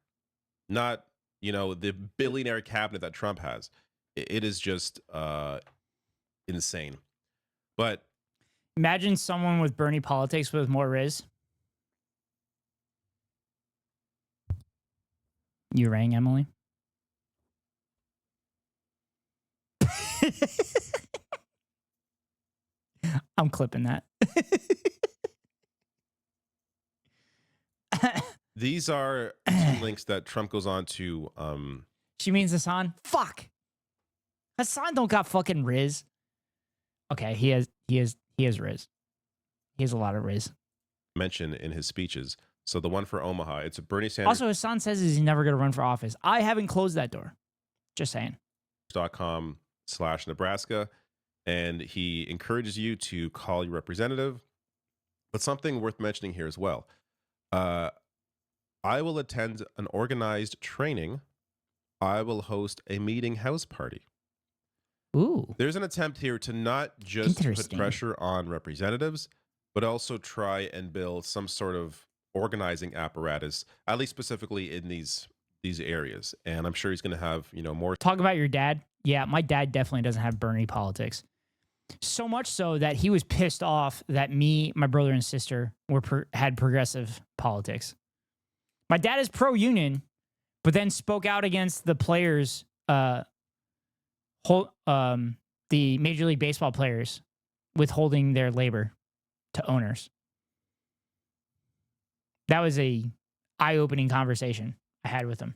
not, you know, the billionaire cabinet that Trump has. It is just insane. But imagine someone with Bernie politics with more Riz. You rang, Emily? I'm clipping that. these are two links that Trump goes on to. She means Hassan? Fuck. Hassan don't got fucking Riz. Okay, he has Riz. He has a lot of Riz. Mention in his speeches. So the one for Omaha, it's a Bernie Sanders. Also, Hassan says he's never going to run for office. I haven't closed that door. Just saying. .com/Nebraska, and he encourages you to call your representative. But something worth mentioning here as well. I will attend an organized training. I will host a meeting house party. Ooh. There's an attempt here to not just put pressure on representatives, but also try and build some sort of organizing apparatus, at least specifically in these areas. And I'm sure he's going to have, you know, more. Talk about your dad. Yeah, my dad definitely doesn't have Bernie politics. So much so that he was pissed off that me, my brother, and sister had progressive politics. My dad is pro-union, but then spoke out against the players, the Major League Baseball players withholding their labor to owners. That was a eye-opening conversation I had with him.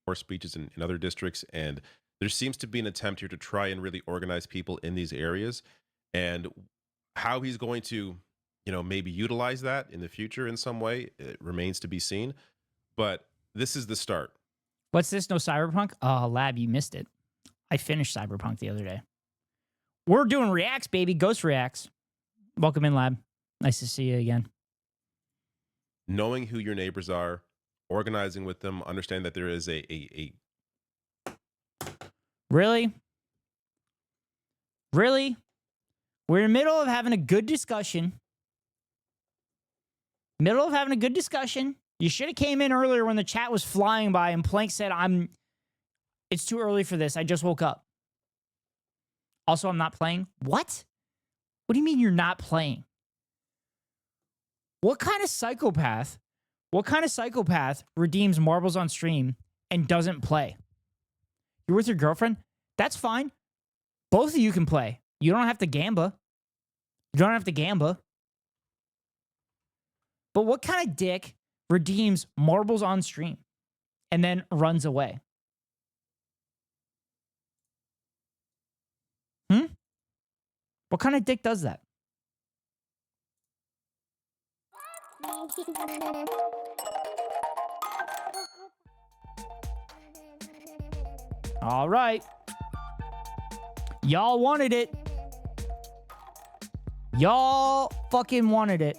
More speeches in other districts, and there seems to be an attempt here to try and really organize people in these areas. And how he's going to, you know, maybe utilize that in the future in some way, it remains to be seen. But this is the start. What's this? No Cyberpunk? Oh, Lab, you missed it. I finished Cyberpunk the other day. We're doing reacts, baby. Ghost reacts. Welcome in, Lab. Nice to see you again. knowing who your neighbors are, organizing with them, understand that there is a Really? Really? We're in the middle of having a good discussion. Middle of having a good discussion. You should have came in earlier when the chat was flying by and Plank said, it's too early for this. I just woke up. Also, I'm not playing. What? What do you mean you're not playing? What kind of psychopath redeems marbles on stream and doesn't play? You're with your girlfriend? That's fine. Both of you can play. You don't have to gamba. But what kind of dick redeems marbles on stream and then runs away? What kind of dick does that? All right. Y'all wanted it. Y'all fucking wanted it.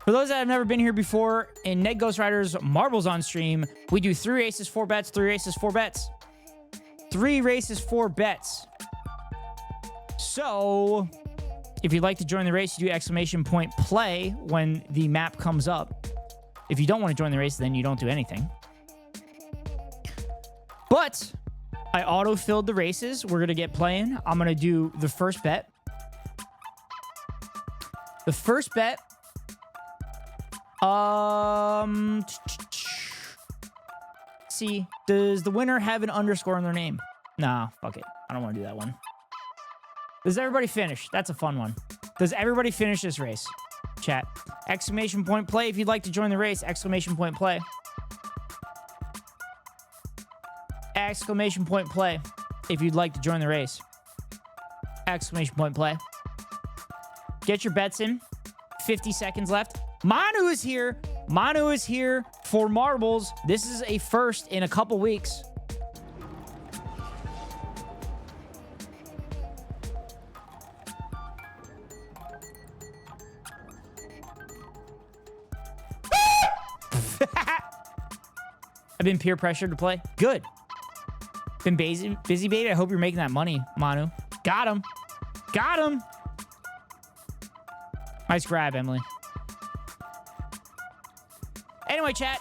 For those that have never been here before, in Ned Ghost Rider's Marbles on stream, we do 3 races, 4 bets, 3 races, 4 bets. 3 races, 4 bets. So, if you'd like to join the race, you do ! play when the map comes up. If you don't want to join the race, then you don't do anything. But I auto-filled the races. We're going to get playing. I'm going to do the first bet. The first bet. See, does the winner have an underscore in their name? Nah, fuck it. I don't want to do that one. Does everybody finish? That's a fun one. Does everybody finish this race? Chat. ! Play if you'd like to join the race. ! Play. ! Play if you'd like to join the race. ! Play. Get your bets in. 50 seconds left. Manu is here. Manu is here for marbles. This is a first in a couple weeks. I've been peer pressured to play. Good. Been busy bait. I hope you're making that money, Manu. Got him. Got him. Nice grab, Emily. Anyway, chat.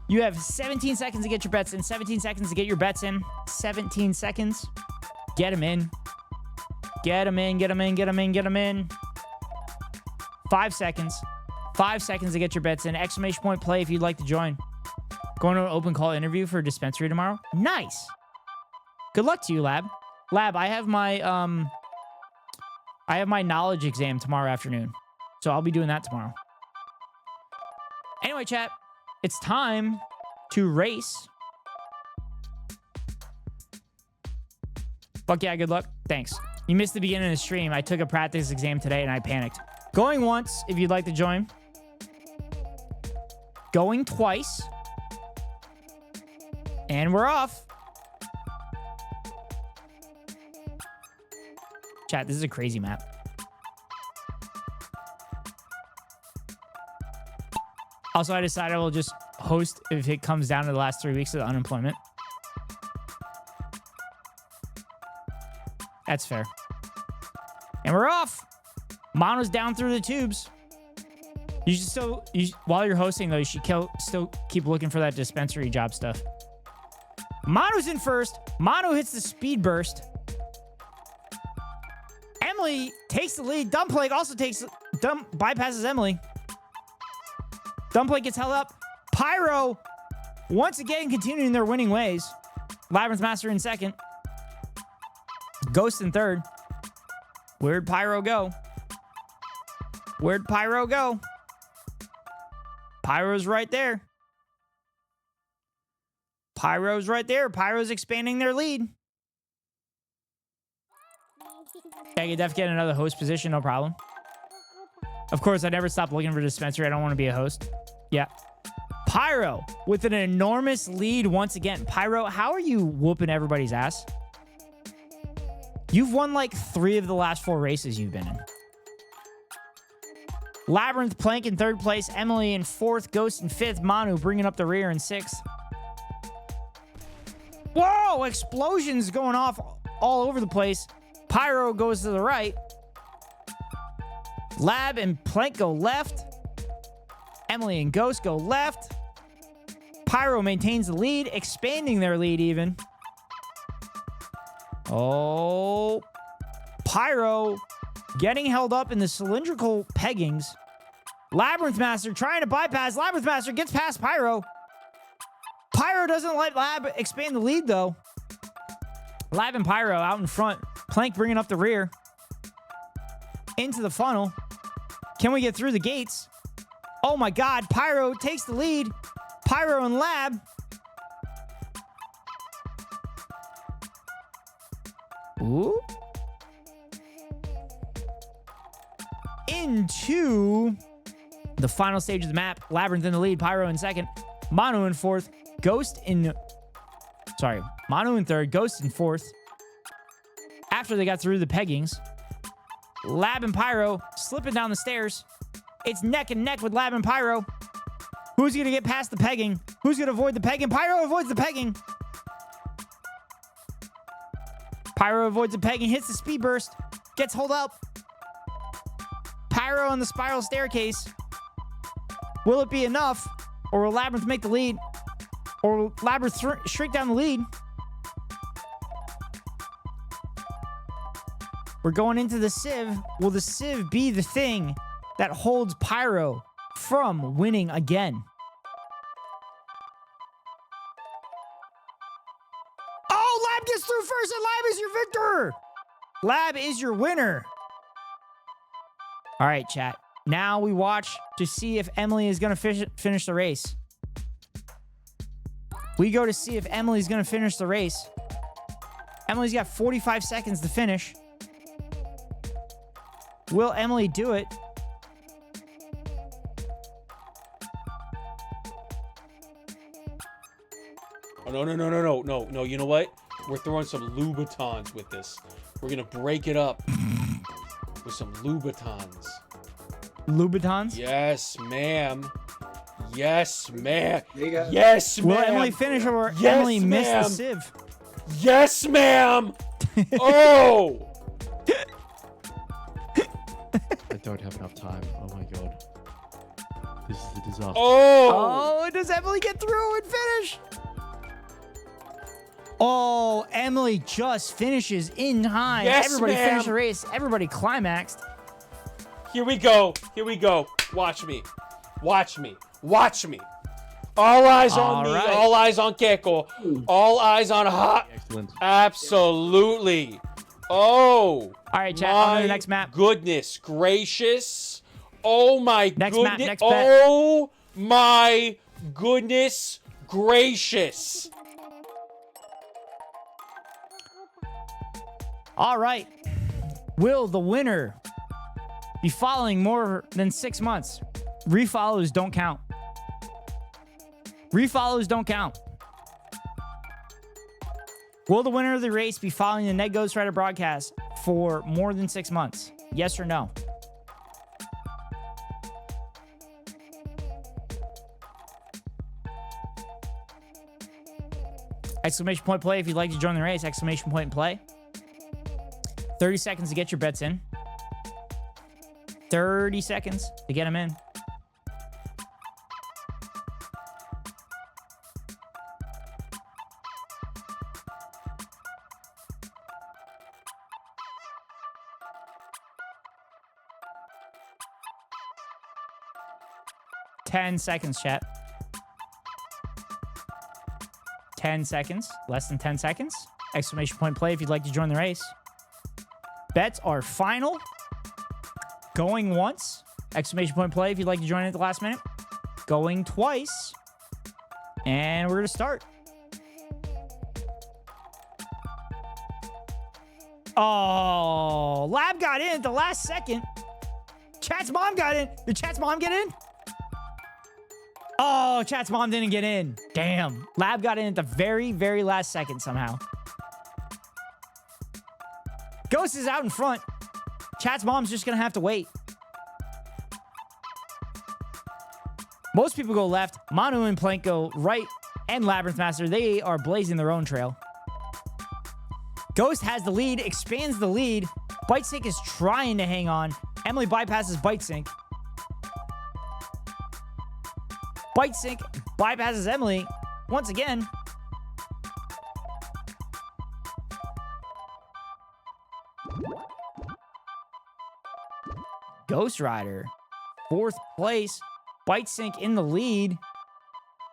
You have 17 seconds to get your bets in. 17 seconds to get your bets in. 17 seconds. Get them in. Get them in. Get them in. Get them in. Get them in. 5 seconds. 5 seconds to get your bets in. ! Play if you'd like to join. Going to an open call interview for a dispensary tomorrow. Nice. Good luck to you, Lab. Lab, I have my knowledge exam tomorrow afternoon. So I'll be doing that tomorrow. Anyway, chat, it's time to race. Fuck yeah, good luck. Thanks. You missed the beginning of the stream. I took a practice exam today and I panicked. Going once, if you'd like to join. Going twice. And we're off. Chat, this is a crazy map. Also, I decided I will just host if it comes down to the last 3 weeks of the unemployment. That's fair. And we're off. Mono's down through the tubes. You should still, while you're hosting though, you should still keep looking for that dispensary job stuff. Mono's in first. Mono hits the speed burst. Emily takes the lead. Dumbplate also bypasses Emily. Dumbplate gets held up. Pyro once again continuing their winning ways. Labyrinth Master in second. Ghost in third. Where'd Pyro go? Where'd Pyro go? Pyro's right there. Pyro's right there. Pyro's expanding their lead. I could definitely get another host position, no problem. Of course, I never stop looking for dispensary. I don't want to be a host. Yeah. Pyro with an enormous lead once again. Pyro, how are you whooping everybody's ass? You've won like 3 of the last 4 races you've been in. Labyrinth, Plank in third place. Emily in fourth. Ghost in fifth. Manu bringing up the rear in sixth. Whoa! Explosions going off all over the place. Pyro goes to the right. Lab and Plank go left. Emily and Ghost go left. Pyro maintains the lead, expanding their lead even. Oh. Pyro getting held up in the cylindrical peggings. Labyrinth Master trying to bypass. Labyrinth Master gets past Pyro. Pyro doesn't let Lab expand the lead, though. Lab and Pyro out in front. Plank bringing up the rear. Into the funnel. Can we get through the gates? Oh my God. Pyro takes the lead. Pyro and Lab. Ooh. Into the final stage of the map. Labyrinth in the lead. Pyro in second. Manu in fourth. Ghost in... Sorry. Manu in third. Ghost in fourth. After they got through the peggings. Lab and Pyro slipping down the stairs. It's neck and neck with Lab and Pyro. Who's going to get past the pegging? Who's going to avoid the pegging? Pyro avoids the pegging. Pyro avoids the pegging. Hits the speed burst. Gets hold up. Pyro on the spiral staircase. Will it be enough? Or will Labyrinth make the lead? Or will Labyrinth shrink down the lead? We're going into the sieve. Will the sieve be the thing that holds Pyro from winning again? Oh, Lab gets through first, and Lab is your victor. Lab is your winner. All right, chat. Now we watch to see if Emily is going to finish the race. We go to see if Emily's going to finish the race. Emily's got 45 seconds to finish. Will Emily do it? Oh, no. You know what? We're throwing some Louboutins with this. We're going to break it up with some Louboutins. Louboutins? Yes, ma'am. Yes, ma'am. Yes, ma'am. Will Emily finish or yes, Emily miss the sieve? Yes, ma'am. Oh! I don't have enough time. Oh my god. This is a disaster. Oh! Does Emily get through and finish? Oh, Emily just finishes in time. Yes, Everybody ma'am. finished the race. Everybody climaxed. Here we go. Watch me. All eyes on me. right. All eyes on Keiko. All eyes on Hot. Excellent. Absolutely. Oh. All right, chat. On to the next map. Goodness gracious. Oh my Next goodness. map, next bet. Oh my goodness gracious. All right. Will the winner be following more than 6 months? Refollows don't count. Refollows don't count. Will the winner of the race be following the Ned Ghost Rider broadcast for more than 6 months? Yes or no? Exclamation point play if you'd like to join the race. Exclamation point play. 30 seconds to get your bets in. 30 seconds to get them in. Ten seconds, chat. 10 seconds. Less than 10 seconds. Exclamation point play if you'd like to join the race. Bets are final. Going once. Exclamation point play if you'd like to join in at the last minute. Going twice. And we're going to start. Oh, Lab got in at the last second. Chat's mom got in. Did Chat's mom get in? Oh, Chat's mom didn't get in. Damn. Lab got in at the very, very last second somehow. Ghost is out in front. Chat's mom's just going to have to wait. Most people go left. Manu and Plank go right. And Labyrinth Master, they are blazing their own trail. Ghost has the lead, expands the lead. Bite Sync is trying to hang on. Emily bypasses Bite Sync. Bite Sync bypasses Emily once again. Ghost Rider, 4th place. Bite Sync in the lead.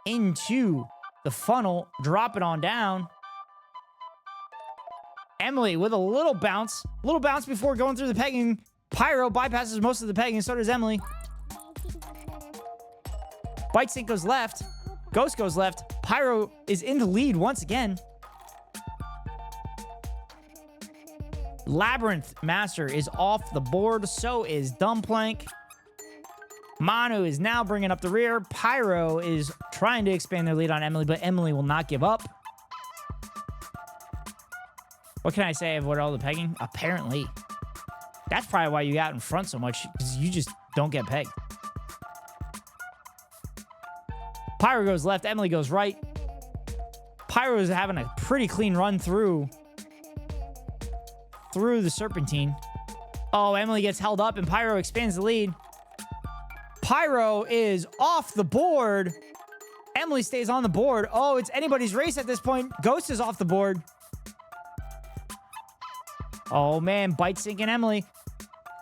Into the funnel, drop it on down. Emily with a little bounce before going through the pegging. Pyro bypasses most of the pegging, so does Emily. Bite Sync goes left. Ghost goes left. Pyro is in the lead once again. Labyrinth Master is off the board. So is Dumplank. Manu is now bringing up the rear. Pyro is trying to expand their lead on Emily, but Emily will not give up. What can I say of what all the pegging? Apparently. That's probably why you got in front so much, because you just don't get pegged. Pyro goes left. Emily goes right. Pyro is having a pretty clean run through the Serpentine. Oh, Emily gets held up, and Pyro expands the lead. Pyro is off the board. Emily stays on the board. Oh, it's anybody's race at this point. Ghost is off the board. Oh, man. Bite Sync and Emily.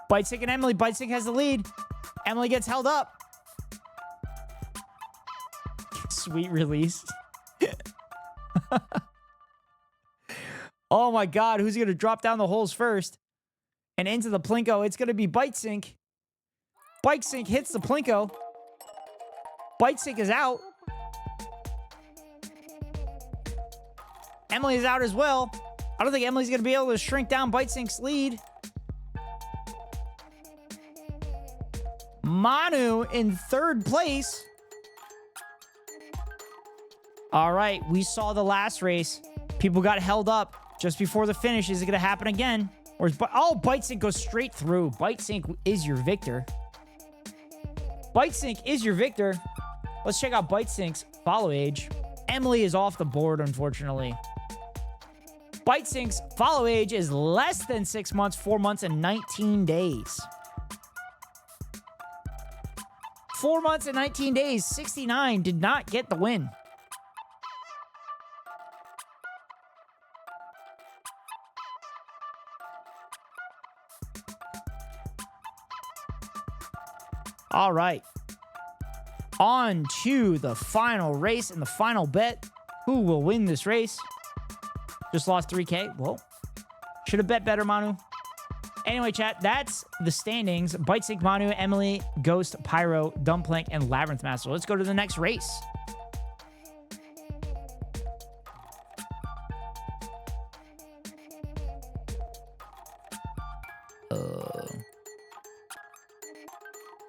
Bite Sync and Emily. Bite Sync has the lead. Emily gets held up. Sweet release. Oh, my God. Who's going to drop down the holes first? And into the Plinko. It's going to be Bite Sync. Bite Sync hits the Plinko. Bite Sync is out. Emily is out as well. I don't think Emily's going to be able to shrink down Bite Sync's lead. Manu in 3rd place. All right, we saw the last race. People got held up just before the finish. Is it going to happen again? Bite Sync goes straight through. Bite Sync is your victor. Bite Sync is your victor. Let's check out Bite Sync's follow age. Emily is off the board, unfortunately. Bite Sync's follow age is less than 6 months, 4 months, and 19 days. 4 months and 19 days, 69 did not get the win. All right. On to the final race and the final bet. Who will win this race? Just lost 3K. Well, should have bet better, Manu. Anyway, chat, that's the standings. Bite Sync, Manu, Emily, Ghost, Pyro, Dumplank, and Labyrinth Master. Let's go to the next race.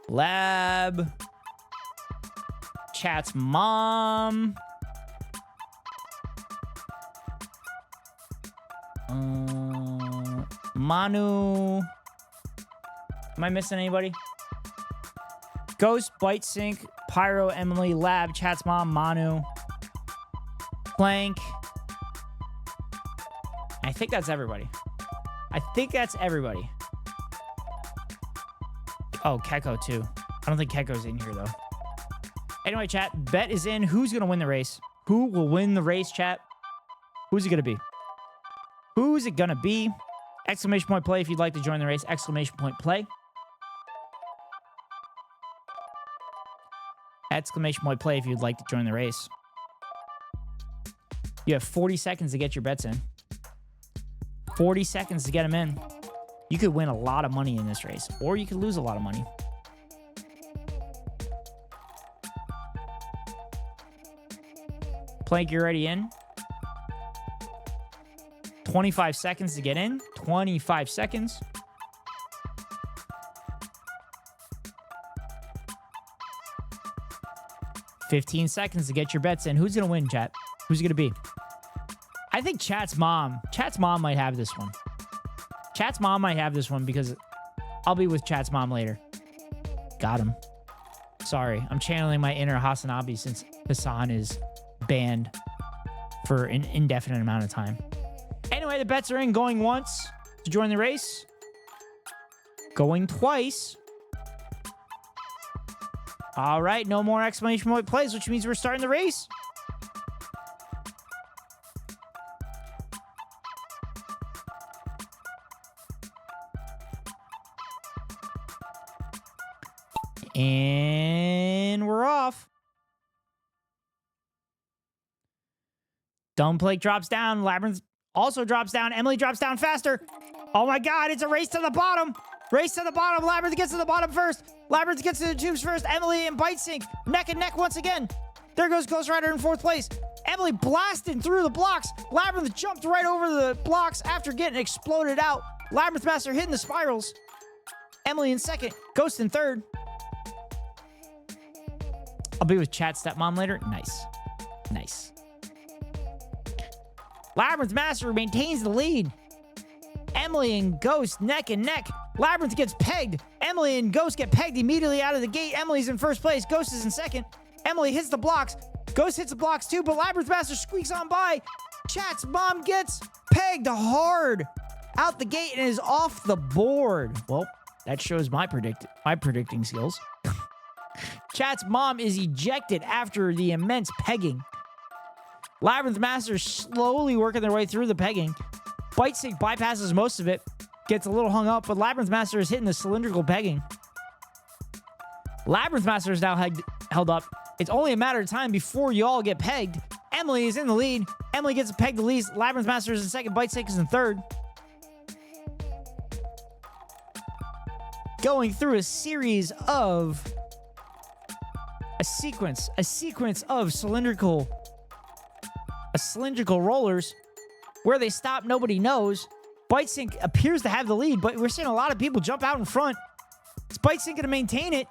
Lab. Chat's mom. Manu. Am I missing anybody? Ghost, Bite Sync, Pyro, Emily, Lab, Chat's mom, Manu, Plank. I think that's everybody. Oh, Keko too. I don't think Keko's in here though. Anyway, chat, bet is in. Who's going to win the race? Who will win the race, chat? Who's it going to be? Who's it going to be? Exclamation point play if you'd like to join the race. Exclamation point play. Exclamation point play if you'd like to join the race. You have 40 seconds to get your bets in. 40 seconds to get them in. You could win a lot of money in this race, or you could lose a lot of money. Plank, you're already in. 25 seconds to get in. 25 seconds. $15 seconds to get your bets in. Who's going to win, chat? Who's it going to be? I think Chat's mom. Chat's mom might have this one. Chat's mom might have this one because I'll be with Chat's mom later. Got him. Sorry. I'm channeling my inner Hasanabi since Hassan is banned for an indefinite amount of time. Anyway, the bets are in. Going once to join the race. Going twice. All right, no more exclamation point plays, which means we're starting the race. And we're off. Dumbplake drops down. Labyrinth also drops down. Emily drops down faster. Oh my God, it's a race to the bottom. Race to the bottom. Labyrinth gets to the bottom first. Labyrinth gets to the tubes first. Emily and Bite Sync neck and neck once again. There goes Ghost Rider in 4th place. Emily blasting through the blocks. Labyrinth jumped right over the blocks after getting exploded out. Labyrinth Master hitting the spirals. Emily in 2nd. Ghost in 3rd. I'll be with Chat Stepmom later. Nice. Nice. Labyrinth Master maintains the lead. Emily and Ghost neck and neck. Labyrinth gets pegged. Emily and Ghost get pegged immediately out of the gate. Emily's in 1st place. Ghost is in 2nd. Emily hits the blocks. Ghost hits the blocks too, but Labyrinth Master squeaks on by. Chat's mom gets pegged hard out the gate and is off the board. Well, that shows my predicting skills. Chat's mom is ejected after the immense pegging. Labyrinth Master slowly working their way through the pegging. Bite Sync bypasses most of it. Gets a little hung up, but Labyrinth Master is hitting the cylindrical pegging. Labyrinth Master is now held up. It's only a matter of time before you all get pegged. Emily is in the lead. Emily gets pegged the least. Labyrinth Master is in 2nd. Bite Sync is in 3rd. Going through a sequence of cylindrical rollers. Where they stop, nobody knows. Bite Sync appears to have the lead, but we're seeing a lot of people jump out in front. Is Bite Sync going to maintain it?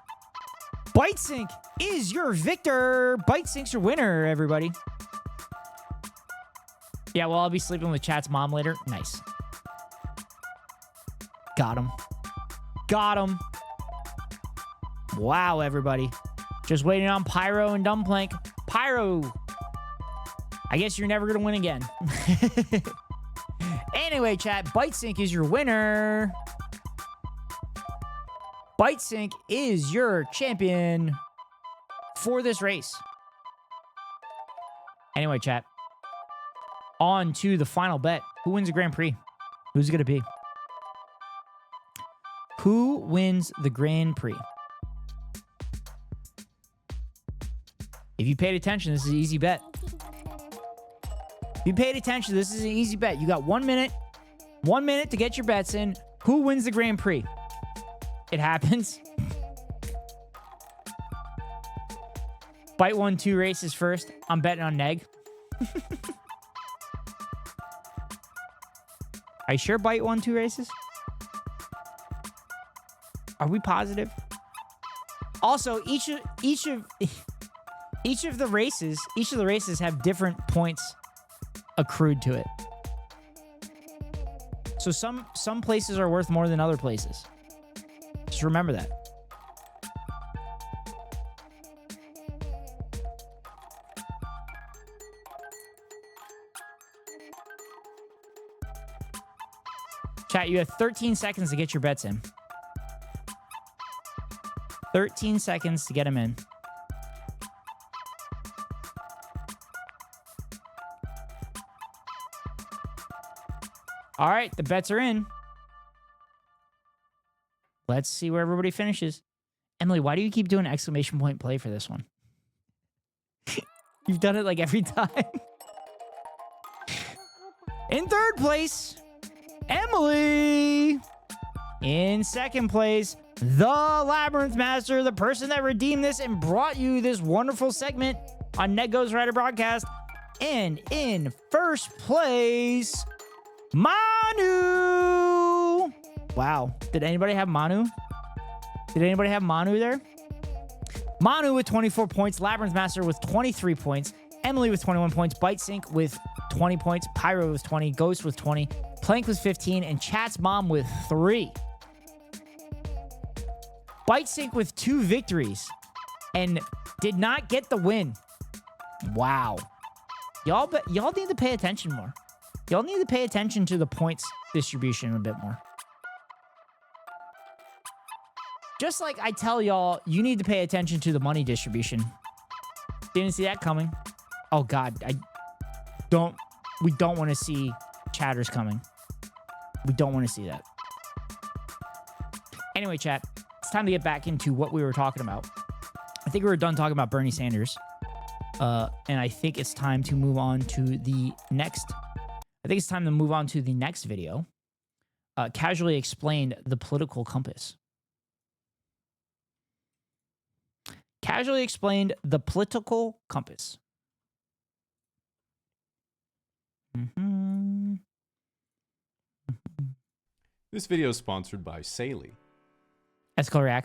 Bite Sync is your victor. Bite Sync's your winner, everybody. Yeah, well, I'll be sleeping with Chat's mom later. Nice. Got him. Got him. Wow, everybody. Just waiting on Pyro and Dumbplank. Pyro. I guess you're never going to win again. Anyway, chat, Bite Sync is your winner. Bite Sync is your champion for this race. Anyway, chat, on to the final bet. Who wins the Grand Prix? Who's it going to be? Who wins the Grand Prix? If you paid attention, this is an easy bet. If you paid attention, this is an easy bet. You got 1 minute. 1 minute to get your bets in. Who wins the Grand Prix? It happens. Bite won 2 races first. I'm betting on Neg. Are you sure Bite won 2 races? Are we positive? Also, each of the races have different points accrued to it. So some places are worth more than other places. Just remember that. Chat, you have 13 seconds to get your bets in. 13 seconds to get them in. All right, the bets are in. Let's see where everybody finishes. Emily, why do you keep doing exclamation point play for this one? You've done it like every time. In 3rd place, Emily. In 2nd place, the Labyrinth Master, the person that redeemed this and brought you this wonderful segment on Ned Ghost Rider Broadcast. And in 1st place, Manu! Wow. Did anybody have Manu? Did anybody have Manu there? Manu with 24 points. Labyrinth Master with 23 points. Emily with 21 points. Bite Sync with 20 points. Pyro with 20. Ghost with 20. Plank with 15. And Chat's mom with 3. Bite Sync with 2 victories. and did not get the win. Wow. Y'all need to pay attention more. Y'all need to pay attention to the points distribution a bit more. Just like I tell y'all, you need to pay attention to the money distribution. Didn't see that coming. Oh God, we don't want to see chatters coming. We don't want to see that. Anyway, chat, it's time to get back into what we were talking about. I think we were done talking about Bernie Sanders. And I think it's time to move on to the next. I think it's time to move on to the next video. Casually explained the political compass. Casually explained the political compass. This video is sponsored by Saley.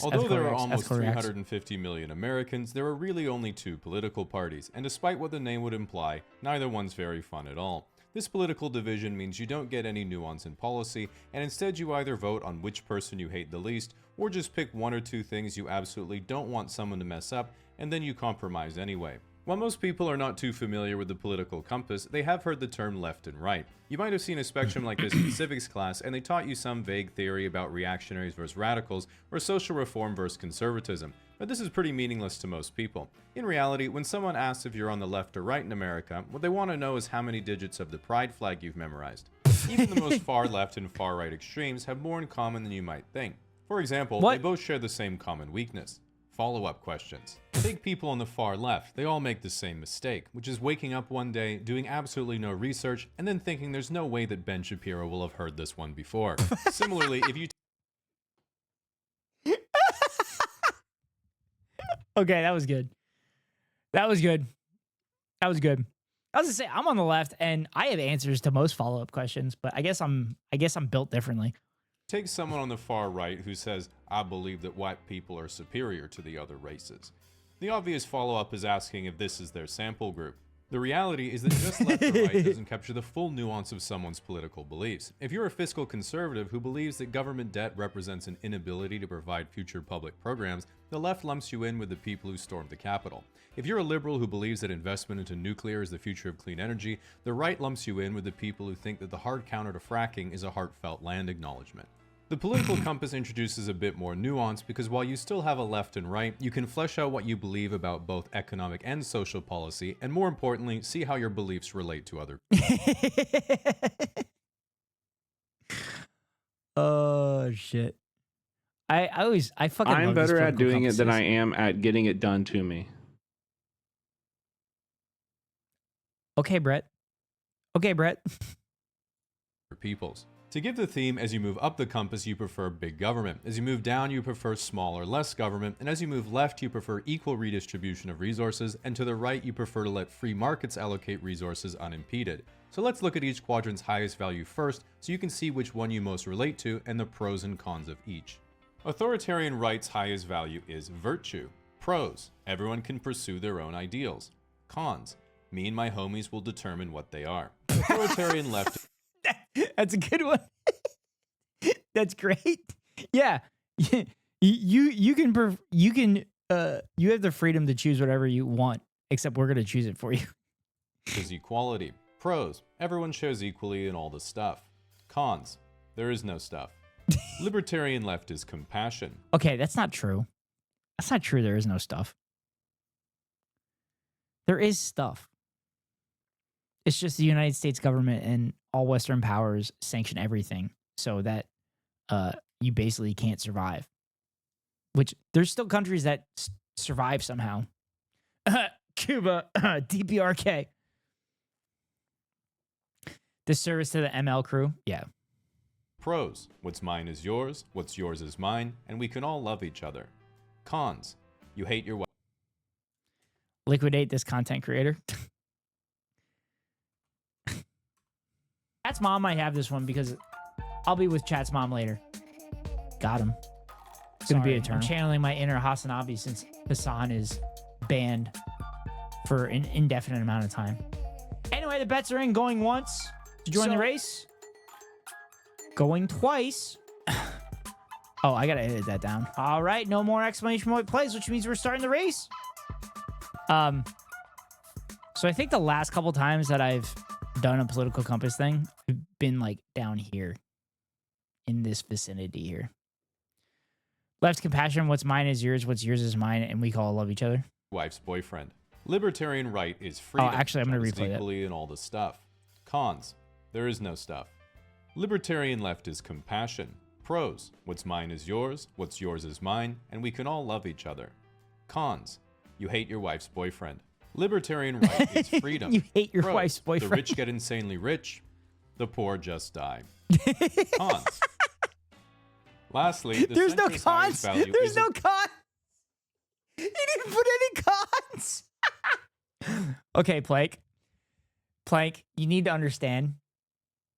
Although there are almost 350 million Americans, there are really only 2 political parties, and despite what the name would imply, neither one's very fun at all. This political division means you don't get any nuance in policy, and instead you either vote on which person you hate the least, or just pick 1 or 2 things you absolutely don't want someone to mess up, and then you compromise anyway. While most people are not too familiar with the political compass, they have heard the term left and right. You might have seen a spectrum like this in civics class, and they taught you some vague theory about reactionaries versus radicals, or social reform versus conservatism, but this is pretty meaningless to most people. In reality, when someone asks if you're on the left or right in America, what they want to know is how many digits of the pride flag you've memorized. Even the most far left and far right extremes have more in common than you might think. For example, they both share the same common weakness. Follow-up questions. Take people on the far left, they all make the same mistake, which is waking up one day, doing absolutely no research, and then thinking there's no way that Ben Shapiro will have heard this one before. Similarly, if you... Okay, that was good. That was good. That was good. I was gonna say, I'm on the left, and I have answers to most follow-up questions, but I guess I'm built differently. Take someone on the far right who says, I believe that white people are superior to the other races. The obvious follow-up is asking if this is their sample group. The reality is that just left or right doesn't capture the full nuance of someone's political beliefs. If you're a fiscal conservative who believes that government debt represents an inability to provide future public programs, the left lumps you in with the people who stormed the Capitol. If you're a liberal who believes that investment into nuclear is the future of clean energy, the right lumps you in with the people who think that the hard counter to fracking is a heartfelt land acknowledgement. The political compass introduces a bit more nuance because while you still have a left and right, you can flesh out what you believe about both economic and social policy, and more importantly, see how your beliefs relate to other people. Oh, shit. I fucking I'm love this better at political doing it than I compasses. am at getting it done to me. Okay, Brett. Okay, Brett. peoples. To give the theme, as you move up the compass, you prefer big government. As you move down, you prefer small or less government. And as you move left, you prefer equal redistribution of resources. And to the right, you prefer to let free markets allocate resources unimpeded. So let's look at each quadrant's highest value first, so you can see which one you most relate to and the pros and cons of each. Authoritarian right's highest value is virtue. Pros: everyone can pursue their own ideals. Cons: me and my homies will determine what they are. Authoritarian left... That's a good one. That's great. Yeah. You have the freedom to choose whatever you want, except we're going to choose it for you. Is equality. Pros: everyone shares equally in all the stuff. Cons: there is no stuff. Libertarian left is compassion. Okay, that's not true. That's not true. There is no stuff. There is stuff. It's just the United States government and all Western powers sanction everything so that you basically can't survive. Which there's still countries that survive somehow. Cuba, DPRK. Disservice to the ML crew. Yeah. Pros: what's mine is yours, what's yours is mine, and we can all love each other. Cons: you hate your wife. Liquidate this content creator. Chat's mom might have this one because I'll be with Chat's mom later. Got him. It's going to be a turn. I'm channeling my inner Hasanabi since Hassan is banned for an indefinite amount of time. Anyway, the bets are in. Going once to join the race. Going twice. Oh, I gotta edit that down. All right, no more exclamation point plays, which means we're starting the race. So I think the last couple times that I've done a political compass thing, I've been like down here in this vicinity here. Left compassion, what's mine is yours, what's yours is mine, and we all love each other. Wife's boyfriend. Libertarian right is freedom. Oh, actually, I'm going to replay that. Equally in all the stuff. Cons. There is no stuff. Libertarian left is compassion. Pros. What's mine is yours, what's yours is mine, and we can all love each other. Cons. You hate your wife's boyfriend. Libertarian right is freedom. You hate your Pros. wife's boyfriend. The rich get insanely rich. The poor just die. Cons. Lastly, the there's no centrist highest cons. value There's is no cons. He didn't put any cons. Okay, Plank. Plank, you need to understand.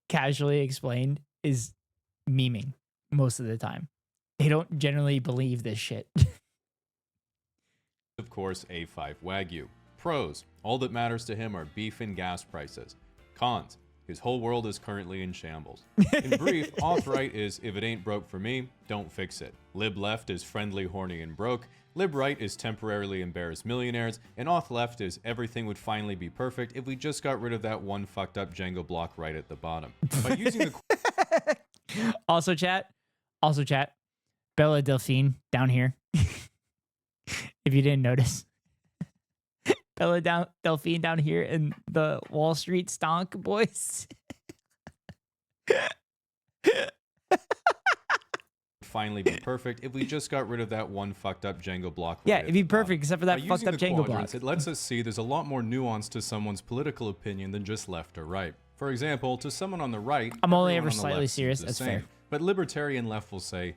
Casually explained is memeing most of the time. They don't generally believe this shit. of course, A5 Wagyu. Pros. All that matters to him are beef and gas prices. Cons. His whole world is currently in shambles. In brief, auth-right is, if it ain't broke for me, don't fix it. Lib-left is friendly, horny, and broke. Lib-right is temporarily embarrassed millionaires. And auth-left is everything would finally be perfect if we just got rid of that one fucked up Jenga block right at the bottom. By using the... Also, chat, Bella Delphine down here. If you didn't notice. Delphine down here in the Wall Street stonk boys. finally be perfect if we just got rid of that one fucked up Django block. Yeah, it'd be perfect except for that fucked up Django block. It lets us see there's a lot more nuance to someone's political opinion than just left or right. For example, to someone on the right, I'm only ever everyone on the slightly left serious. seems the That's same. fair. But libertarian left will say,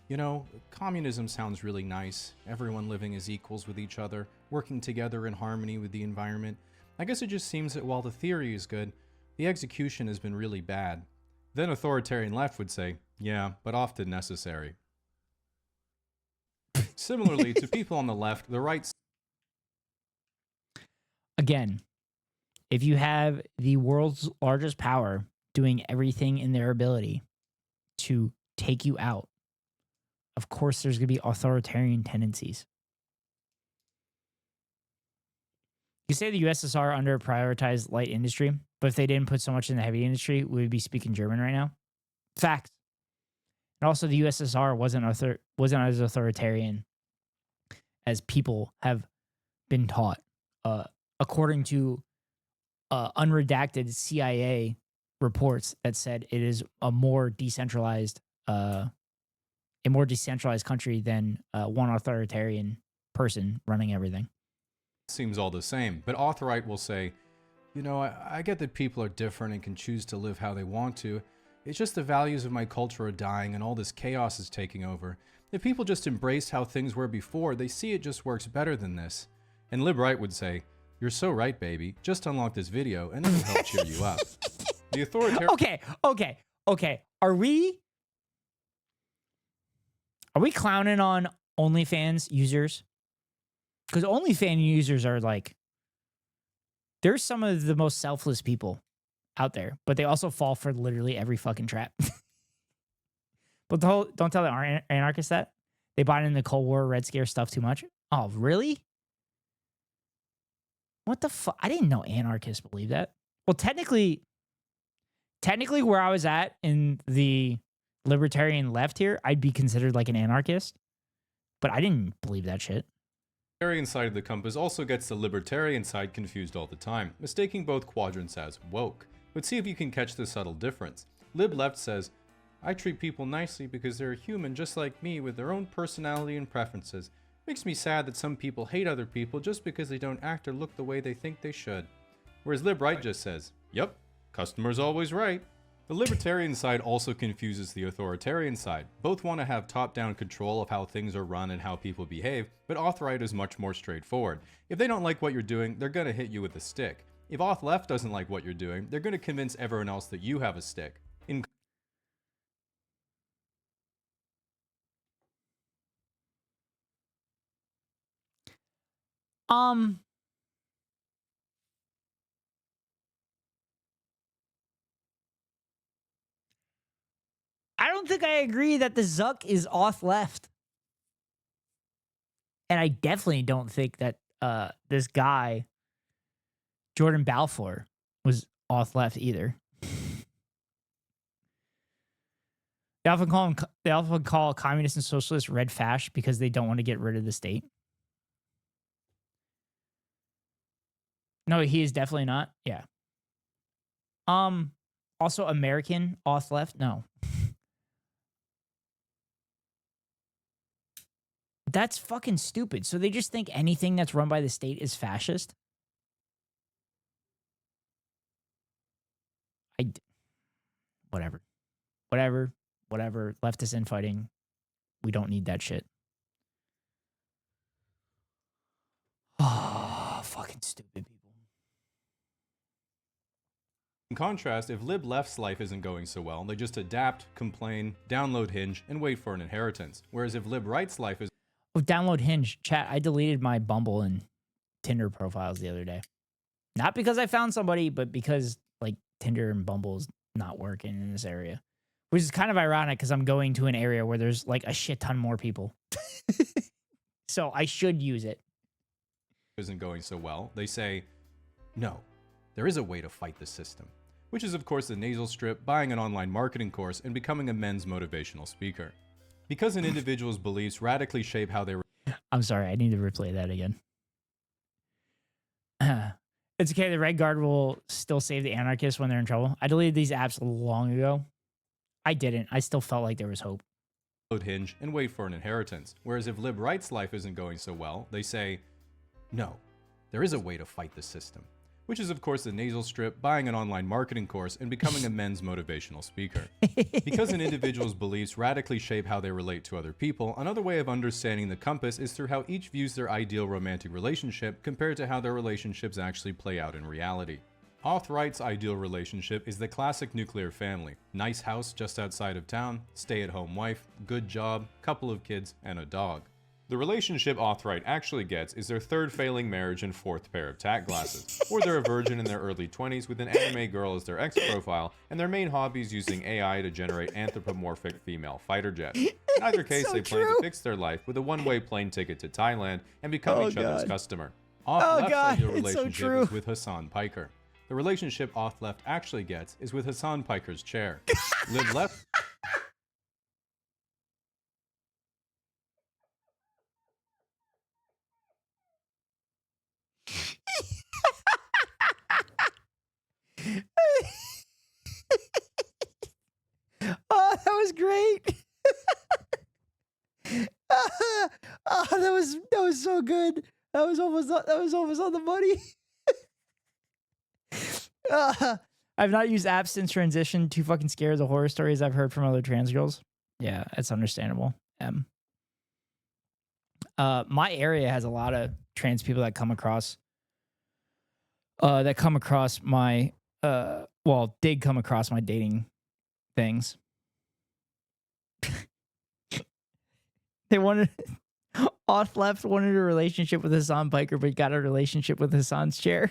you know, communism sounds really nice. Everyone living as equals with each other, working together in harmony with the environment. I guess it just seems that while the theory is good, the execution has been really bad. Then authoritarian left would say, yeah, but often necessary. Similarly, to people on the left, the right... Again, if you have the world's largest power doing everything in their ability to take you out, of course there's going to be authoritarian tendencies. You say the USSR under prioritized light industry, but if they didn't put so much in the heavy industry, we would be speaking German right now. Fact. And also the USSR wasn't as authoritarian as people have been taught. According to unredacted CIA reports that said it is a more decentralized country than one authoritarian person running everything. Seems all the same, but authorite will say, you know, I get that people are different and can choose to live how they want to. It's just the values of my culture are dying and all this chaos is taking over. If people just embraced how things were before, they see it just works better than this. And Lib-Right would say, you're so right, baby. Just unlock this video and it'll help cheer you up. The authoritarian... Okay. Are we clowning on OnlyFans users? Because OnlyFans users are like, they're some of the most selfless people out there, but they also fall for literally every fucking trap. But don't tell the anarchists that. They bought in the Cold War Red Scare stuff too much. Oh, really? What the fuck? I didn't know anarchists believe that. Well, technically where I was at in the libertarian left here, I'd be considered like an anarchist. But I didn't believe that shit. The libertarian side of the compass also gets the libertarian side confused all the time, mistaking both quadrants as woke. But see if you can catch the subtle difference. Lib-left says, I treat people nicely because they're human just like me with their own personality and preferences. Makes me sad that some people hate other people just because they don't act or look the way they think they should. Whereas Lib-right just says, yep, customer's always right. The libertarian side also confuses the authoritarian side. Both want to have top-down control of how things are run and how people behave, but auth-right is much more straightforward. If they don't like what you're doing, they're going to hit you with a stick. If auth-left doesn't like what you're doing, they're going to convince everyone else that you have a stick. I don't think I agree that the Zuck is off left. And I definitely don't think that this guy, Jordan Balfour, was off left either. They often call communists and socialists red fash because they don't want to get rid of the state. No, he is definitely not. Yeah. Also American off left. No. That's fucking stupid. So they just think anything that's run by the state is fascist? Whatever. Leftist infighting. We don't need that shit. Oh, fucking stupid people. In contrast, if lib left's life isn't going so well, they just adapt, complain, download Hinge, and wait for an inheritance. Whereas if lib right's life is Download Hinge. Chat, I deleted my Bumble and Tinder profiles the other day. Not because I found somebody, but because like Tinder and Bumble's not working in this area. Which is kind of ironic because I'm going to an area where there's like a shit ton more people. So I should use it. Isn't going so well, they say, no, there is a way to fight the system. Which is of course the nasal strip, buying an online marketing course, and becoming a men's motivational speaker. Because an individual's beliefs radically shape how they... I'm sorry, I need to replay that again. It's okay, the Red Guard will still save the anarchists when they're in trouble. I deleted these apps long ago. I didn't. I still felt like there was hope. Hinge and wait for an inheritance. Whereas if lib right's life isn't going so well, they say, no, there is a way to fight the system. Which is of course the nasal strip, buying an online marketing course, and becoming a men's motivational speaker. Because an individual's beliefs radically shape how they relate to other people, another way of understanding the compass is through how each views their ideal romantic relationship compared to how their relationships actually play out in reality. Auth-Right's ideal relationship is the classic nuclear family. Nice house just outside of town, stay-at-home wife, good job, couple of kids, and a dog. The relationship Auth-Right actually gets is their third failing marriage and fourth pair of tack glasses. Or they're a virgin in their early 20s with an anime girl as their ex-profile, and their main hobbies using AI to generate anthropomorphic female fighter jets. In either case, they plan to fix their life with a one-way plane ticket to Thailand and become each other's customer. Auth-Left's ideal relationship is with Hassan Piker. The relationship Auth-Left actually gets is with Hassan Piker's chair. Live left... Oh, that was great. Oh, that was so good. That was almost on the money. I've not used apps since transition. Too fucking scared of the horror stories I've heard from other trans girls. Yeah, that's understandable. My area has a lot of trans people that come across my did come across my dating things. They wanted Auth-Left wanted a relationship with Hassan Piker, but got a relationship with Hassan's chair.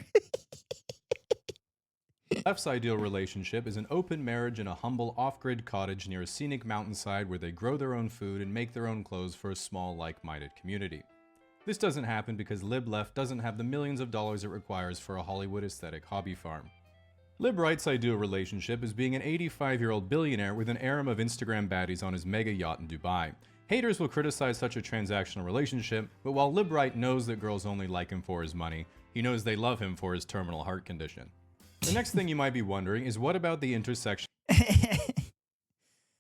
Left's ideal relationship is an open marriage in a humble off-grid cottage near a scenic mountainside where they grow their own food and make their own clothes for a small, like-minded community. This doesn't happen because Lib Left doesn't have the millions of dollars it requires for a Hollywood aesthetic hobby farm. Lib Right's ideal relationship is being an 85-year-old billionaire with an harem of Instagram baddies on his mega yacht in Dubai. Haters will criticize such a transactional relationship, but while Lib Right knows that girls only like him for his money, he knows they love him for his terminal heart condition. The next thing you might be wondering is what about the intersection?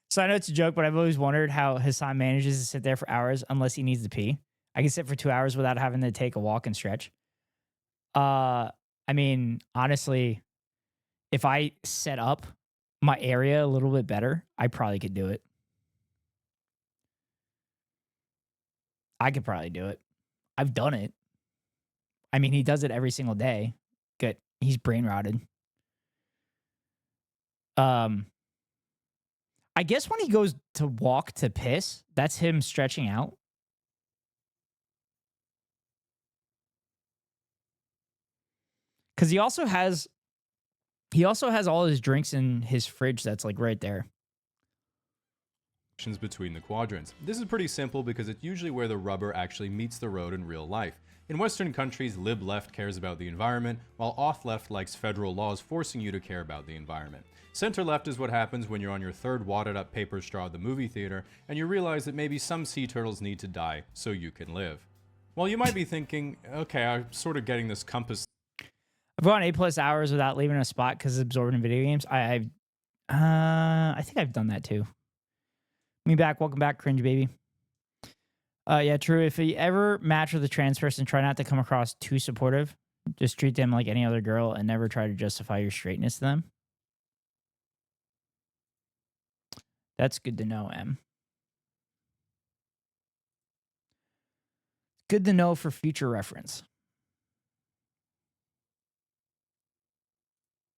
So I know it's a joke, but I've always wondered how Hassan manages to sit there for hours unless he needs to pee. I can sit for 2 hours without having to take a walk and stretch. I mean, honestly, if I set up my area a little bit better, I probably could do it. I could probably do it. I've done it. I mean, he does it every single day. Good. He's brain rotted. I guess when he goes to walk to piss, that's him stretching out. Because he also has all his drinks in his fridge that's like right there. between the quadrants. This is pretty simple because it's usually where the rubber actually meets the road in real life. In Western countries, lib left cares about the environment, while auth left likes federal laws forcing you to care about the environment. Center left is what happens when you're on your third wadded up paper straw at the movie theater and you realize that maybe some sea turtles need to die so you can live. Well, you might be thinking, okay, I'm sort of getting this compass. I've gone 8+ hours without leaving a spot because it's absorbed in video games. I think I've done that too. Me back, welcome back, cringe baby. Yeah, true. If you ever match with a trans person, try not to come across too supportive. Just treat them like any other girl and never try to justify your straightness to them. That's good to know, Em. Good to know for future reference.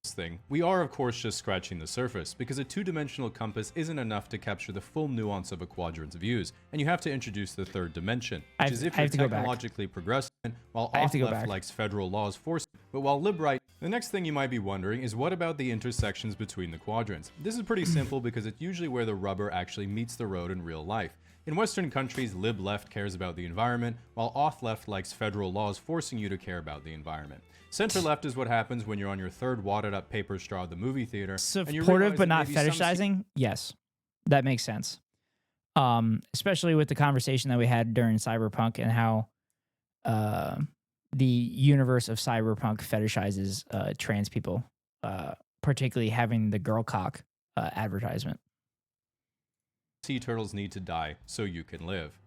Thing. We are, of course, just scratching the surface, because a two-dimensional compass isn't enough to capture the full nuance of a quadrant's views, and you have to introduce the third dimension, which is if you're technologically progressive, while auth left likes federal laws forcing. But while lib right, the next thing you might be wondering is what about the intersections between the quadrants? This is pretty simple because it's usually where the rubber actually meets the road in real life. In Western countries, lib left cares about the environment, while auth left likes federal laws forcing you to care about the environment. Center left is what happens when you're on your third wadded up paper straw at the movie theater. Supportive but not fetishizing? Yes, that makes sense. Especially with the conversation that we had during Cyberpunk and how the universe of Cyberpunk fetishizes trans people, particularly having the girl cock advertisement. Sea turtles need to die so you can live.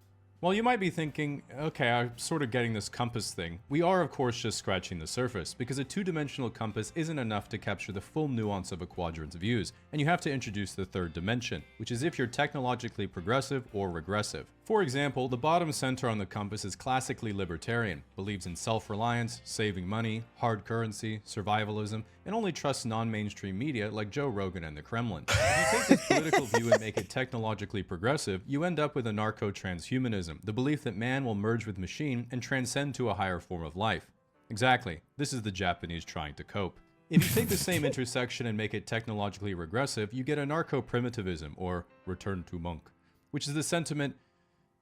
Well, you might be thinking, okay, I'm sort of getting this compass thing. We are, of course, just scratching the surface, because a two-dimensional compass isn't enough to capture the full nuance of a quadrant's views, and you have to introduce the third dimension, which is if you're technologically progressive or regressive. For example, the bottom center on the compass is classically libertarian, believes in self-reliance, saving money, hard currency, survivalism, and only trusts non-mainstream media like Joe Rogan and the Kremlin. If you take this political view and make it technologically progressive, you end up with anarcho-transhumanism, the belief that man will merge with machine and transcend to a higher form of life. Exactly. This is the Japanese trying to cope. If you take the same intersection and make it technologically regressive, you get anarcho-primitivism, or return to monk, which is the sentiment,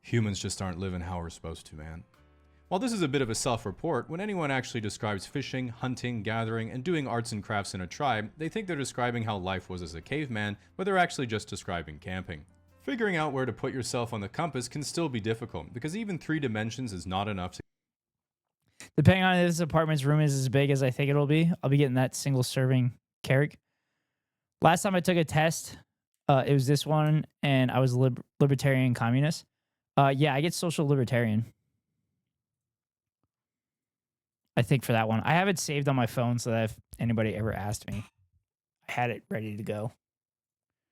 humans just aren't living how we're supposed to, man. While this is a bit of a self-report, when anyone actually describes fishing, hunting, gathering, and doing arts and crafts in a tribe, they think they're describing how life was as a caveman, but they're actually just describing camping. Figuring out where to put yourself on the compass can still be difficult, because even 3 dimensions is not enough to... Depending on if this apartment's room is as big as I think it'll be, I'll be getting that single serving Carrick. Last time I took a test, it was this one, and I was libertarian communist. Yeah, I get social libertarian. I think for that one. I have it saved on my phone so that if anybody ever asked me, I had it ready to go.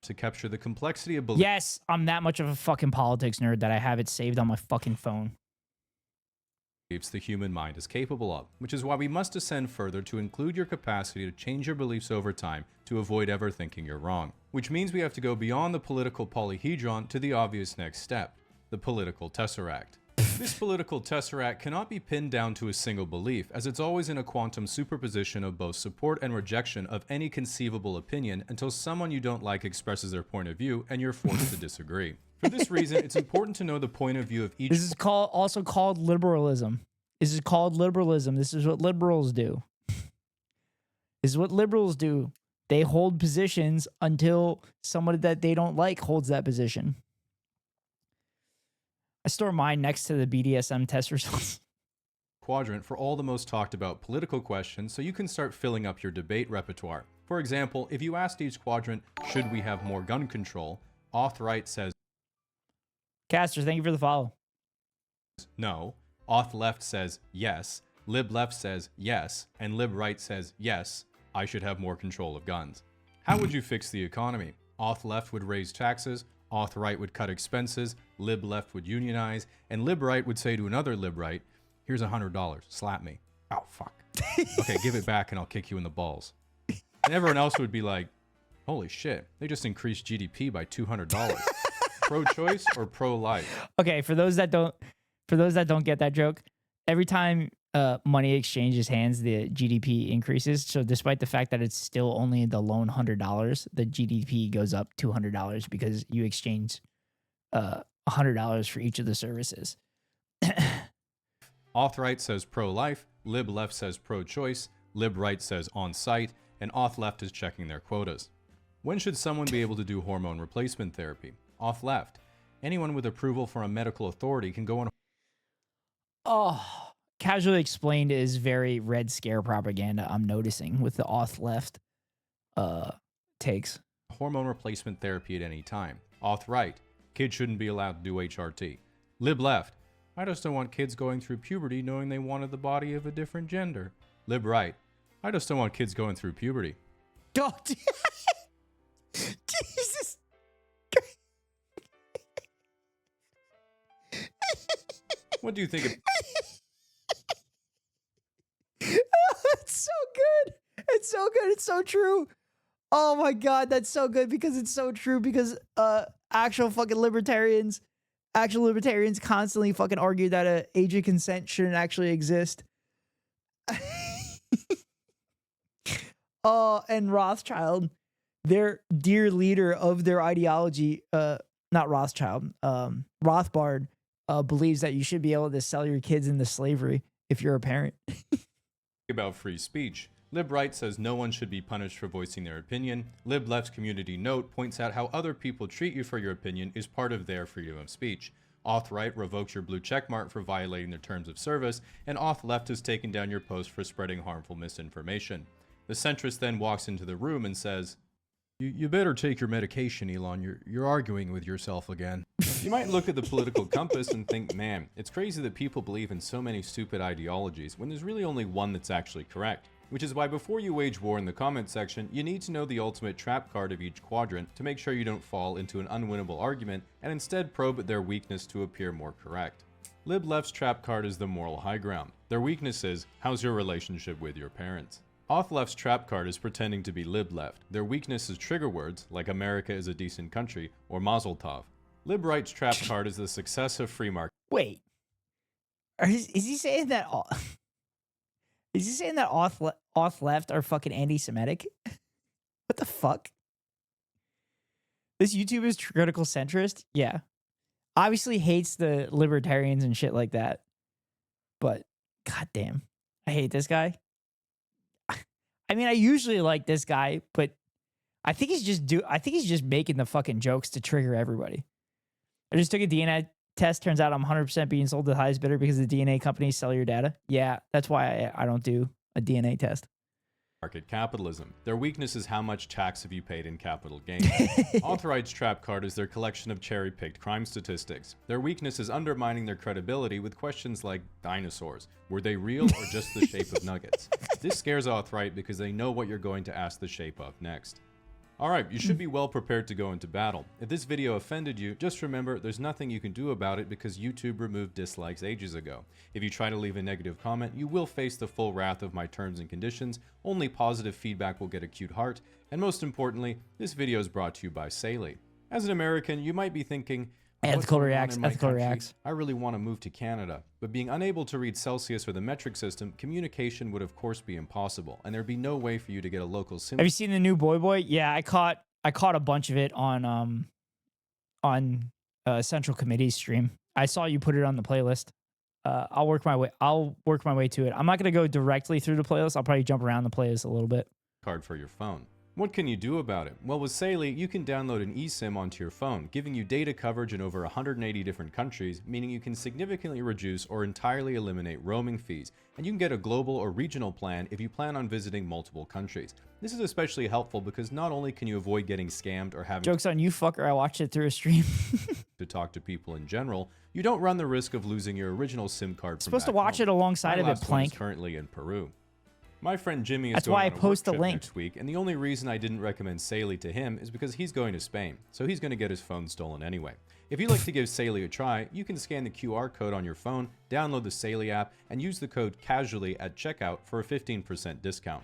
To capture the complexity of belief. Yes, I'm that much of a fucking politics nerd that I have it saved on my fucking phone. The human mind is capable of, which is why we must ascend further to include your capacity to change your beliefs over time to avoid ever thinking you're wrong. Which means we have to go beyond the political polyhedron to the obvious next step, the political tesseract. This political tesseract cannot be pinned down to a single belief, as it's always in a quantum superposition of both support and rejection of any conceivable opinion until someone you don't like expresses their point of view and you're forced to disagree. For this reason, it's important to know the point of view of each... This is also called liberalism. This is called liberalism. This is what liberals do. This is what liberals do. They hold positions until somebody that they don't like holds that position. I store mine next to the BDSM test results. Quadrant for all the most talked about political questions so you can start filling up your debate repertoire. For example, if you asked each quadrant, should we have more gun control? Auth right says Caster, thank you for the follow. No. Auth left says yes. Lib left says yes. And lib right says yes, I should have more control of guns. How would you fix the economy? Auth left would raise taxes. Auth right would cut expenses. Lib left would unionize. And lib right would say to another lib right, here's $100. Slap me. Oh, fuck. Okay, give it back and I'll kick you in the balls. And everyone else would be like, holy shit, they just increased GDP by $200. Pro-choice or pro-life? Okay, for those that don't get that joke, every time money exchanges hands, the GDP increases. So despite the fact that it's still only the loan $100, the GDP goes up $200 because you exchange $100 for each of the services. Auth-right says pro-life, lib-left says pro-choice, lib-right says on-site, and auth-left is checking their quotas. When should someone be able to do hormone replacement therapy? Auth-left. Anyone with approval from a medical authority can go on... Oh, casually explained is very Red Scare propaganda, I'm noticing, with the auth-left takes. Hormone replacement therapy at any time. Auth-right. Kids shouldn't be allowed to do HRT. Lib-left. I just don't want kids going through puberty knowing they wanted the body of a different gender. Lib-right. I just don't want kids going through puberty. Oh, Jesus. What do you think of... It's so good. It's so good. It's so true. Oh my God, that's so good because it's so true because actual libertarians constantly fucking argue that age of consent shouldn't actually exist. And Rothschild, their dear leader of their ideology, not Rothschild, Rothbard, believes that you should be able to sell your kids into slavery if you're a parent. About free speech. Lib-right says no one should be punished for voicing their opinion. Lib-left's community note points out how other people treat you for your opinion is part of their freedom of speech. Auth-right revokes your blue checkmark for violating their terms of service, and auth-left has taken down your post for spreading harmful misinformation. The centrist then walks into the room and says, You better take your medication, Elon. You're arguing with yourself again. You might look at the political compass and think, man, it's crazy that people believe in so many stupid ideologies when there's really only one that's actually correct. Which is why before you wage war in the comment section, you need to know the ultimate trap card of each quadrant to make sure you don't fall into an unwinnable argument and instead probe their weakness to appear more correct. Lib-left's trap card is the moral high ground. Their weakness is, how's your relationship with your parents? Auth-left's trap card is pretending to be lib-left. Their weakness is trigger words, like America is a decent country, or Mazel Tov. Lib-right's trap card is the success of free market. Wait. Is he saying that... Is he saying that auth-left are fucking anti-Semitic? What the fuck? This YouTuber is critical centrist? Yeah. Obviously hates the libertarians and shit like that. But, goddamn. I hate this guy. I mean, I usually like this guy, but I think he's just making the fucking jokes to trigger everybody. I just took a DNA test. Turns out I'm 100% being sold to the highest bidder because the DNA companies sell your data. Yeah, that's why I don't do a DNA test. Market capitalism. Their weakness is how much tax have you paid in capital gains. Auth-right's trap card is their collection of cherry-picked crime statistics. Their weakness is undermining their credibility with questions like dinosaurs. Were they real or just the shape of nuggets? This scares auth-right because they know what you're going to ask the shape of next. Alright, you should be well prepared to go into battle. If this video offended you, just remember there's nothing you can do about it because YouTube removed dislikes ages ago. If you try to leave a negative comment, you will face the full wrath of my terms and conditions. Only positive feedback will get a cute heart. And most importantly, this video is brought to you by Saley. As an American, you might be thinking, ethical reacts. I really want to move to Canada. But being unable to read Celsius or the metric system, communication would of course be impossible, and there'd be no way for you to get a local SIM. Have you seen the new Boy? Yeah, I caught a bunch of it on Central Committee's stream. I saw you put it on the playlist. I'll work my way to it. I'm not gonna go directly through the playlist. I'll probably jump around the playlist a little bit. Card for your phone. What can you do about it? Well, with Saley, you can download an eSIM onto your phone, giving you data coverage in over 180 different countries, meaning you can significantly reduce or entirely eliminate roaming fees, and you can get a global or regional plan if you plan on visiting multiple countries. This is especially helpful because not only can you avoid getting scammed or having Joke's on you, fucker, I watched it through a stream. to talk to people in general, you don't run the risk of losing your original SIM card from supposed to back watch home. it alongside of it, My last one is Plank. currently in Peru. My friend Jimmy is That's going why I on a post work the trip link. next week, and the only reason I didn't recommend Saley to him is because he's going to Spain, so he's going to get his phone stolen anyway. If you'd like to give Saley a try, you can scan the QR code on your phone, download the Saley app, and use the code CASUALLY at checkout for a 15% discount.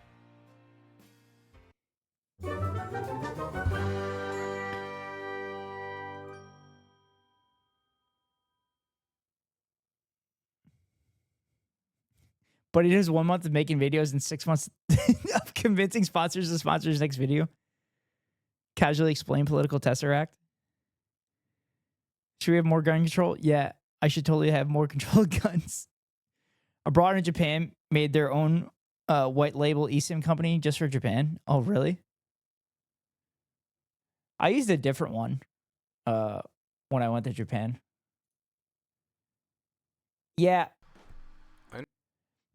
But he does 1 month of making videos and 6 months of convincing sponsors to sponsor his next video. Casually explain political tesseract. Should we have more gun control? Yeah, I should totally have more control of guns. Abroad in Japan made their own white label eSIM company just for Japan. Oh, really? I used a different one when I went to Japan. Yeah.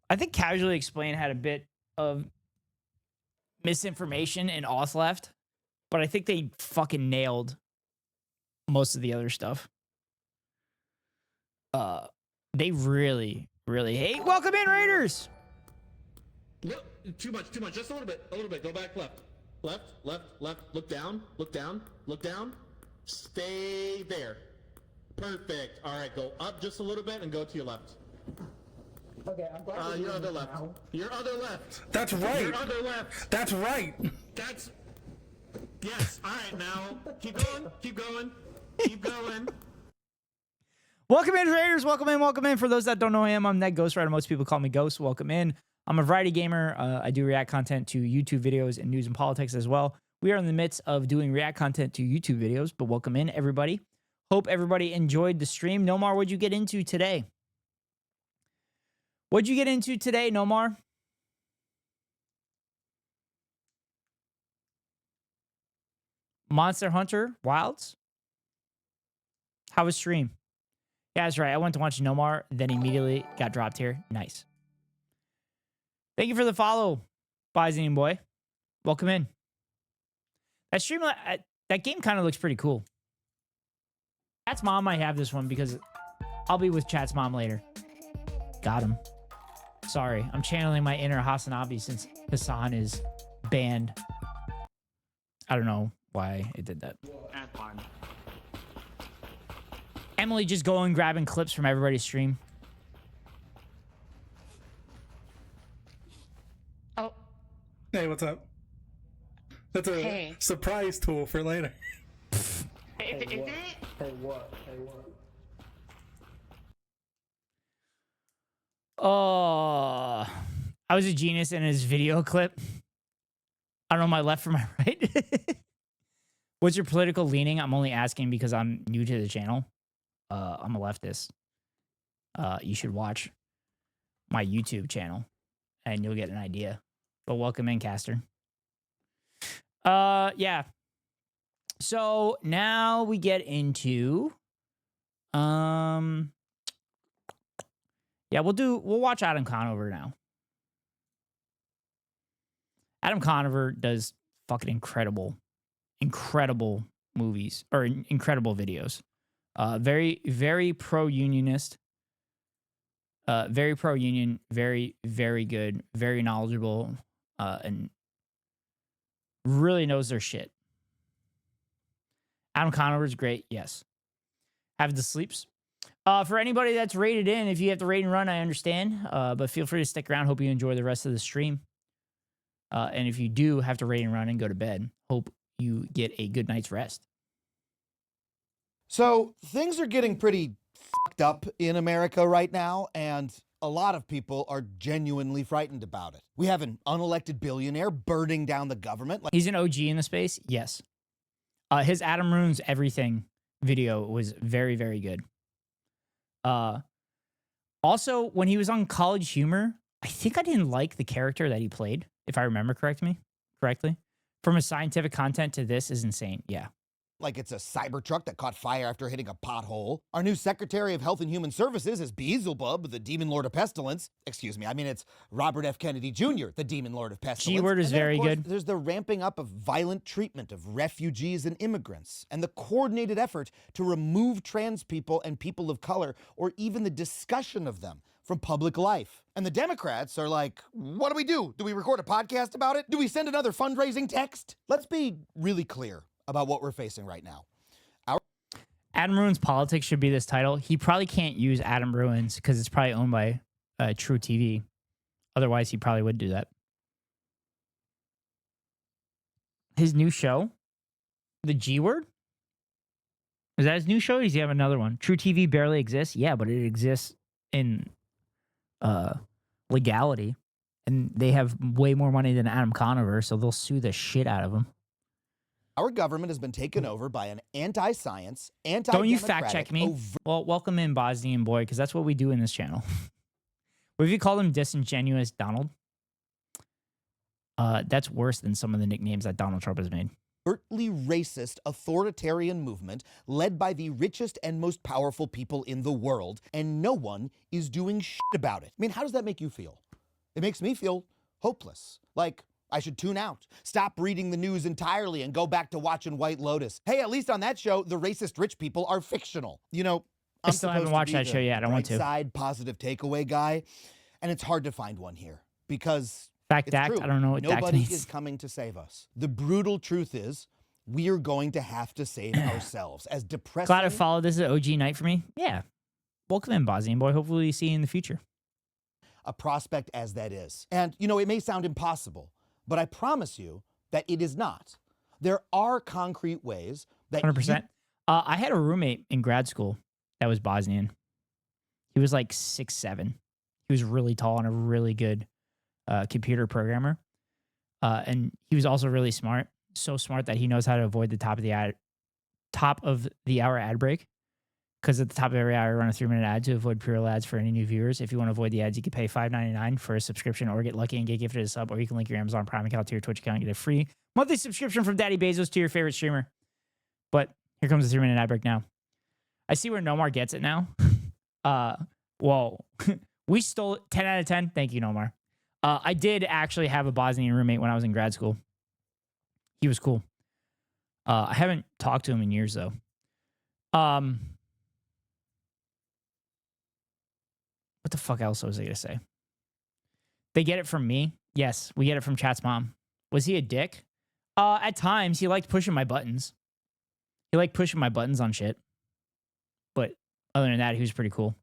I think Casually Explained had a bit of misinformation and auth left, but I think they fucking nailed most of the other stuff. They really, really hate. Welcome in, Raiders! Look, too much. Just a little bit. Go back left. Left. Look down. Look down. Stay there. Perfect. All right, go up just a little bit and go to your left. Okay, I'm glad your other left. Your other left. That's right. Your other left. That's right. That's... Yes. All right, now. Keep going. Welcome in, Raiders. Welcome in. For those that don't know who I am, I'm Ned Ghost Rider. Most people call me Ghost. Welcome in. I'm a variety gamer. I do react content to YouTube videos and news and politics as well. We are in the midst of doing react content to YouTube videos, but welcome in, everybody. Hope everybody enjoyed the stream. Nomar, what'd you get into today? Nomar? Monster Hunter Wilds? How was stream? Yeah, that's right. I went to watch Nomar, then immediately got dropped here. Nice. Thank you for the follow, Byzantine boy. Welcome in. That game kind of looks pretty cool. Chat's mom might have this one because I'll be with Chat's mom later. Got him. Sorry, I'm channeling my inner Hasanabi since Hassan is banned. I don't know why it did that. That's fine. Emily just going grabbing clips from everybody's stream. Oh. Hey, what's up? That's a surprise tool for later. Is it? Hey, what? Oh, I was a genius in his video clip. I don't know my left from my right. What's your political leaning? I'm only asking because I'm new to the channel. I'm a leftist. You should watch my YouTube channel and you'll get an idea. But welcome in, Caster. Yeah. So now we get into yeah, we'll watch Adam Conover now. Adam Conover does fucking incredible movies or incredible videos. Very, very pro-unionist. Very pro-union, very, very good, very knowledgeable, and really knows their shit. Adam Conover's great, yes. Have the sleeps. For anybody that's rated in, if you have to rate and run, I understand. But feel free to stick around. Hope you enjoy the rest of the stream. And if you do have to rate and run and go to bed, hope you get a good night's rest. So things are getting pretty fucked up in America right now, and a lot of people are genuinely frightened about it. We have an unelected billionaire burning down the government. He's an OG in the space, yes. His Adam Ruins Everything video was very, very good. Also, when he was on College Humor, I think I didn't like the character that he played, if I remember correctly. From a scientific content to this is insane, yeah. Like it's a Cybertruck that caught fire after hitting a pothole. Our new Secretary of Health and Human Services is Beelzebub, the Demon Lord of Pestilence. Excuse me, I mean it's Robert F. Kennedy Jr., the Demon Lord of Pestilence. G-word is very good. There's the ramping up of violent treatment of refugees and immigrants, and the coordinated effort to remove trans people and people of color, or even the discussion of them, from public life. And the Democrats are like, what do we do? Do we record a podcast about it? Do we send another fundraising text? Let's be really clear about what we're facing right now. Adam Ruins Politics should be this title. He probably can't use Adam Ruins because it's probably owned by True TV. Otherwise, he probably would do that. His new show, The G Word? Is that his new show or does he have another one? True TV barely exists? Yeah, but it exists in legality. And they have way more money than Adam Conover, so they'll sue the shit out of him. Our government has been taken over by an anti-science, anti-democratic... Don't you fact check me? Well, welcome in, Bosnian boy, because that's what we do in this channel. What if you call him disingenuous Donald? That's worse than some of the nicknames that Donald Trump has made. overtly racist authoritarian movement led by the richest and most powerful people in the world, and no one is doing shit about it. I mean, how does that make you feel? It makes me feel hopeless. Like, I should tune out, stop reading the news entirely, and go back to watching White Lotus. Hey, at least on that show, the racist rich people are fictional. You know, I still haven't watched that show yet. I want to. Side positive takeaway guy, and it's hard to find one here because fact act. I don't know what nobody means. is coming to save us. The brutal truth is, we are going to have to save ourselves. As depressing. Glad I followed this at OG night for me. Yeah, welcome in, Bosnian boy. Hopefully, see you in the future. A prospect as that is, and you know, it may sound impossible, but I promise you that it is not. There are concrete ways that 100%. I had a roommate in grad school that was Bosnian. He was like 6'7". He was really tall and a really good computer programmer. And he was also really smart. So smart that he knows how to avoid the top of the hour ad break. Because at the top of every hour, I run a 3-minute ad to avoid pre-roll ads for any new viewers. If you want to avoid the ads, you can pay $5.99 for a subscription or get lucky and get gifted a sub, or you can link your Amazon Prime account to your Twitch account and get a free monthly subscription from Daddy Bezos to your favorite streamer. But here comes the 3-minute ad break now. I see where Nomar gets it now. Well, we stole it. 10 out of 10. Thank you, Nomar. I did actually have a Bosnian roommate when I was in grad school. He was cool. I haven't talked to him in years, though. What the fuck else was I going to say? They get it from me. Yes, we get it from Chat's mom. Was he a dick? At times, he liked pushing my buttons. He liked pushing my buttons on shit. But other than that, he was pretty cool.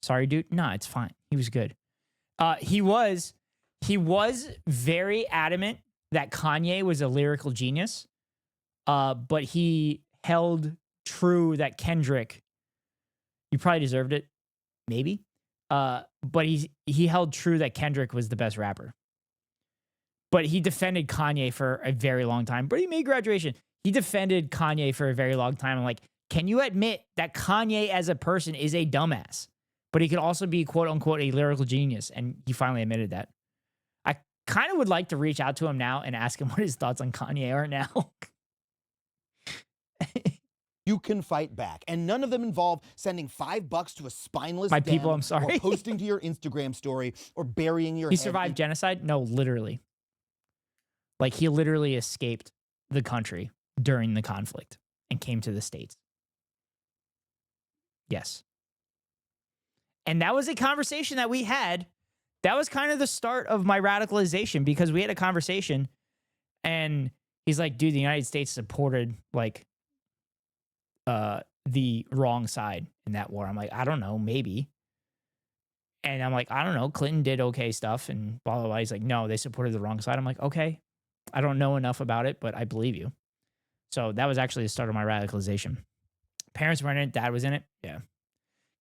Sorry, dude. Nah, it's fine. He was good. He was very adamant that Kanye was a lyrical genius. But he held true that Kendrick, you probably deserved it. Maybe. But he held true that Kendrick was the best rapper. But he defended Kanye for a very long time. But he made graduation. He defended Kanye for a very long time. I'm like, can you admit that Kanye as a person is a dumbass? But he could also be, quote unquote, a lyrical genius. And he finally admitted that. I kind of would like to reach out to him now and ask him what his thoughts on Kanye are now. You can fight back, and none of them involve sending $5 to a spineless my people, I'm sorry, or posting to your Instagram story, or burying your He head survived genocide? No, literally. Like, he literally escaped the country during the conflict and came to the States. Yes. And that was a conversation that we had. That was kind of the start of my radicalization, because we had a conversation, and he's like, dude, the United States supported, like, the wrong side in that war. I'm like, I don't know, maybe. And I'm like, I don't know, Clinton did okay stuff and blah, blah, blah. He's like, no, they supported the wrong side. I'm like, okay, I don't know enough about it, but I believe you. So that was actually the start of my radicalization. Parents were in it, dad was in it. Yeah.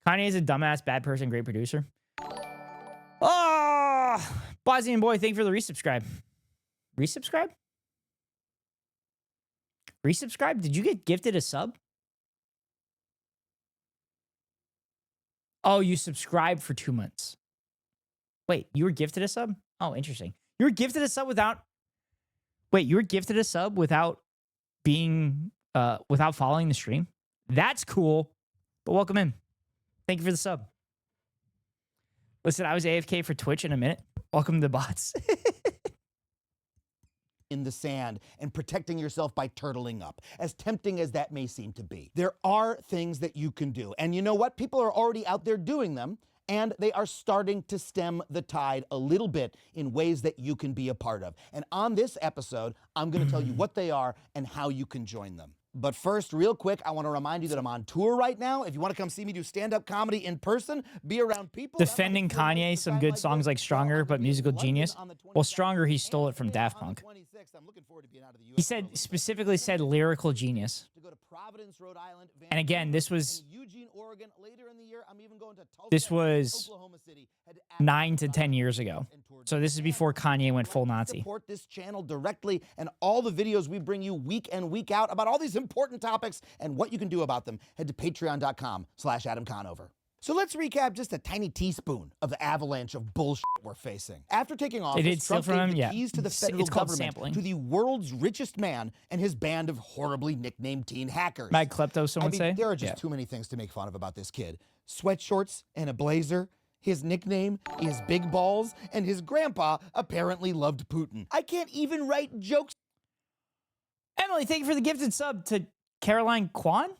Kanye is a dumbass, bad person, great producer. Oh, Bosnian boy, thank you for the resubscribe. Resubscribe? Resubscribe? Did you get gifted a sub? Oh, you subscribed for 2 months. Wait, you were gifted a sub? Oh, interesting. You were gifted a sub without... Wait, you were gifted a sub without being... without following the stream? That's cool. But welcome in. Thank you for the sub. Listen, I was AFK for Twitch in a minute. Welcome to the bots. in the sand and protecting yourself by turtling up, as tempting as that may seem to be. There are things that you can do. And you know what? People are already out there doing them, and they are starting to stem the tide a little bit in ways that you can be a part of. And on this episode, I'm going to tell you what they are and how you can join them. But first, real quick, I want to remind you that I'm on tour right now. If you want to come see me do stand-up comedy in person, be around people. Defending Kanye, some good songs like Stronger, but musical genius. Well, Stronger, he stole it from Daft Punk. He specifically said lyrical genius. And again, this was 9 to 10 years ago. So this is before Kanye went full Nazi. Support this channel directly and all the videos we bring you week in, week out about all these important topics and what you can do about them. Head to patreon.com/AdamConover. So let's recap just a tiny teaspoon of the avalanche of bullshit we're facing. After taking office, Trump gave the keys to the federal government to the world's richest man and his band of horribly nicknamed teen hackers. Mad klepto, some would say? There are just too many things to make fun of about this kid. Sweatshorts and a blazer. His nickname is Big Balls, and his grandpa apparently loved Putin. I can't even write jokes. Emily, thank you for the gifted sub to Caroline Kwan.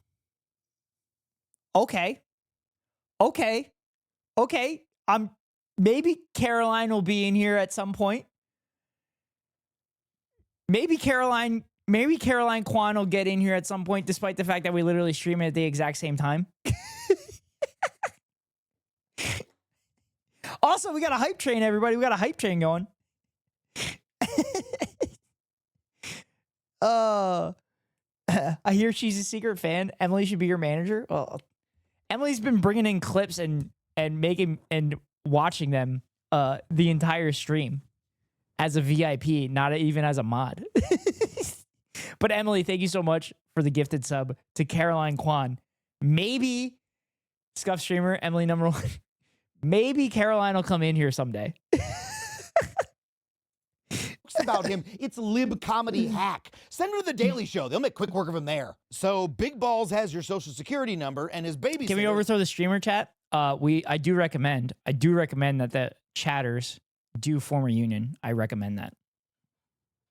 Okay. Maybe Caroline will be in here at some point. Maybe Caroline Kwan will get in here at some point, despite the fact that we literally stream it at the exact same time. Also, we got a hype train, everybody. We got a hype train going. I hear she's a secret fan. Emily should be your manager. Well, Emily's been bringing in clips and making and watching them the entire stream as a VIP, not even as a mod. But Emily, thank you so much for the gifted sub to Caroline Kwan. Maybe Scuff Streamer, Emily #1. Maybe Caroline will come in here someday. About him, it's lib comedy hack. Send him to the Daily Show. They'll make quick work of him there. So Big Balls has your social security number and his baby. Can we overthrow the streamer chat? I do recommend that the chatters do form a union. I recommend that.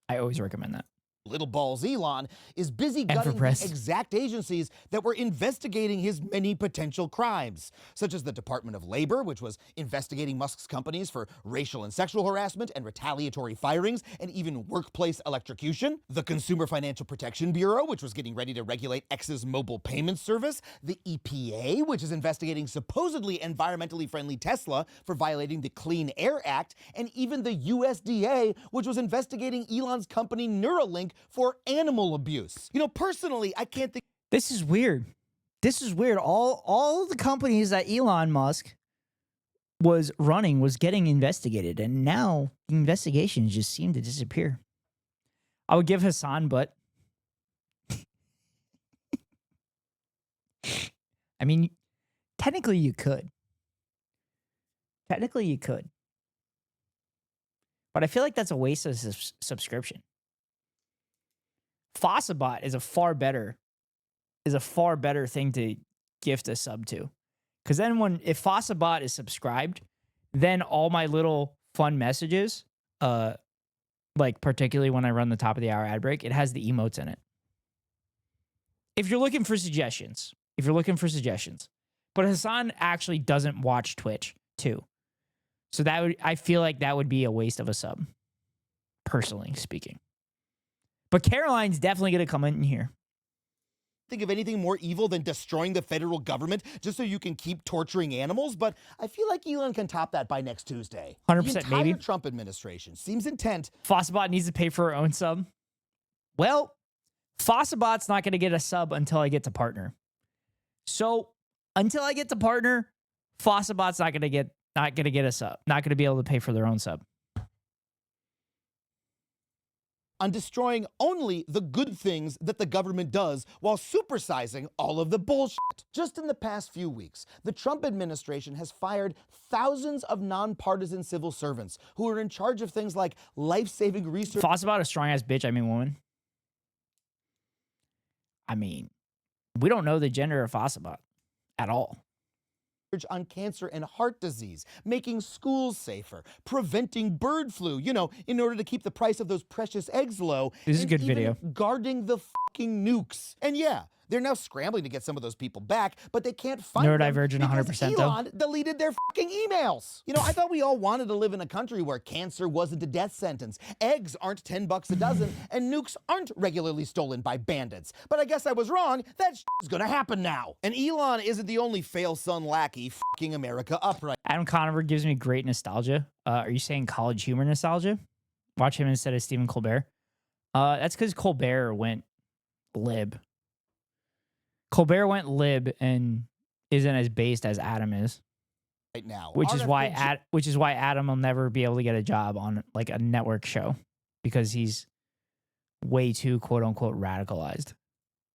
I always recommend that. Little Balls Elon is busy gutting the exact agencies that were investigating his many potential crimes, such as the Department of Labor, which was investigating Musk's companies for racial and sexual harassment and retaliatory firings and even workplace electrocution, the Consumer Financial Protection Bureau, which was getting ready to regulate X's mobile payment service, the EPA, which is investigating supposedly environmentally friendly Tesla for violating the Clean Air Act, and even the USDA, which was investigating Elon's company Neuralink for animal abuse. You know, personally, I can't think. This is weird. All the companies that Elon Musk was running was getting investigated, and now the investigations just seem to disappear. I would give Hassan, but I mean, technically you could. But I feel like that's a waste of subscription. Fossabot is a far better thing to gift a sub to. Because then if Fossabot is subscribed, then all my little fun messages, like particularly when I run the top of the hour ad break, it has the emotes in it. If you're looking for suggestions. But Hassan actually doesn't watch Twitch too. So I feel like that would be a waste of a sub, personally speaking. But Caroline's definitely going to come in here. Think of anything more evil than destroying the federal government just so you can keep torturing animals, but I feel like Elon can top that by next Tuesday. 100% the entire maybe. Trump administration seems intent. Fossabot needs to pay for her own sub. Well, Fossabot's not going to get a sub until I get to partner. So until I get to partner, Fossabot's not going to get a sub. Not going to be able to pay for their own sub. On destroying only the good things that the government does while supersizing all of the bullshit. Just in the past few weeks, the Trump administration has fired thousands of nonpartisan civil servants who are in charge of things like life-saving research. Fossabot a strong-ass bitch, woman. We don't know the gender of Fossabot at all. On cancer and heart disease, making schools safer, preventing bird flu, in order to keep the price of those precious eggs low. This is a good video. Guarding the fucking nukes. And yeah, they're now scrambling to get some of those people back, but they can't find Neurodivergent them because 100% Elon though. deleted their fucking emails. I thought we all wanted to live in a country where cancer wasn't a death sentence, eggs aren't $10 a dozen, and nukes aren't regularly stolen by bandits. But I guess I was wrong. That is gonna happen now. And Elon isn't the only fail son lackey fucking America up right. Adam Conover gives me great nostalgia. Are you saying College Humor nostalgia? Watch him instead of Stephen Colbert. That's because Colbert went lib. Colbert went lib and isn't as based as Adam is. right now. Which is why RFK Adam will never be able to get a job on like a network show because he's way too quote unquote radicalized.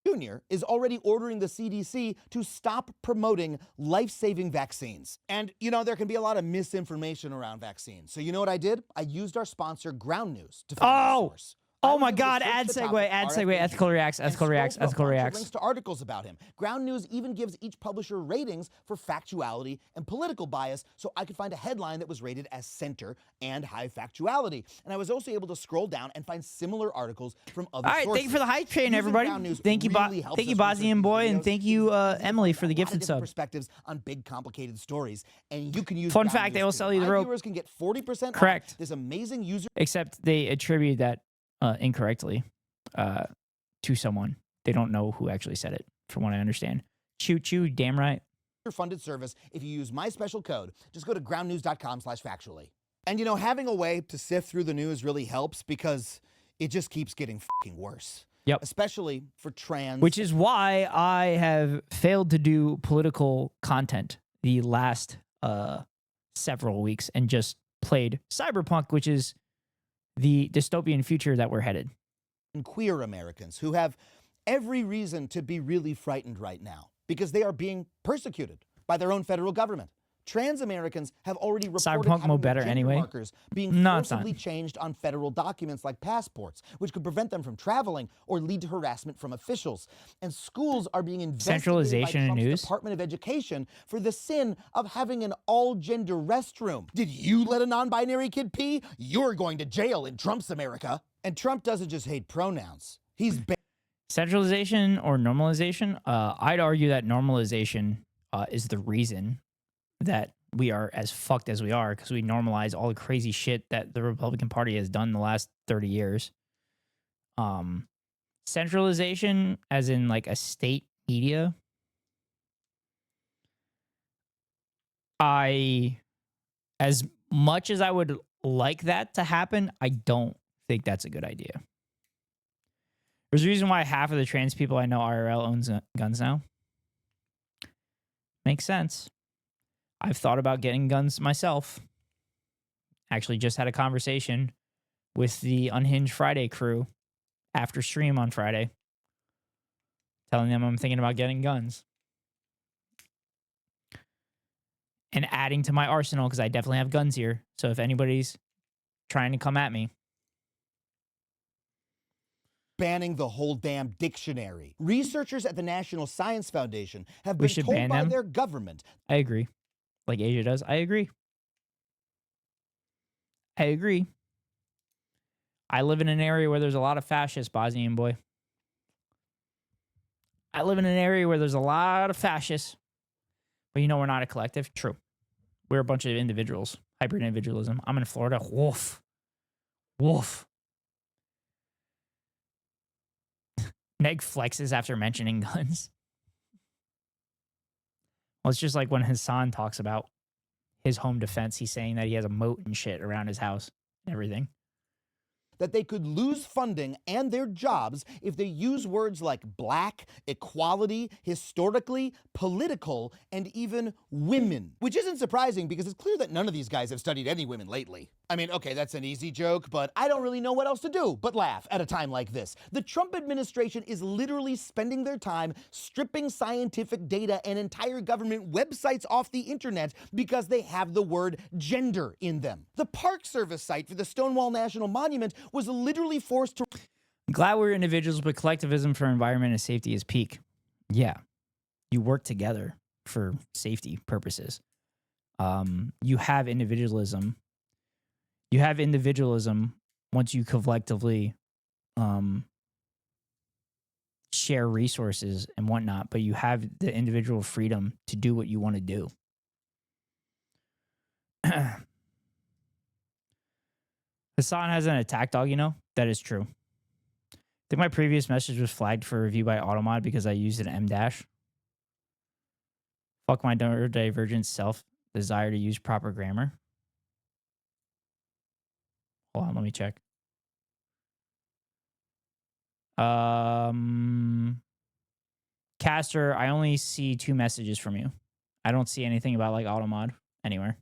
Jr. is already ordering the CDC to stop promoting life-saving vaccines. And, you know, there can be a lot of misinformation around vaccines. So you know what I did? I used our sponsor, Ground News, to find the source. Oh my God, ad segue, ethical reacts, ethical reacts. Links to articles about him. Ground News even gives each publisher ratings for factuality and political bias, so I could find a headline that was rated as center and high factuality. And I was also able to scroll down and find similar articles from other sources. All right, thank you for the hype train, everybody. Thank you, thank you, Bosnian boy, and thank you, Emily, for the gifted sub. Perspectives on big, complicated stories, and you can use. Fun fact: they will sell you the rope. Viewers can get 40% correct. Off this amazing user. Except they attribute that incorrectly to someone. They don't know who actually said it, from what I understand. Choo, damn right. Funded service if you use my special code. Just go to groundnews.com/factually. And you know, having a way to sift through the news really helps because it just keeps getting fucking worse. Yep. Especially for trans. Which is why I have failed to do political content the last several weeks and just played Cyberpunk, which is the dystopian future that we're headed. And queer Americans who have every reason to be really frightened right now because they are being persecuted by their own federal government. Trans Americans have already reported Cyberpunk better gender anyway. markers being forcibly changed on federal documents like passports, which could prevent them from traveling or lead to harassment from officials. And schools are being investigated Centralization by in Trump's news. Department of Education for the sin of having an all-gender restroom. Did you let a non-binary kid pee? You're going to jail in Trump's America. And Trump doesn't just hate pronouns. He's centralization or normalization. I'd argue that normalization is the reason that we are as fucked as we are because we normalize all the crazy shit that the Republican Party has done the last 30 years. Centralization, as in like a state media, as much as I would like that to happen, I don't think that's a good idea. There's a reason why half of the trans people I know IRL owns guns now. Makes sense. I've thought about getting guns myself. Actually, just had a conversation with the Unhinged Friday crew after stream on Friday, telling them I'm thinking about getting guns and adding to my arsenal because I definitely have guns here. So if anybody's trying to come at me, banning the whole damn dictionary. Researchers at the National Science Foundation have we been should told ban by them. their government. I agree. Like Asia does. I agree. I agree. I live in an area where there's a lot of fascists, Bosnian boy. I live in an area where there's a lot of fascists. But you know we're not a collective? True. We're a bunch of individuals. Hyper-individualism. I'm in Florida. Woof. Woof. Neg flexes after mentioning guns. Well, it's just like when Hassan talks about his home defense, he's saying that he has a moat and shit around his house and everything. That they could lose funding and their jobs if they use words like black, equality, historically, political, and even women. Which isn't surprising because it's clear that none of these guys have studied any women lately. I mean, okay, that's an easy joke, but I don't really know what else to do but laugh at a time like this. The Trump administration is literally spending their time stripping scientific data and entire government websites off the internet because they have the word gender in them. The Park Service site for the Stonewall National Monument was literally forced to... I'm glad we're individuals, but collectivism for environment and safety is peak. Yeah. You work together for safety purposes. You have individualism. You have individualism once you collectively share resources and whatnot, but you have the individual freedom to do what you want to do. Hassan has an attack dog, you know? That is true. I think my previous message was flagged for review by Automod because I used an M-dash. Fuck my neurodivergent self desire to use proper grammar. Hold on, let me check. Caster, I only see 2 messages from you. I don't see anything about like Automod. anywhere.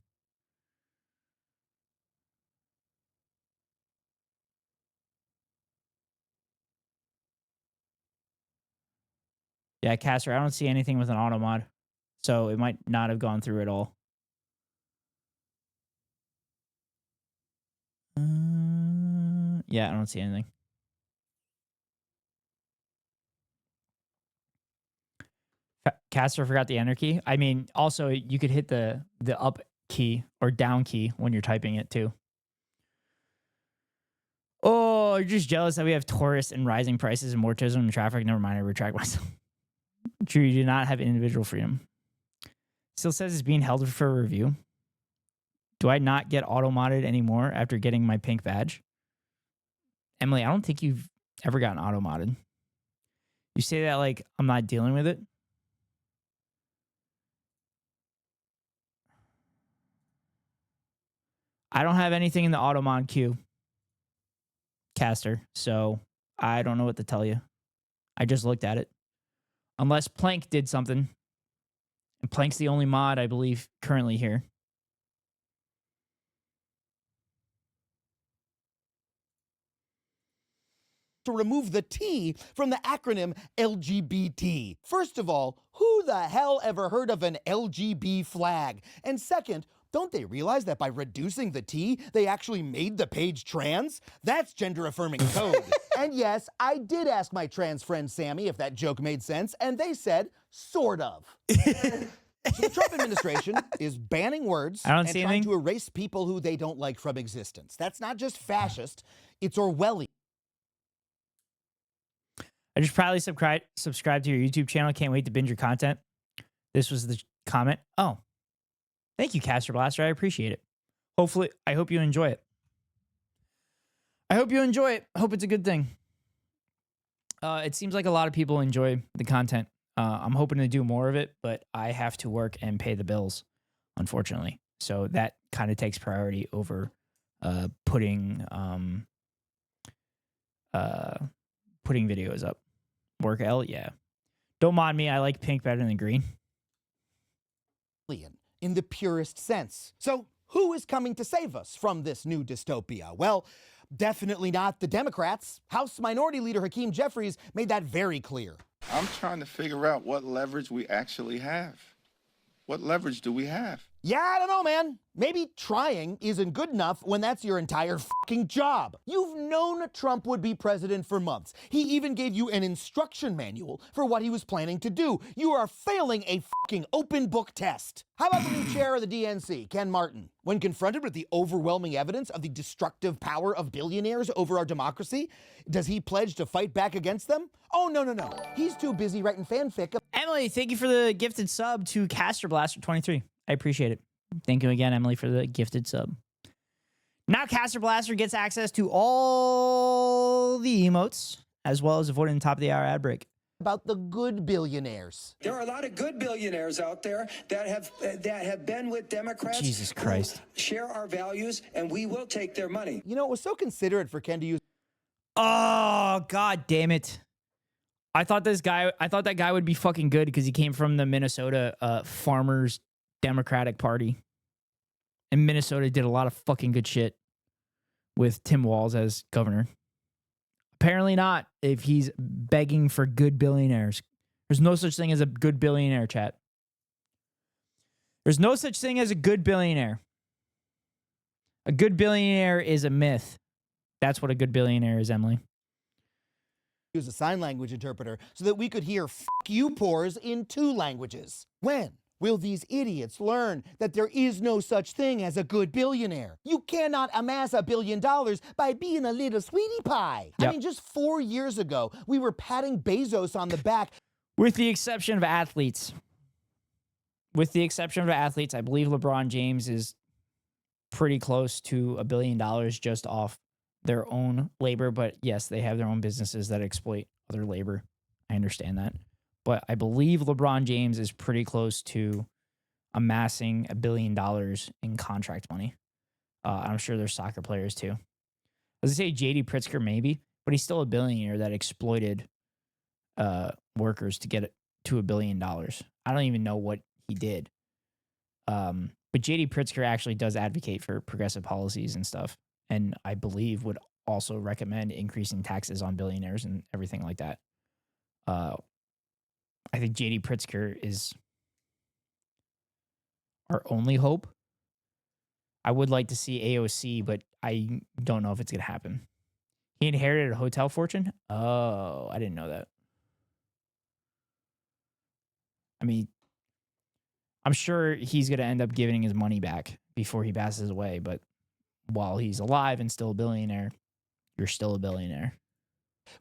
Yeah, Caster, I don't see anything with an auto mod. So it might not have gone through at all. Yeah, I don't see anything. Caster forgot the enter key. I mean, also you could hit the up key or down key when you're typing it too. Oh, you're just jealous that we have tourists and rising prices and more tourism and traffic. Never mind, I retract myself. True, you do not have individual freedom. Still says it's being held for review. Do I not get auto modded anymore after getting my pink badge? Emily, I don't think you've ever gotten auto modded. You say that like I'm not dealing with it. I don't have anything in the auto mod queue, Caster, so I don't know what to tell you. I just looked at it. Unless Plank did something. And Plank's the only mod, I believe, currently here. To remove the T from the acronym LGBT. First of all, who the hell ever heard of an LGB flag? And second, don't they realize that by reducing the T, they actually made the page trans? That's gender-affirming code. And yes, I did ask my trans friend Sammy if that joke made sense, and they said, sort of. So the Trump administration is banning words and trying to erase people who they don't like from existence. That's not just fascist, it's Orwellian. I just proudly subscribe to your YouTube channel. Can't wait to binge your content. This was the comment. Oh, thank you, Caster Blaster. I appreciate it. Hopefully, I hope you enjoy it. I hope you enjoy it. I hope it's a good thing. It seems like a lot of people enjoy the content. I'm hoping to do more of it, but I have to work and pay the bills, unfortunately. So that kind of takes priority over putting videos up. Work L, yeah. Don't mod me. I like pink better than green. In the purest sense. So who is coming to save us from this new dystopia? Well, definitely not the Democrats. House Minority Leader Hakeem Jeffries made that very clear. I'm trying to figure out what leverage we actually have. What leverage do we have? Yeah, I don't know, man. Maybe trying isn't good enough when that's your entire fucking job. You've known Trump would be president for months. He even gave you an instruction manual for what he was planning to do. You are failing a fucking open book test. How about the new chair of the DNC, Ken Martin? When confronted with the overwhelming evidence of the destructive power of billionaires over our democracy, does he pledge to fight back against them? Oh, no. He's too busy writing fanfic. Emily, thank you for the gifted sub to Caster Blaster 23. I appreciate it. Thank you again, Emily, for the gifted sub. Now Caster Blaster gets access to all the emotes, as well as avoiding the top of the hour ad break. About the good billionaires. There are a lot of good billionaires out there that have been with Democrats. Jesus Christ. Share our values, and we will take their money. You know, it was so considerate for Ken to use. Oh, God damn it. I thought that guy would be fucking good because he came from the Minnesota Farmers Democratic Party. And Minnesota did a lot of fucking good shit with Tim Walz as governor. Apparently not if he's begging for good billionaires. There's no such thing as a good billionaire, chat. There's no such thing as a good billionaire. A good billionaire is a myth. That's what a good billionaire is, Emily. Use a sign language interpreter so that we could hear "fuck you" pores in 2 languages. When will these idiots learn that there is no such thing as a good billionaire? You cannot amass $1 billion by being a little sweetie pie. Yep. I mean, just 4 years ago, we were patting Bezos on the back. With the exception of athletes. I believe LeBron James is pretty close to $1 billion just off their own labor. But yes, they have their own businesses that exploit other labor. I understand that. But I believe LeBron James is pretty close to amassing $1 billion in contract money. I'm sure there's soccer players too. I was going to say JD Pritzker maybe, but he's still a billionaire that exploited workers to get it to $1 billion. I don't even know what he did. But JD Pritzker actually does advocate for progressive policies and stuff. And I believe would also recommend increasing taxes on billionaires and everything like that. I think JD Pritzker is our only hope. I would like to see AOC, but I don't know if it's going to happen. He inherited a hotel fortune? Oh, I didn't know that. I mean, I'm sure he's going to end up giving his money back before he passes away, but while he's alive and still a billionaire, you're still a billionaire.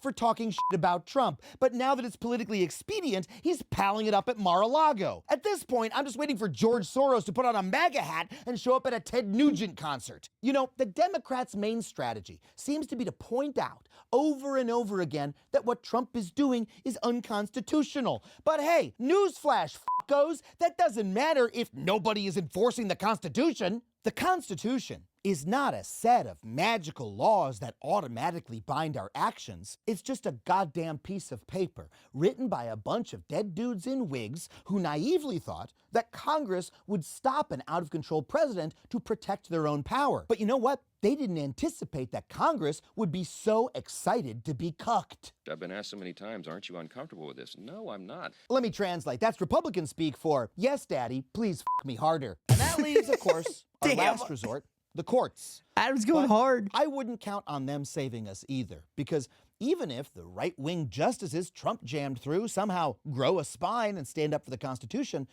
For talking shit about Trump, but now that it's politically expedient, he's palling it up at Mar-a-Lago. At this point, I'm just waiting for George Soros to put on a MAGA hat and show up at a Ted Nugent concert. You know, the Democrats' main strategy seems to be to point out over and over again that what Trump is doing is unconstitutional. But hey, newsflash, f***os, that doesn't matter if nobody is enforcing the Constitution. The Constitution is not a set of magical laws that automatically bind our actions. It's just a goddamn piece of paper written by a bunch of dead dudes in wigs who naively thought that Congress would stop an out-of-control president to protect their own power. But you know what? They didn't anticipate that Congress would be so excited to be cucked. I've been asked so many times, aren't you uncomfortable with this? No, I'm not. Let me translate. That's Republican speak for, yes, Daddy, please f*** me harder. And that leaves, of course, our last resort, the courts. Adam's going hard. I wouldn't count on them saving us either, because even if the right-wing justices Trump jammed through somehow grow a spine and stand up for the Constitution,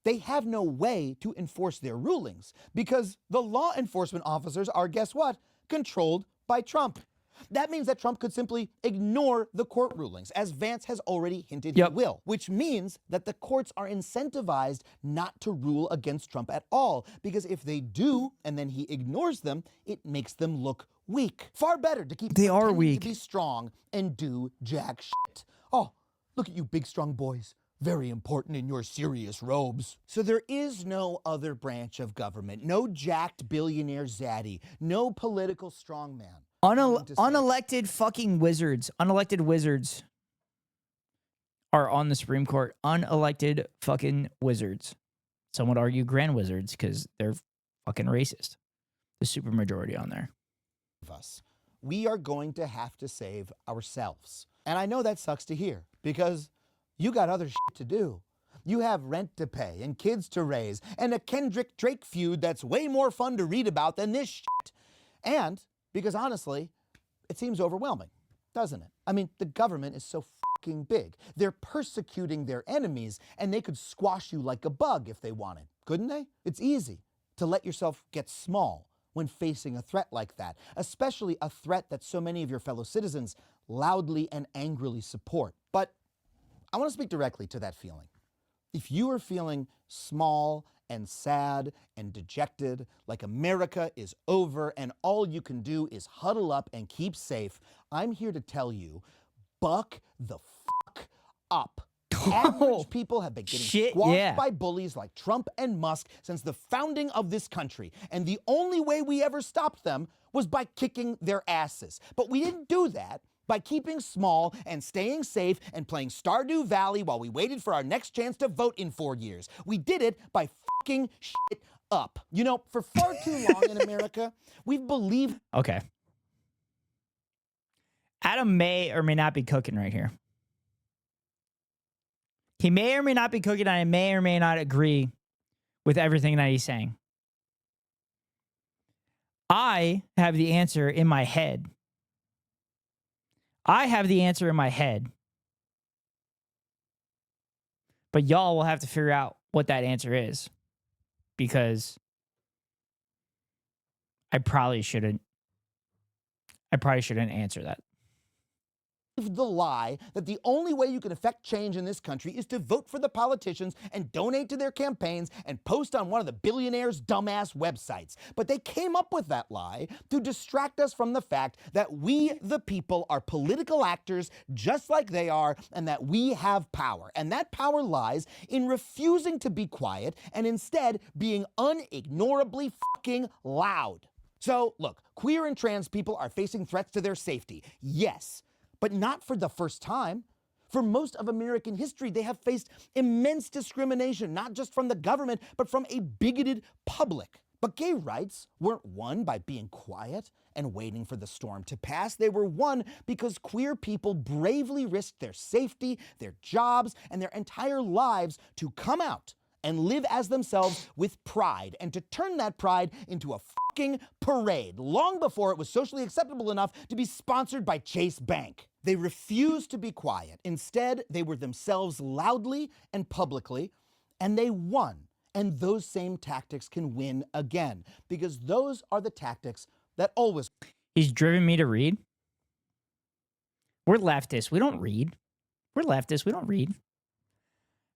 they have no way to enforce their rulings, because the law enforcement officers are, guess what, controlled by Trump. That means that Trump could simply ignore the court rulings, as Vance has already hinted he will, which means that the courts are incentivized not to rule against Trump at all, because if they do and then he ignores them, it makes them look weak. Far better to keep pretending to be strong and do jack shit. Oh, look at you big strong boys. Very important in your serious robes. So there is no other branch of government, no jacked billionaire zaddy, no political strongman. Unelected fucking wizards. Unelected wizards are on the Supreme Court. Unelected fucking wizards. Some would argue grand wizards because they're fucking racist. The supermajority on there. We are going to have to save ourselves. And I know that sucks to hear because you got other shit to do. You have rent to pay and kids to raise and a Kendrick Drake feud that's way more fun to read about than this shit. And because honestly, it seems overwhelming, doesn't it? I mean, the government is so fucking big. They're persecuting their enemies and they could squash you like a bug if they wanted, couldn't they? It's easy to let yourself get small when facing a threat like that, especially a threat that so many of your fellow citizens loudly and angrily support. But I want to speak directly to that feeling. If you are feeling small and sad and dejected, like America is over and all you can do is huddle up and keep safe, I'm here to tell you, buck the fuck up. Average people have been getting squashed by bullies like Trump and Musk since the founding of this country. And the only way we ever stopped them was by kicking their asses. But we didn't do that by keeping small and staying safe and playing Stardew Valley while we waited for our next chance to vote in 4 years. We did it by fucking shit up. You know, for far too long in America, we've believed... Okay. Adam may or may not be cooking right here. He may or may not be cooking, and I may or may not agree with everything that he's saying. I have the answer in my head. I have the answer in my head. But y'all will have to figure out what that answer is. Because I probably shouldn't answer that. The lie that the only way you can affect change in this country is to vote for the politicians and donate to their campaigns and post on one of the billionaires' dumbass websites. But they came up with that lie to distract us from the fact that we, the people, are political actors just like they are and that we have power. And that power lies in refusing to be quiet and instead being unignorably fucking loud. So, look, queer and trans people are facing threats to their safety. Yes. But not for the first time. For most of American history, they have faced immense discrimination, not just from the government, but from a bigoted public. But gay rights weren't won by being quiet and waiting for the storm to pass. They were won because queer people bravely risked their safety, their jobs, and their entire lives to come out and live as themselves with pride, and to turn that pride into a fucking parade, long before it was socially acceptable enough to be sponsored by Chase Bank. They refused to be quiet. Instead, they were themselves loudly and publicly, and they won. And those same tactics can win again, because those are the tactics that always... He's driven me to read. We're leftists. We don't read. We're leftists. We don't read.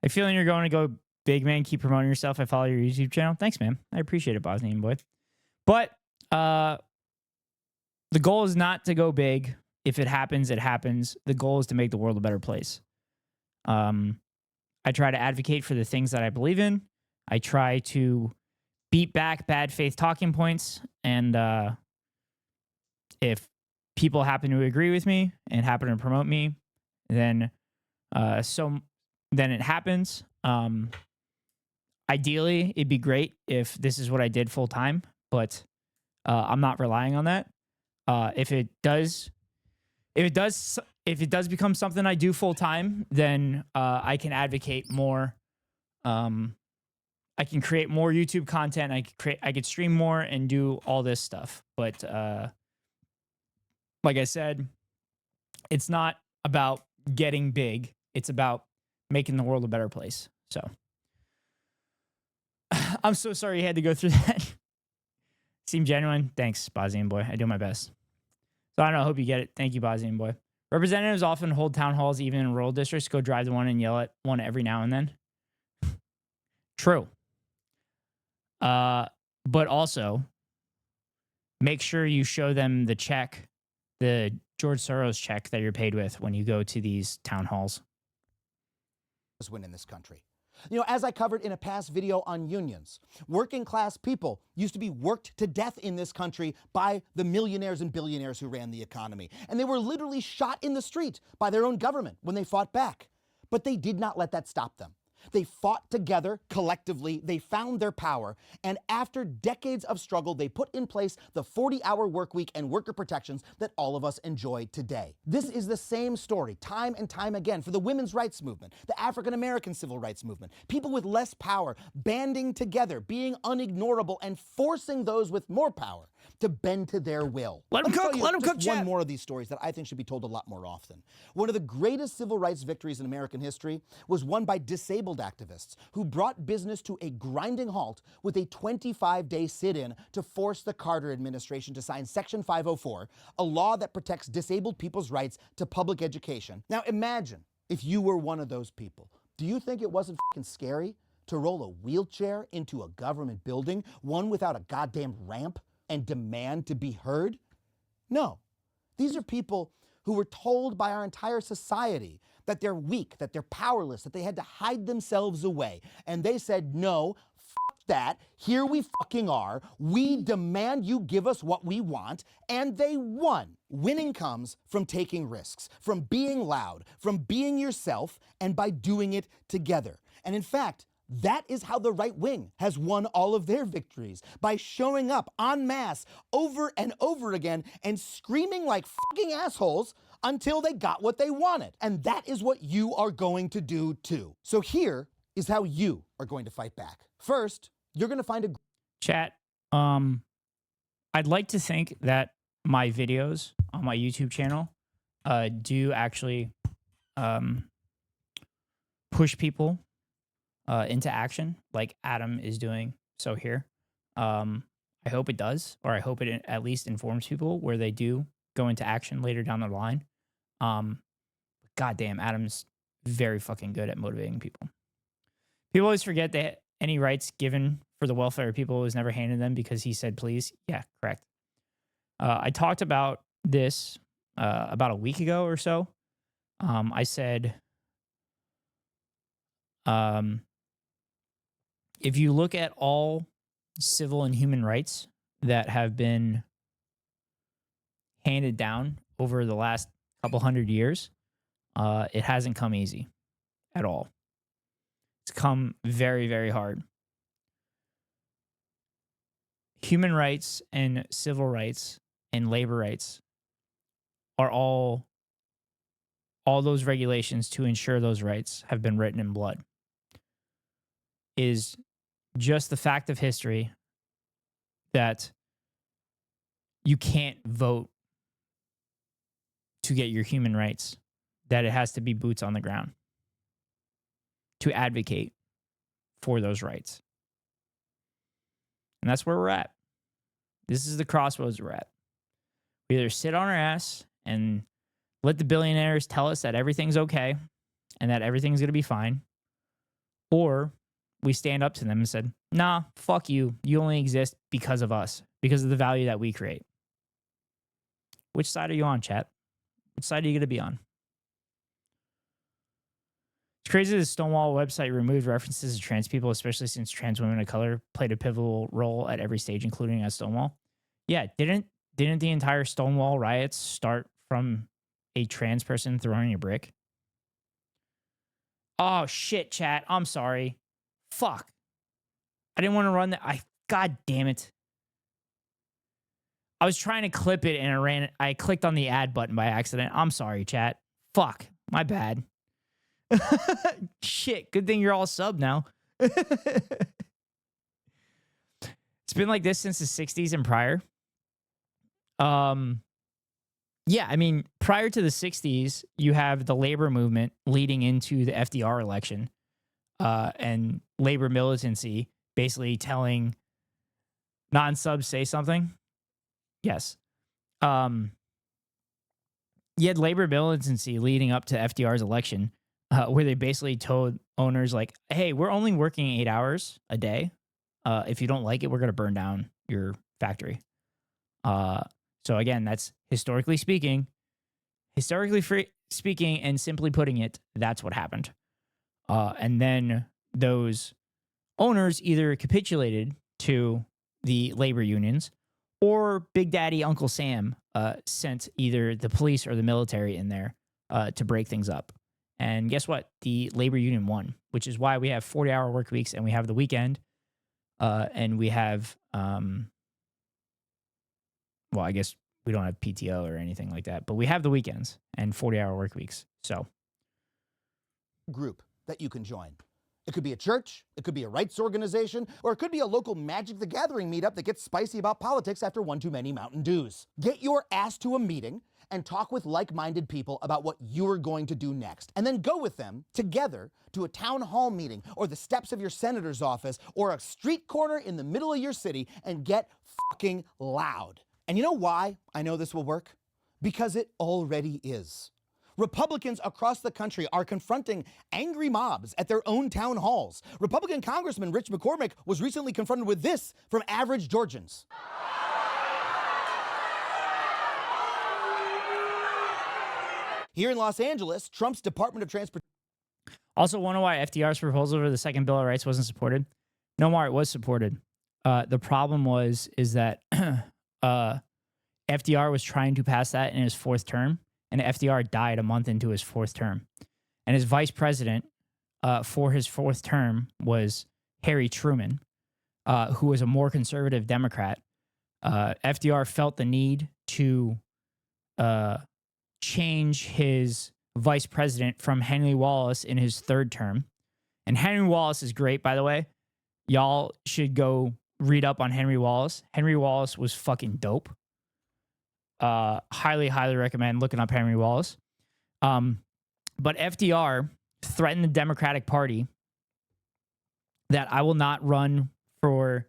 I feel like you're going to go big, man. Keep promoting yourself. I follow your YouTube channel. Thanks, man. I appreciate it, Bosnian boy. But the goal is not to go big. If it happens, it happens. The goal is to make the world a better place. I try to advocate for the things that I believe in. I try to beat back bad faith talking points. And if people happen to agree with me and happen to promote me, then then it happens. Ideally, it'd be great if this is what I did full time, but I'm not relying on that. If it does become something I do full time, then I can advocate more. I can create more YouTube content. I could stream more and do all this stuff. But like I said, it's not about getting big. It's about making the world a better place. So I'm so sorry you had to go through that. Seem genuine. Thanks, Bosnian boy. I do my best. So I don't know. I hope you get it. Thank you, Bosnian boy. Representatives often hold town halls even in rural districts. Go drive to one and yell at one every now and then. True. But also, make sure you show them the check, the George Soros check that you're paid with when you go to these town halls. Win in this country. You know, as I covered in a past video on unions, working class people used to be worked to death in this country by the millionaires and billionaires who ran the economy. And they were literally shot in the street by their own government when they fought back. But they did not let that stop them. They fought together collectively, they found their power, and after decades of struggle, they put in place the 40-hour work week and worker protections that all of us enjoy today. This is the same story time and time again for the women's rights movement, the African American civil rights movement, people with less power banding together, being unignorable, and forcing those with more power to bend to their will. Let them cook, let them cook, one more of these stories that I think should be told a lot more often. One of the greatest civil rights victories in American history was won by disabled activists who brought business to a grinding halt with a 25-day sit-in to force the Carter administration to sign Section 504, a law that protects disabled people's rights to public education. Now imagine if you were one of those people. Do you think it wasn't fucking scary to roll a wheelchair into a government building, one without a goddamn ramp, and demand to be heard? No. These are people who were told by our entire society that they're weak, that they're powerless, that they had to hide themselves away. And they said, no, fuck that. Here we fucking are. We demand you give us what we want. And they won. Winning comes from taking risks, from being loud, from being yourself, and by doing it together. And in fact, that is how the right wing has won all of their victories, by showing up en masse over and over again and screaming like fucking assholes until they got what they wanted. And that is what you are going to do too. So here is how you are going to fight back. First, you're going to find a... Chat, I'd like to think that my videos on my YouTube channel do actually push people into action, like Adam is doing so here. I hope it does, or I hope it at least informs people where they do go into action later down the line. Goddamn, Adam's very fucking good at motivating people. People always forget that any rights given for the welfare of people was never handed them because he said please. Yeah, correct. I talked about this about a week ago or so. I said, if you look at all civil and human rights that have been handed down over the last couple hundred years, It hasn't come easy at all. It's come very, very hard. Human rights and civil rights and labor rights are all those regulations to ensure those rights have been written in blood. Is just the fact of history that you can't vote to get your human rights, that it has to be boots on the ground to advocate for those rights. And that's where we're at. This is the crossroads we're at. We either sit on our ass and let the billionaires tell us that everything's okay and that everything's going to be fine, or we stand up to them and said, nah, fuck you. You only exist because of us, because of the value that we create. Which side are you on, chat? Which side are you going to be on? It's crazy the Stonewall website removed references to trans people, especially since trans women of color played a pivotal role at every stage, including at Stonewall. Yeah, didn't the entire Stonewall riots start from a trans person throwing a brick? Oh, shit, chat. I'm sorry. Fuck. I didn't want to run that. God damn it. I was trying to clip it and I clicked on the ad button by accident. I'm sorry, chat. Fuck. My bad. Shit. Good thing you're all sub now. It's been like this since the 60s and prior. Yeah, I mean, prior to the 60s, you have the labor movement leading into the FDR election, and labor militancy basically telling non-subs say something. Yes. You had labor militancy leading up to FDR's election, where they basically told owners like, hey, we're only working 8 hours a day. If you don't like it, we're going to burn down your factory. So again, that's historically speaking, and simply putting it, that's what happened. And then those owners either capitulated to the labor unions, or Big Daddy Uncle Sam sent either the police or the military in there to break things up. And guess what? The labor union won, which is why we have 40-hour work weeks and we have the weekend. And we have, well, I guess we don't have PTO or anything like that, but we have the weekends and 40-hour work weeks. So, group that you can join. It could be a church, it could be a rights organization, or it could be a local Magic the Gathering meetup that gets spicy about politics after one too many Mountain Dews. Get your ass to a meeting and talk with like-minded people about what you're going to do next. And then go with them together to a town hall meeting or the steps of your senator's office or a street corner in the middle of your city and get fucking loud. And you know why I know this will work? Because it already is. Republicans across the country are confronting angry mobs at their own town halls. Republican Congressman Rich McCormick was recently confronted with this from average Georgians. Here in Los Angeles, Trump's Department of Transportation. Also, wonder why FDR's proposal for the second Bill of Rights wasn't supported? No, Mar, it was supported. The problem is that FDR was trying to pass that in his fourth term, and FDR died a month into his fourth term. And his vice president for his fourth term was Harry Truman, who was a more conservative Democrat. FDR felt the need to change his vice president from Henry Wallace in his third term. And Henry Wallace is great, by the way. Y'all should go read up on Henry Wallace. Henry Wallace was fucking dope. Highly, highly recommend looking up Henry Wallace. But FDR threatened the Democratic Party that I will not run for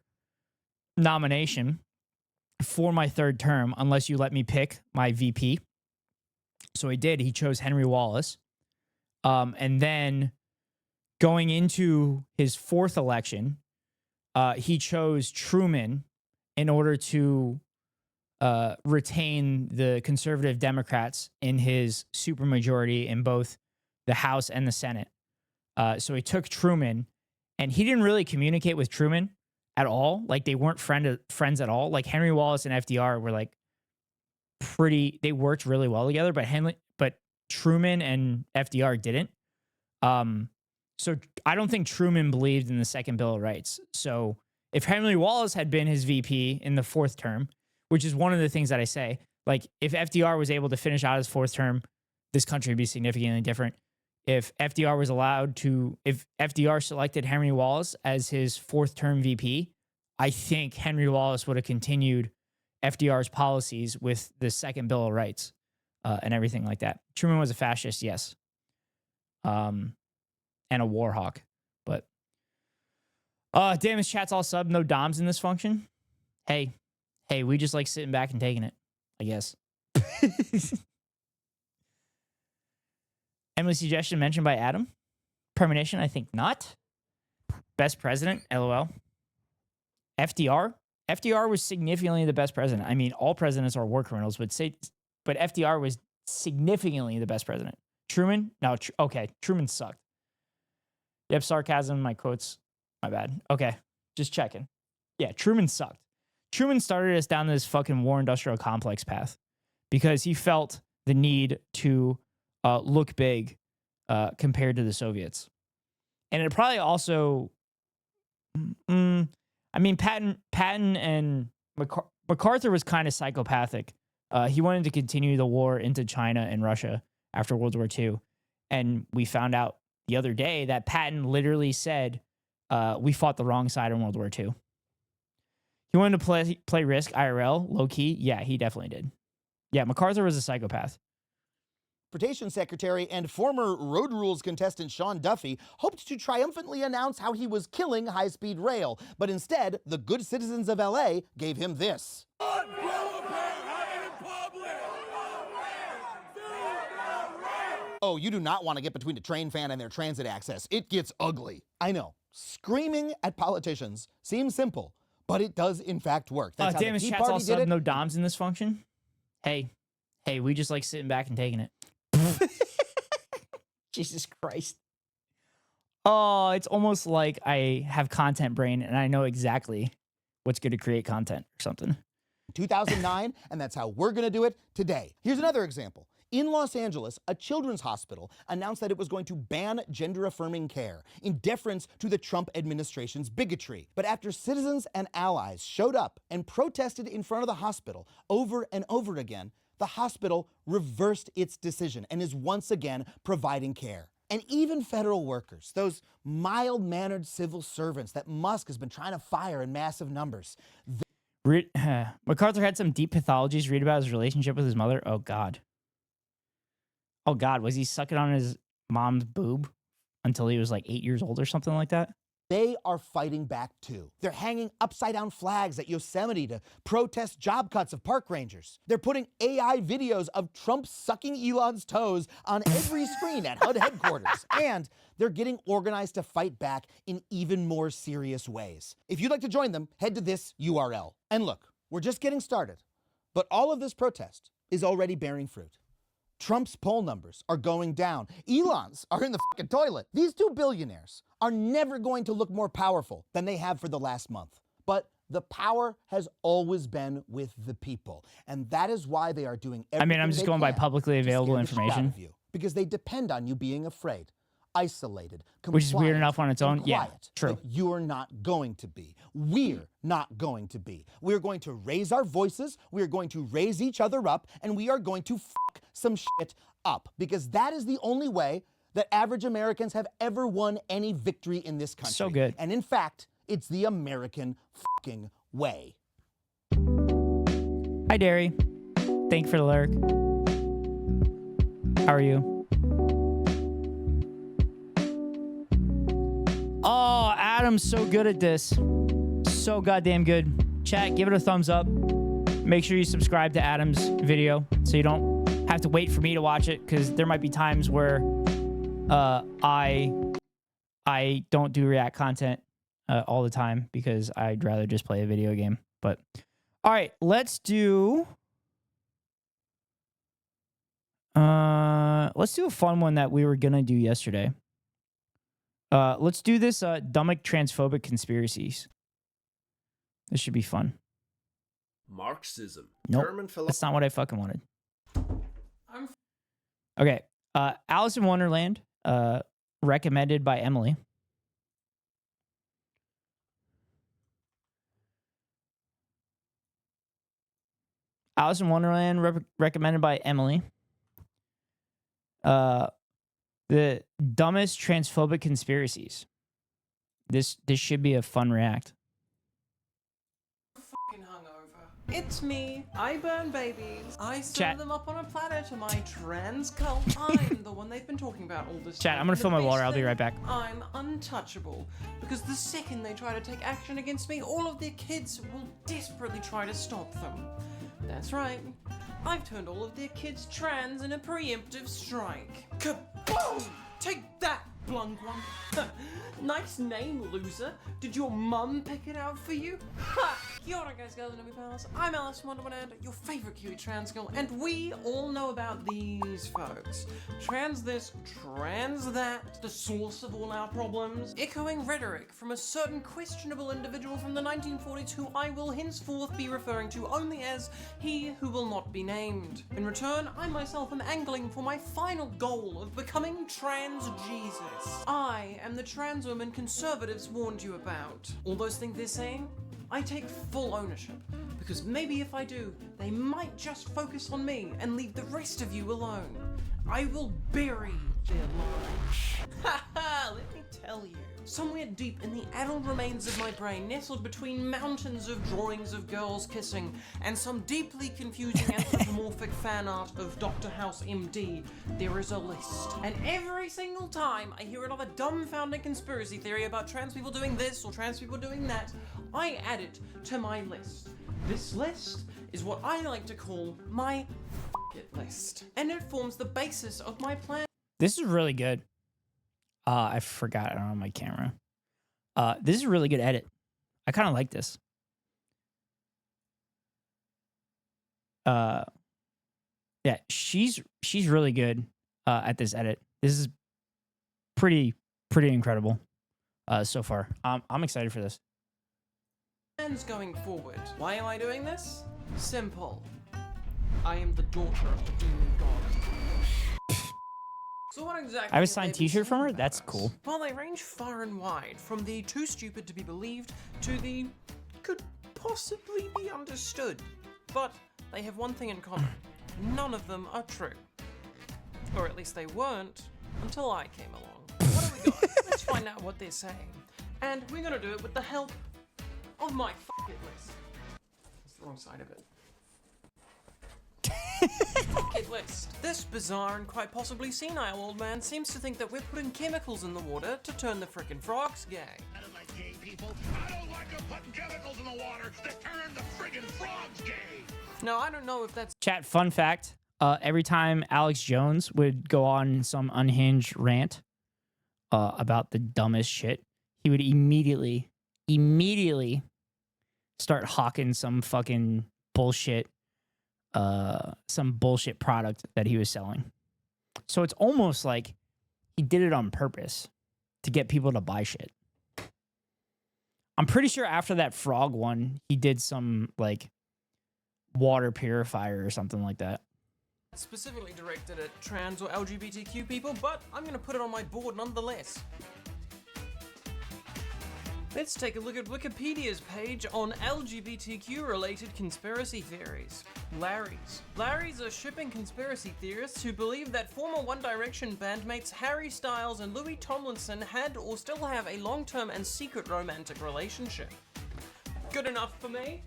nomination for my third term unless you let me pick my VP. So he did. He chose Henry Wallace. And then going into his fourth election, he chose Truman in order to retain the conservative Democrats in his supermajority in both the House and the Senate. So he took Truman, and he didn't really communicate with Truman at all. Like, they weren't friends at all. Like, Henry Wallace and FDR were like they worked really well together, but Truman and FDR didn't. So I don't think Truman believed in the second Bill of Rights. So if Henry Wallace had been his VP in the 4th term, which is one of the things that I say, like if FDR was able to finish out his 4th term, this country would be significantly different. If FDR was allowed to, if FDR selected Henry Wallace as his 4th term VP, I think Henry Wallace would have continued FDR's policies with the second Bill of Rights and everything like that. Truman was a fascist, yes. And a war hawk. But damn, his chat's all sub, no DOMs in this function. Hey, we just like sitting back and taking it, I guess. Emily's suggestion mentioned by Adam. Premonition, I think not. Best president, LOL. FDR was significantly the best president. I mean, all presidents are war criminals, but FDR was significantly the best president. Truman? No, okay, Truman sucked. Yep, sarcasm, my quotes. My bad. Okay, just checking. Yeah, Truman sucked. Truman started us down this fucking war industrial complex path because he felt the need to look big compared to the Soviets. And it probably also, I mean, Patton and MacArthur was kind of psychopathic. He wanted to continue the war into China and Russia after World War II. And we found out the other day that Patton literally said, we fought the wrong side in World War II. He wanted to play Risk IRL, low key. Yeah, he definitely did. Yeah, MacArthur was a psychopath. Transportation Secretary and former Road Rules contestant Sean Duffy hoped to triumphantly announce how he was killing high-speed rail, but instead, the good citizens of LA gave him this. Oh, you do not want to get between a train fan and their transit access. It gets ugly. I know. Screaming at politicians seems simple, but it does in fact work. That's how damn, the his Tea chat's all Party did sub, it. no DOMs in this function. Hey, we just like sitting back and taking it. Jesus Christ. Oh, it's almost like I have content brain and I know exactly what's good to create content or something. 2009, and that's how we're going to do it today. Here's another example. In Los Angeles, a children's hospital announced that it was going to ban gender-affirming care in deference to the Trump administration's bigotry. But after citizens and allies showed up and protested in front of the hospital over and over again, the hospital reversed its decision and is once again providing care. And even federal workers, those mild-mannered civil servants that Musk has been trying to fire in massive numbers. MacArthur had some deep pathologies. Read about his relationship with his mother. Oh, God. Oh, God. Was he sucking on his mom's boob until he was like 8 years old or something like that? They are fighting back too. They're hanging upside-down flags at Yosemite to protest job cuts of park rangers. They're putting AI videos of Trump sucking Elon's toes on every screen at HUD headquarters. And they're getting organized to fight back in even more serious ways. If you'd like to join them, head to this URL. And look, we're just getting started. But all of this protest is already bearing fruit. Trump's poll numbers are going down. Elon's are in the fucking toilet. These two billionaires are never going to look more powerful than they have for the last month. But the power has always been with the people. And that is why they are doing everything. I mean, I'm just going by publicly available information. Because they depend on you being afraid, isolated, which is weird enough on its own. Yeah, true. But you're not going to be. We're not going to be. We're going to raise our voices. We're going to raise each other up, and we are going to fuck some shit up, because that is the only way that average Americans have ever won any victory in this country. So good. And in fact, it's the American fucking way. Hi, Derry. Thank you for the lyric. How are you? Oh, Adam's so good at this. So goddamn good. Chat, give it a thumbs up. Make sure you subscribe to Adam's video so you don't have to wait for me to watch it, because there might be times where I don't do React content all the time because I'd rather just play a video game. But all right, let's do a fun one that we were gonna do yesterday. Let's do this dummic transphobic conspiracies. This should be fun. Marxism. Nope, that's not what I fucking wanted. Okay, Alice in Wonderland, recommended by Emily. Alice in Wonderland, recommended by Emily. The dumbest transphobic conspiracies. This should be a fun react. It's me. I burn babies. I serve Chat. them up on a platter to my trans cult. I'm the one they've been talking about all this Chat, time. I'm gonna The fill my best water. I'll be thing, right back. I'm untouchable. Because the second they try to take action against me, all of their kids will desperately try to stop them. That's right. I've turned all of their kids trans in a preemptive strike. Kaboom! Take that, blunk one. Nice name, loser. Did your mum pick it out for you? Ha! Kia ora, guys, girls, and pals. I'm Alice Wonderland, your favorite Kiwi trans girl, and we all know about these folks. Trans this, trans that, the source of all our problems. Echoing rhetoric from a certain questionable individual from the 1940s who I will henceforth be referring to only as he who will not be named. In return, I myself am angling for my final goal of becoming trans Jesus. I am the trans woman conservatives warned you about. All those things they're saying, I take full ownership, because maybe if I do, they might just focus on me and leave the rest of you alone. I will bury their lies. Haha, let me tell you. Somewhere deep in the addled remains of my brain, nestled between mountains of drawings of girls kissing and some deeply confusing anthropomorphic fan art of Dr. House MD, there is a list. And every single time I hear another dumbfounding conspiracy theory about trans people doing this or trans people doing that, I add it to my list. This list is what I like to call my f***it list. And it forms the basis of my plan. This is really good. I forgot I don't have my camera. This is a really good edit. I kind of like this. Yeah, she's really good at this edit. This is pretty incredible so far. I'm excited for this. Plans going forward. Why am I doing this? Simple. I am the daughter of the demon god. So what exactly I have a signed t-shirt from her. That's cool. Well, they range far and wide, from the too stupid to be believed to the could possibly be understood. But they have one thing in common. None of them are true. Or at least they weren't until I came along. What have we got? Let's find out what they're saying. And we're gonna do it with the help of my f***it list. That's the wrong side of it. F***it list. This bizarre and quite possibly senile old man seems to think that we're putting chemicals in the water to turn the frickin' frogs gay. I don't like gay people. I don't like them putting chemicals in the water that turn the friggin' frogs gay. Now, I don't know if that's... Chat, fun fact. Every time Alex Jones would go on some unhinged rant about the dumbest shit, he would immediately start hawking some fucking bullshit, some bullshit product that he was selling. So it's almost like he did it on purpose to get people to buy shit. I'm pretty sure after that frog one, he did some like water purifier or something like that. specifically directed at trans or LGBTQ people, but I'm gonna put it on my board nonetheless. Let's take a look at Wikipedia's page on LGBTQ-related conspiracy theories. Larrys are shipping conspiracy theorists who believe that former One Direction bandmates Harry Styles and Louis Tomlinson had or still have a long-term and secret romantic relationship. Good enough for me?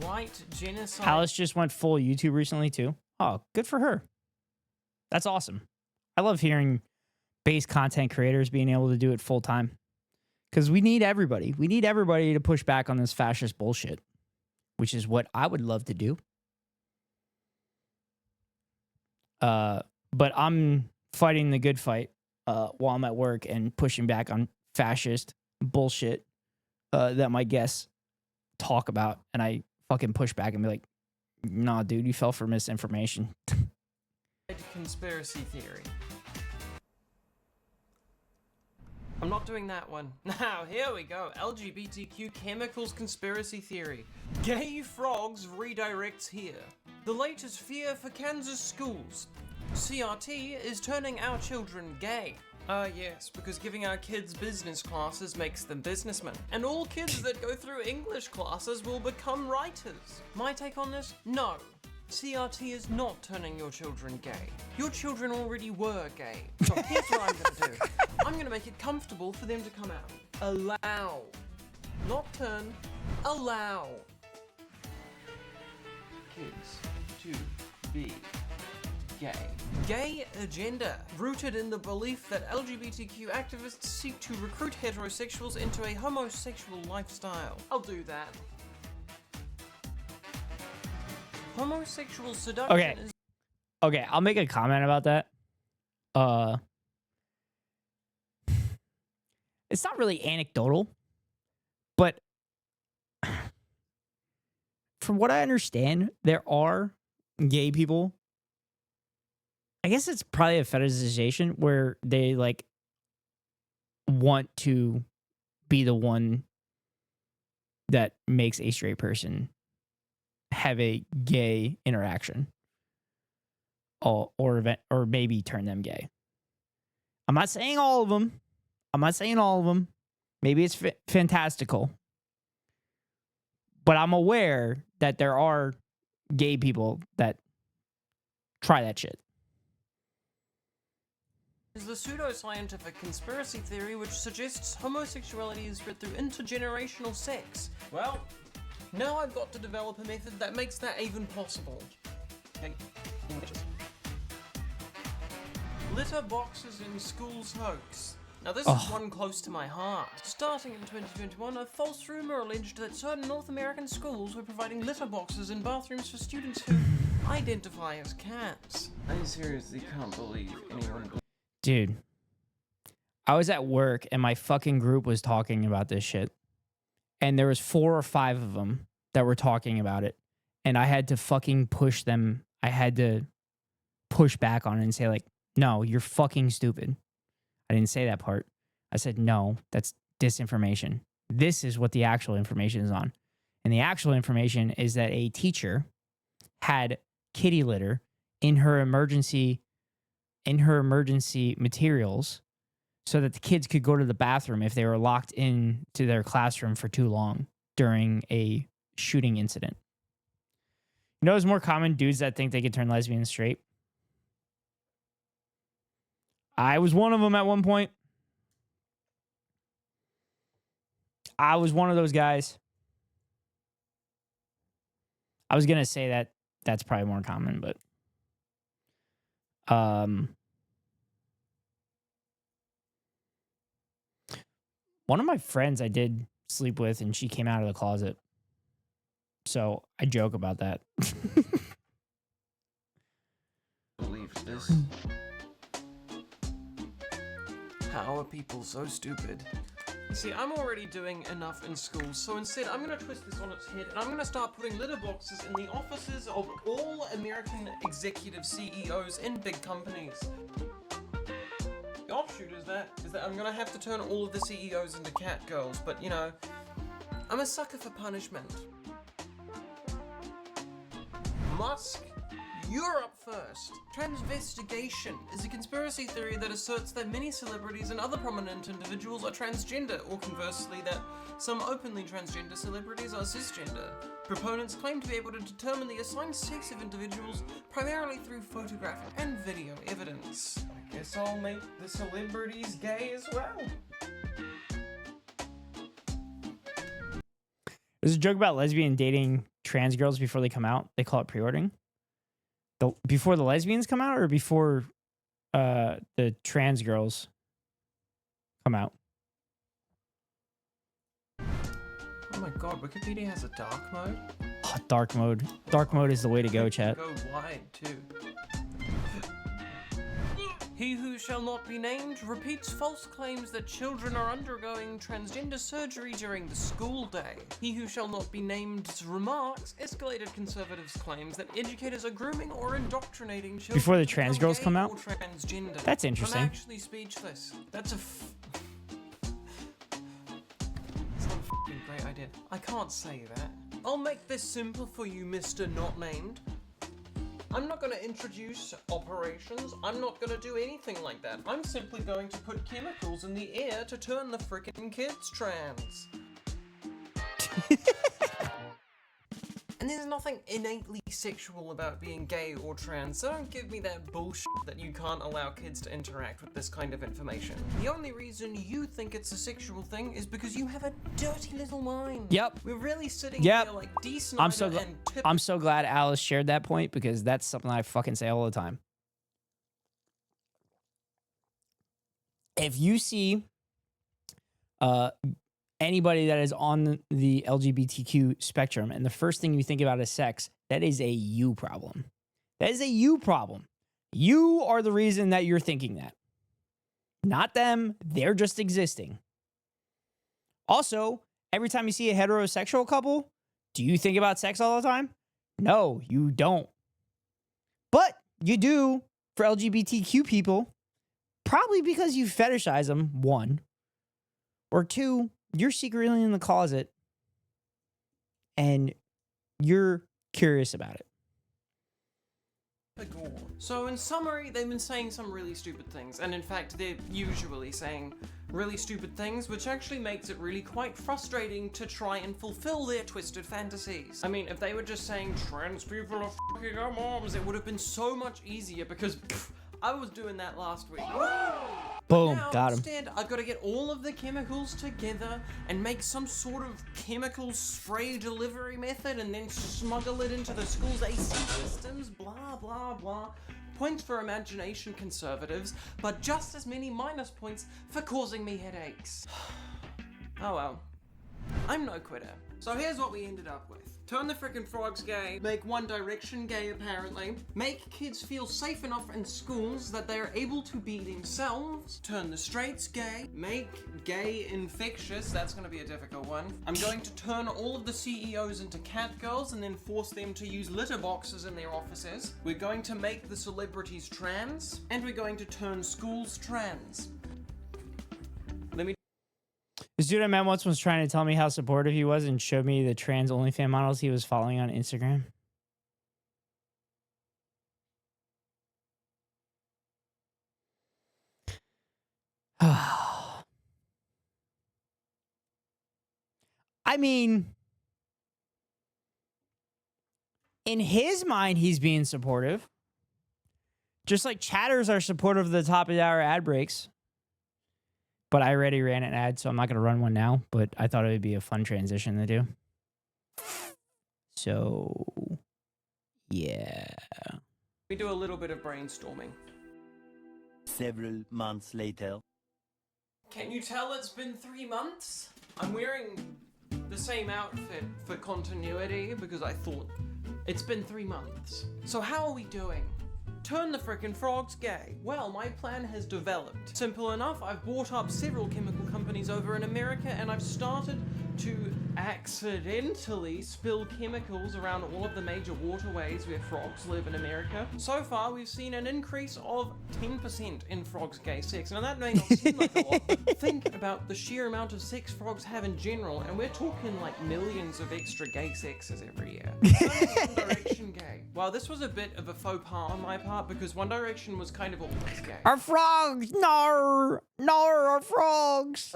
White genocide. Alice just went full YouTube recently too. Oh, good for her. That's awesome. I love hearing base content creators being able to do it full time. Because we need everybody. We need everybody to push back on this fascist bullshit. Which is what I would love to do. But I'm fighting the good fight while I'm at work and pushing back on fascist bullshit that my guests talk about. And I fucking push back and be like, nah, dude, you fell for misinformation. Conspiracy theory. I'm not doing that one. Now, here we go. LGBTQ chemicals conspiracy theory. Gay frogs redirects here. The latest fear for Kansas schools. CRT is turning our children gay. Yes, because giving our kids business classes makes them businessmen. And all kids that go through English classes will become writers. My take on this? No. CRT is not turning your children gay. Your children already were gay. So here's what I'm gonna do. I'm gonna make it comfortable for them to come out. Allow. Not turn. Allow. Kids to be gay. Gay agenda, rooted in the belief that LGBTQ activists seek to recruit heterosexuals into a homosexual lifestyle. I'll do that. Homosexual seduction is... Okay, I'll make a comment about that. It's not really anecdotal, but from what I understand, there are gay people. I guess it's probably a fetishization where they like want to be the one that makes a straight person have a gay interaction or maybe turn them gay. I'm not saying all of them. Maybe it's fantastical. But I'm aware that there are gay people that try that shit. Is the pseudo-scientific conspiracy theory which suggests homosexuality is spread through intergenerational sex. Well, now I've got to develop a method that makes that even possible. Okay. Litter boxes in schools hoax. Now this is one close to my heart. Starting in 2021, a false rumor alleged that certain North American schools were providing litter boxes in bathrooms for students who identify as cats. I seriously can't believe anyone... Dude, I was at work and my fucking group was talking about this shit. And there was 4 or 5 of them that were talking about it. And I had to fucking push them. I had to push back on it and say like, no, you're fucking stupid. I didn't say that part. I said, no, that's disinformation. This is what the actual information is on. And the actual information is that a teacher had kitty litter in her emergency materials so that the kids could go to the bathroom if they were locked into their classroom for too long during a shooting incident. You know, it's more common dudes that think they could turn lesbian straight. I was one of them at one point. I was one of those guys. I was going to say that that's probably more common, but one of my friends I did sleep with, and she came out of the closet. So I joke about that. Believe this. How are people so stupid? See, I'm already doing enough in school, so instead I'm going to twist this on its head and I'm going to start putting litter boxes in the offices of all American executive CEOs in big companies. The offshoot is that I'm going to have to turn all of the CEOs into cat girls, but you know, I'm a sucker for punishment. Musk, you're up first. Transvestigation is a conspiracy theory that asserts that many celebrities and other prominent individuals are transgender, or conversely that some openly transgender celebrities are cisgender. Proponents claim to be able to determine the assigned sex of individuals primarily through photographic and video evidence. I guess I'll make the celebrities gay as well. There's a joke about lesbian dating trans girls before they come out. They call it pre-ordering. Before the lesbians come out or before the trans girls come out? Oh my god, Wikipedia has a dark mode? Oh, dark mode. Dark mode is the way to go, chat. Go wide, too. He who shall not be named repeats false claims that children are undergoing transgender surgery during the school day. He who shall not be named's remarks escalated conservatives' claims that educators are grooming or indoctrinating children Before the trans girls come out? Transgender. That's interesting. I'm actually speechless. That's a f***ing great idea. I can't say that. I'll make this simple for you, Mr. Not Named. I'm not going to introduce operations. I'm not going to do anything like that. I'm simply going to put chemicals in the air to turn the frickin' kids trans. And there's nothing innately sexual about being gay or trans, so don't give me that bullshit that you can't allow kids to interact with this kind of information. The only reason you think it's a sexual thing is because you have a dirty little mind. Yep. We're really sitting Yep. here like D. I'm Snyder so and Tip. I'm so glad Alice shared that point because that's something I fucking say all the time. If you see anybody that is on the LGBTQ spectrum and the first thing you think about is sex, that is a you problem. That is a you problem. You are the reason that you're thinking that. Not them. They're just existing. Also, every time you see a heterosexual couple, do you think about sex all the time? No, you don't. But you do for LGBTQ people, probably because you fetishize them, one. Or two, you're secretly in the closet and you're curious about it. So in summary, they've been saying some really stupid things, and in fact they're usually saying really stupid things, which actually makes it really quite frustrating to try and fulfill their twisted fantasies. I mean, if they were just saying trans people are fucking our moms, it would have been so much easier because I was doing that last week. Boom, Now, got him. instead, I've got to get all of the chemicals together and make some sort of chemical spray delivery method and then smuggle it into the school's AC systems, blah, blah, blah. Points for imagination, conservatives, but just as many minus points for causing me headaches. Oh well. I'm no quitter. So here's what we ended up with. Turn the frickin' frogs gay, make One Direction gay apparently, make kids feel safe enough in schools that they are able to be themselves, turn the straights gay, make gay infectious, that's gonna be a difficult one. I'm going to turn all of the CEOs into catgirls and then force them to use litter boxes in their offices. We're going to make the celebrities trans, and we're going to turn schools trans. This dude I met once was trying to tell me how supportive he was and showed me the trans OnlyFans models he was following on Instagram. I mean, in his mind, he's being supportive. Just like chatters are supportive of the top of the hour ad breaks. But I already ran an ad, so I'm not going to run one now. But I thought it would be a fun transition to do. So, yeah. We do a little bit of brainstorming. Several months later. Can you tell it's been 3 months? I'm wearing the same outfit for continuity because I thought it's been 3 months. So how are we doing? Turn the frickin' frogs gay. Well, my plan has developed. Simple enough, I've bought up several chemical companies over in America and I've started to accidentally spill chemicals around all of the major waterways where frogs live in America. So far, we've seen an increase of 10% in frogs gay sex. Now that may not seem like a lot, but think about the sheer amount of sex frogs have in general, and we're talking like millions of extra gay sexes every year. One Direction gay. Well, this was a bit of a faux pas on my part because One Direction was kind of always gay. Our frogs! No! No, our frogs!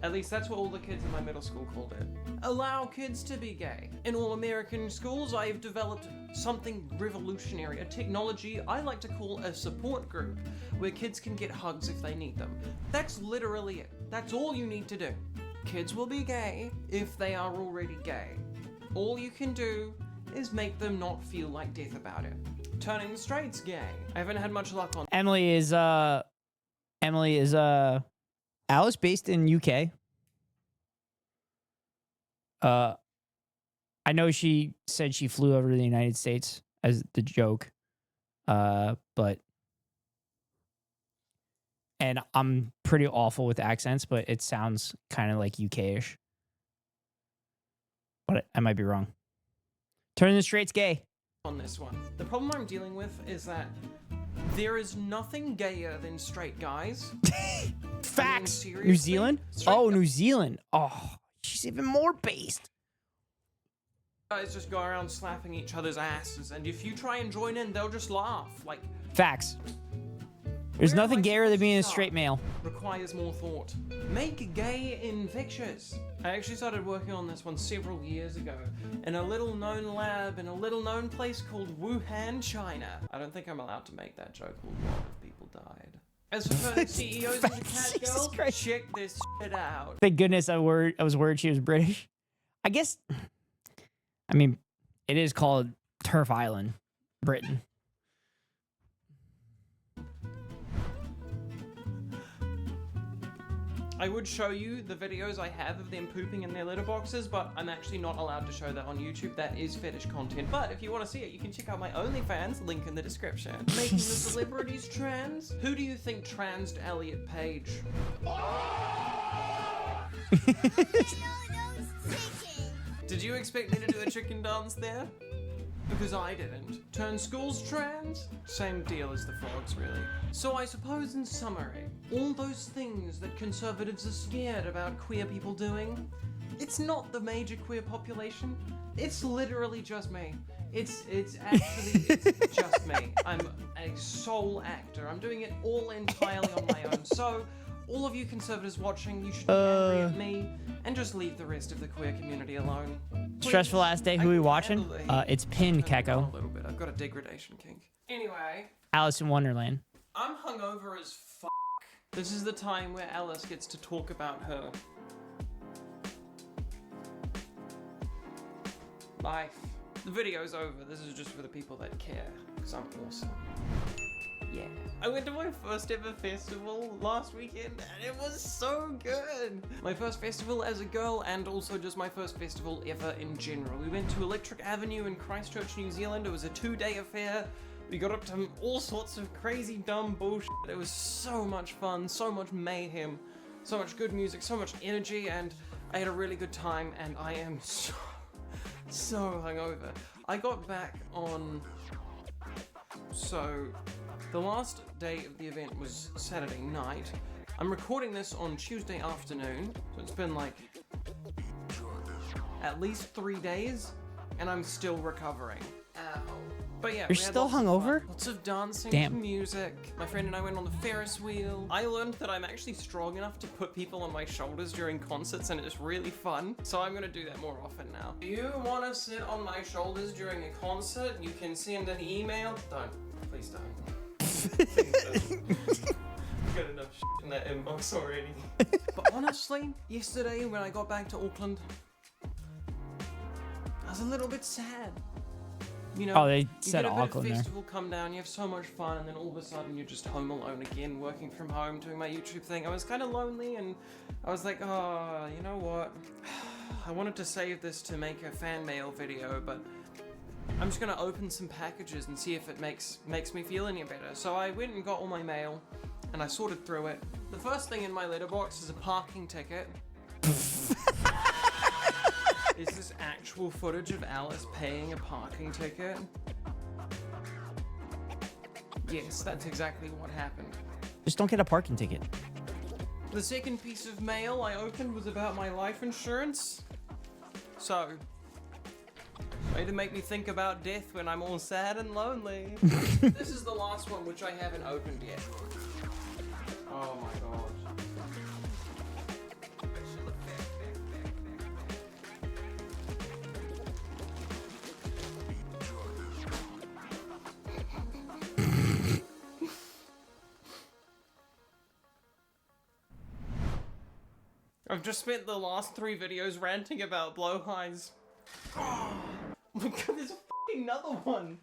At least that's what all the kids in my middle school called it. Allow kids to be gay. In all American schools, I have developed something revolutionary, a technology I like to call a support group, where kids can get hugs if they need them. That's literally it. That's all you need to do. Kids will be gay if they are already gay. All you can do is make them not feel like death about it. Turning the straights gay. I haven't had much luck on Emily is Alice based in UK. I know she said she flew over to the United States as the joke. But and I'm pretty awful with accents, but it sounds kind of like UK-ish. But I might be wrong. Turning the straights gay. On this one. The problem I'm dealing with is that there is nothing gayer than straight guys. Facts. I mean, New Zealand? Straight Oh, New Zealand. Oh, she's even more based. guys just go around slapping each other's asses, and if you try and join in, they'll just laugh. Like, Facts. There's where am nothing I gayer than supposed to being a start? straight male. Requires more thought. Make gay infectious. I actually started working on this one several years ago in a little known lab in a little known place called Wuhan, China. I don't think I'm allowed to make that joke. A lot of people died. As for turning CEOs into cat girls, check this shit out. Thank goodness I was worried she was British. I guess, I mean, it is called Turf Island, Britain. I would show you the videos I have of them pooping in their litter boxes, but I'm actually not allowed to show that on YouTube. That is fetish content. But if you want to see it, you can check out my OnlyFans, link in the description. Making the celebrities trans? Who do you think transed Elliot Page? Did you expect me to do a chicken dance there? Because I didn't. Turn schools trans? Same deal as the frogs, really. So I suppose in summary, all those things that conservatives are scared about queer people doing, it's not the major queer population. It's literally just me. It's just me. I'm a sole actor. I'm doing it all entirely on my own. So all of you conservatives watching, you should be angry at me and just leave the rest of the queer community alone. Stressful last day. Who we watching? It's pinned, Keko. A little bit. I've got a degradation kink. Anyway, Alice in Wonderland. I'm hungover as fuck. This is the time where Alice gets to talk about her life. The video's over. This is just for the people that care, because I'm awesome. Yeah. I went to my first ever festival last weekend and it was so good. My first festival as a girl and also just my first festival ever in general. We went to Electric Avenue in Christchurch, New Zealand. It was a 2-day affair. We got up to all sorts of crazy dumb bullshit. It was so much fun, so much mayhem, so much good music, so much energy, and I had a really good time, and I am so hungover. I got back on... the last day of the event was Saturday night. I'm recording this on Tuesday afternoon, so it's been like at least 3 days, and I'm still recovering. Ow. But yeah, You're still hungover? Lots of dancing Damn. to music. My friend and I went on the Ferris wheel. I learned that I'm actually strong enough to put people on my shoulders during concerts, and it's really fun. So I'm gonna do that more often now. If you want to sit on my shoulders during a concert, you can send an email. Don't. Please don't. I've got enough shit in that inbox already. But honestly, yesterday when I got back to Auckland, I was a little bit sad. You know, they you said get a Auckland bit there. festival come down, you have so much fun, and then all of a sudden you're just home alone again, working from home, doing my YouTube thing. I was kind of lonely, and I was like, oh, you know what? I wanted to save this to make a fan mail video, but I'm just gonna open some packages and see if it makes me feel any better. So I went and got all my mail, and I sorted through it. The first thing in my letterbox is a parking ticket. Is this actual footage of Alice paying a parking ticket? Yes, that's exactly what happened. Just don't get a parking ticket. The second piece of mail I opened was about my life insurance. So, way to make me think about death when I'm all sad and lonely. This is the last one, which I haven't opened yet. Oh my god. I've just spent the last 3 videos ranting about blowhighs. Oh my god, there's fucking another one!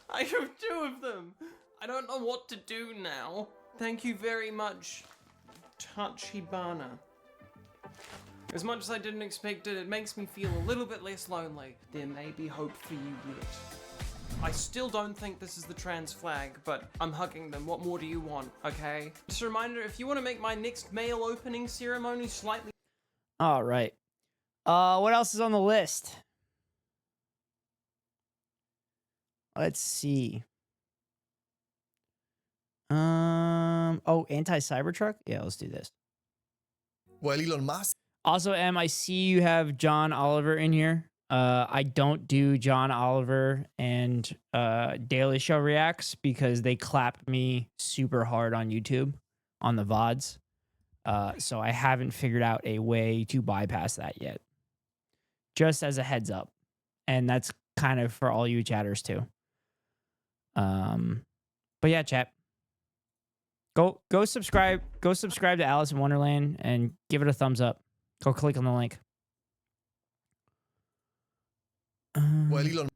I have 2 of them! I don't know what to do now. Thank you very much, Tachibana. As much as I didn't expect it, it makes me feel a little bit less lonely. There may be hope for you yet. I still don't think this is the trans flag, but I'm hugging them. What more do you want, okay? Just a reminder, if you want to make my next mail opening ceremony slightly... All right. What else is on the list? Let's see. Oh, anti-Cybertruck? Yeah, let's do this. Well, Elon Musk. Also, I see you have John Oliver in here. I don't do John Oliver and Daily Show reacts because they clap me super hard on YouTube on the VODs. So I haven't figured out a way to bypass that yet. Just as a heads up. And that's kind of for all you chatters too. But yeah, chat. Go subscribe. Go subscribe to Alice in Wonderland and give it a thumbs up. Go click on the link. Well, Elon.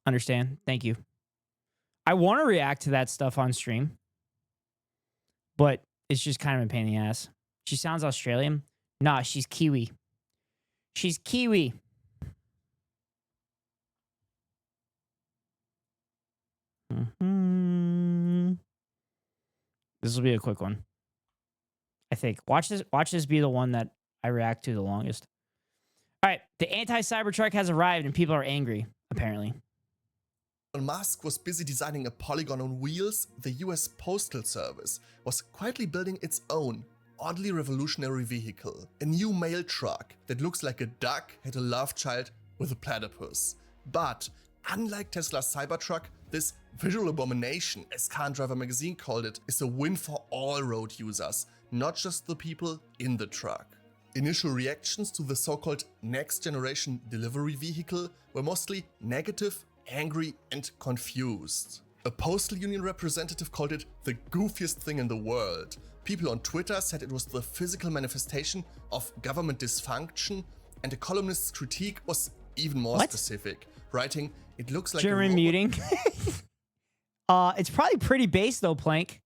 Understand. Thank you. I want to react to that stuff on stream, but it's just kind of a pain in the ass. She sounds Australian. Nah, she's Kiwi. She's Kiwi. This will be a quick one. I think. Watch this be the one that I react to the longest. All right, the anti-Cybertruck has arrived and people are angry, apparently. Elon Musk was busy designing a polygon on wheels, the US Postal Service was quietly building its own, oddly revolutionary vehicle. A new mail truck that looks like a duck had a love child with a platypus. But unlike Tesla's Cybertruck, this visual abomination, as Car and Driver magazine called it, is a win for all road users, not just the people in the truck. Initial reactions to the so-called next-generation delivery vehicle were mostly negative, angry, and confused. A postal union representative called it the goofiest thing in the world. People on Twitter said it was the physical manifestation of government dysfunction, and a columnist's critique was even more specific, writing, "It looks like German muting." It's probably pretty base though, Plank.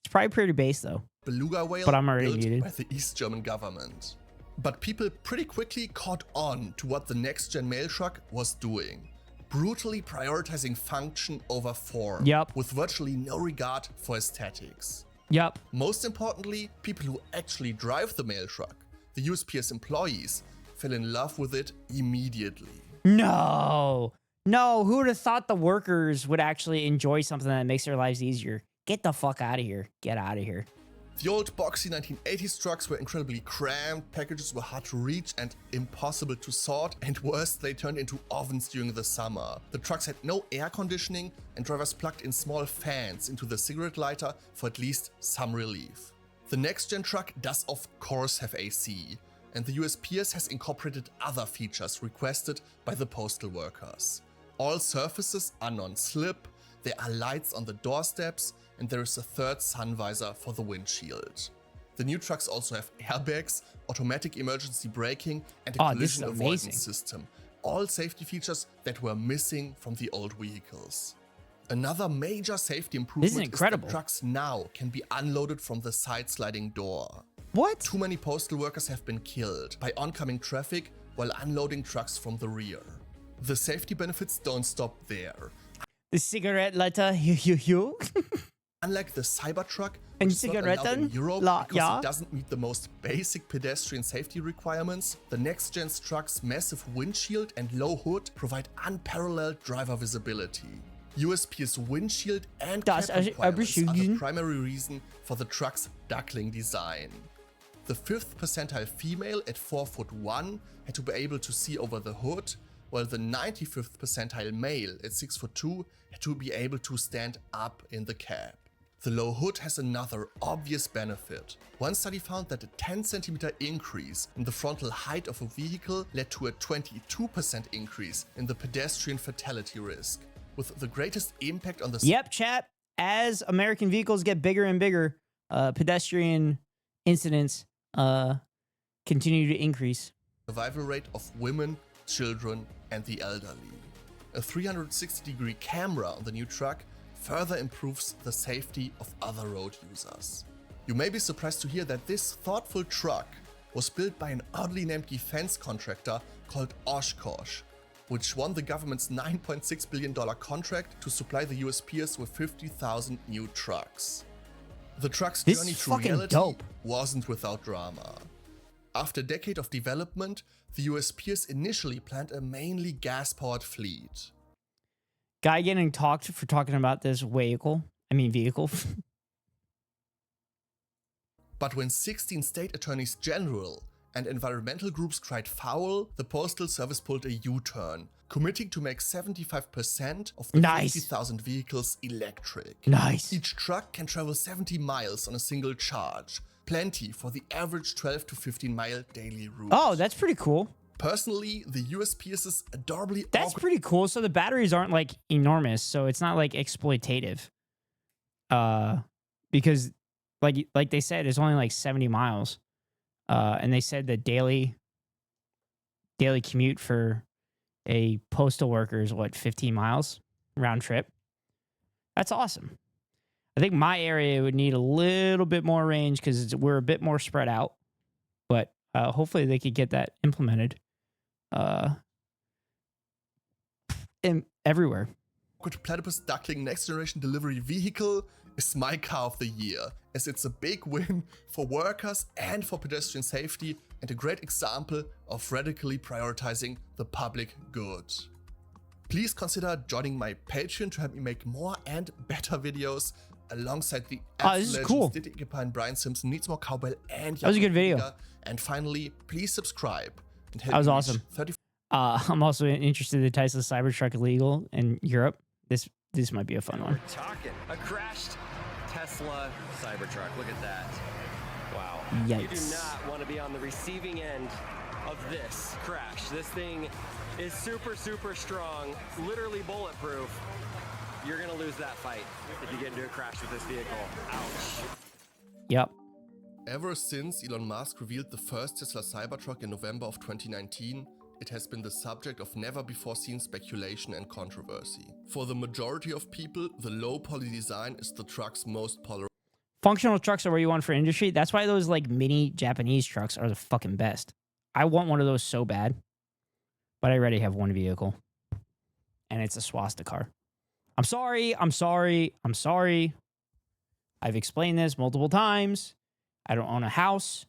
It's probably pretty base though. Beluga whale but I'm already built muted. by the East German government. But people pretty quickly caught on to what the next-gen mail truck was doing. Brutally prioritizing function over form. Yep. With virtually no regard for aesthetics. Yep. Most importantly, people who actually drive the mail truck, the USPS employees, fell in love with it immediately. No, who would have thought the workers would actually enjoy something that makes their lives easier? Get the fuck out of here. Get out of here. The old boxy 1980s trucks were incredibly cramped, packages were hard to reach and impossible to sort, and worse, they turned into ovens during the summer. The trucks had no air conditioning, and drivers plugged in small fans into the cigarette lighter for at least some relief. The next-gen truck does of course have AC, and the USPS has incorporated other features requested by the postal workers. All surfaces are non-slip, there are lights on the doorsteps, and there is a third sun visor for the windshield. The new trucks also have airbags, automatic emergency braking, and a collision avoidance system. All safety features that were missing from the old vehicles. Another major safety improvement is that trucks now can be unloaded from the side sliding door. What? Too many postal workers have been killed by oncoming traffic while unloading trucks from the rear. The safety benefits don't stop there. The cigarette lighter, Unlike the Cybertruck, and which is not allowed in Europe because it doesn't meet the most basic pedestrian safety requirements, the next-gen truck's massive windshield and low hood provide unparalleled driver visibility. USPS windshield and cap requirements are the primary reason for the truck's duckling design. The 5th percentile female at 4'1" had to be able to see over the hood, while the 95th percentile male at 6'2" had to be able to stand up in the cab. The low hood has another obvious benefit. One study found that a 10 cm increase in the frontal height of a vehicle led to a 22% increase in the pedestrian fatality risk, with the greatest impact on the... Yep, chat. As American vehicles get bigger and bigger, pedestrian incidents continue to increase. Survival rate of women, children, and the elderly. A 360-degree camera on the new truck further improves the safety of other road users. You may be surprised to hear that this thoughtful truck was built by an oddly named defense contractor called Oshkosh, which won the government's $9.6 billion contract to supply the USPS with 50,000 new trucks. The truck's journey to reality wasn't without drama. After a decade of development, the USPS initially planned a mainly gas-powered fleet. Guy getting talked for talking about this vehicle. But when 16 state attorneys general and environmental groups cried foul, the Postal Service pulled a U-turn, committing to make 75% of the 50,000 vehicles electric. Nice. Each truck can travel 70 miles on a single charge, plenty for the average 12 to 15 mile daily route. Oh, that's pretty cool. Personally, the USPS is adorably That's pretty cool. So the batteries aren't like enormous, so it's not like exploitative. Because like they said, it's only like 70 miles. And they said the daily commute for a postal worker is what, 15 miles round trip. That's awesome. I think my area would need a little bit more range because we're a bit more spread out. But hopefully they could get that implemented everywhere. Platypus duckling next generation delivery vehicle is my car of the year, as it's a big win for workers and for pedestrian safety, and a great example of radically prioritizing the public good. Please consider joining my Patreon to help me make more and better videos alongside the this is cool. Did and Brian Simpson Needs More Cowbell and that was a good video. And finally, please subscribe. And help that was me awesome. reach I'm also interested in Tesla Cybertruck illegal in Europe. This might be a fun one. We're talking a crashed Tesla Cybertruck. Look at that. Wow. Yikes. You do not want to be on the receiving end of this crash. This thing is super, super strong, literally bulletproof. You're going to lose that fight if you get into a crash with this vehicle. Ouch. Yep. Ever since Elon Musk revealed the first Tesla Cybertruck in November of 2019, it has been the subject of never-before-seen speculation and controversy. For the majority of people, the low-poly design is the truck's most polarizing. Functional trucks are where you want for industry. That's why those like mini Japanese trucks are the fucking best. I want one of those so bad, but I already have one vehicle, and it's a swastika. I'm sorry. I've explained this multiple times. I don't own a house,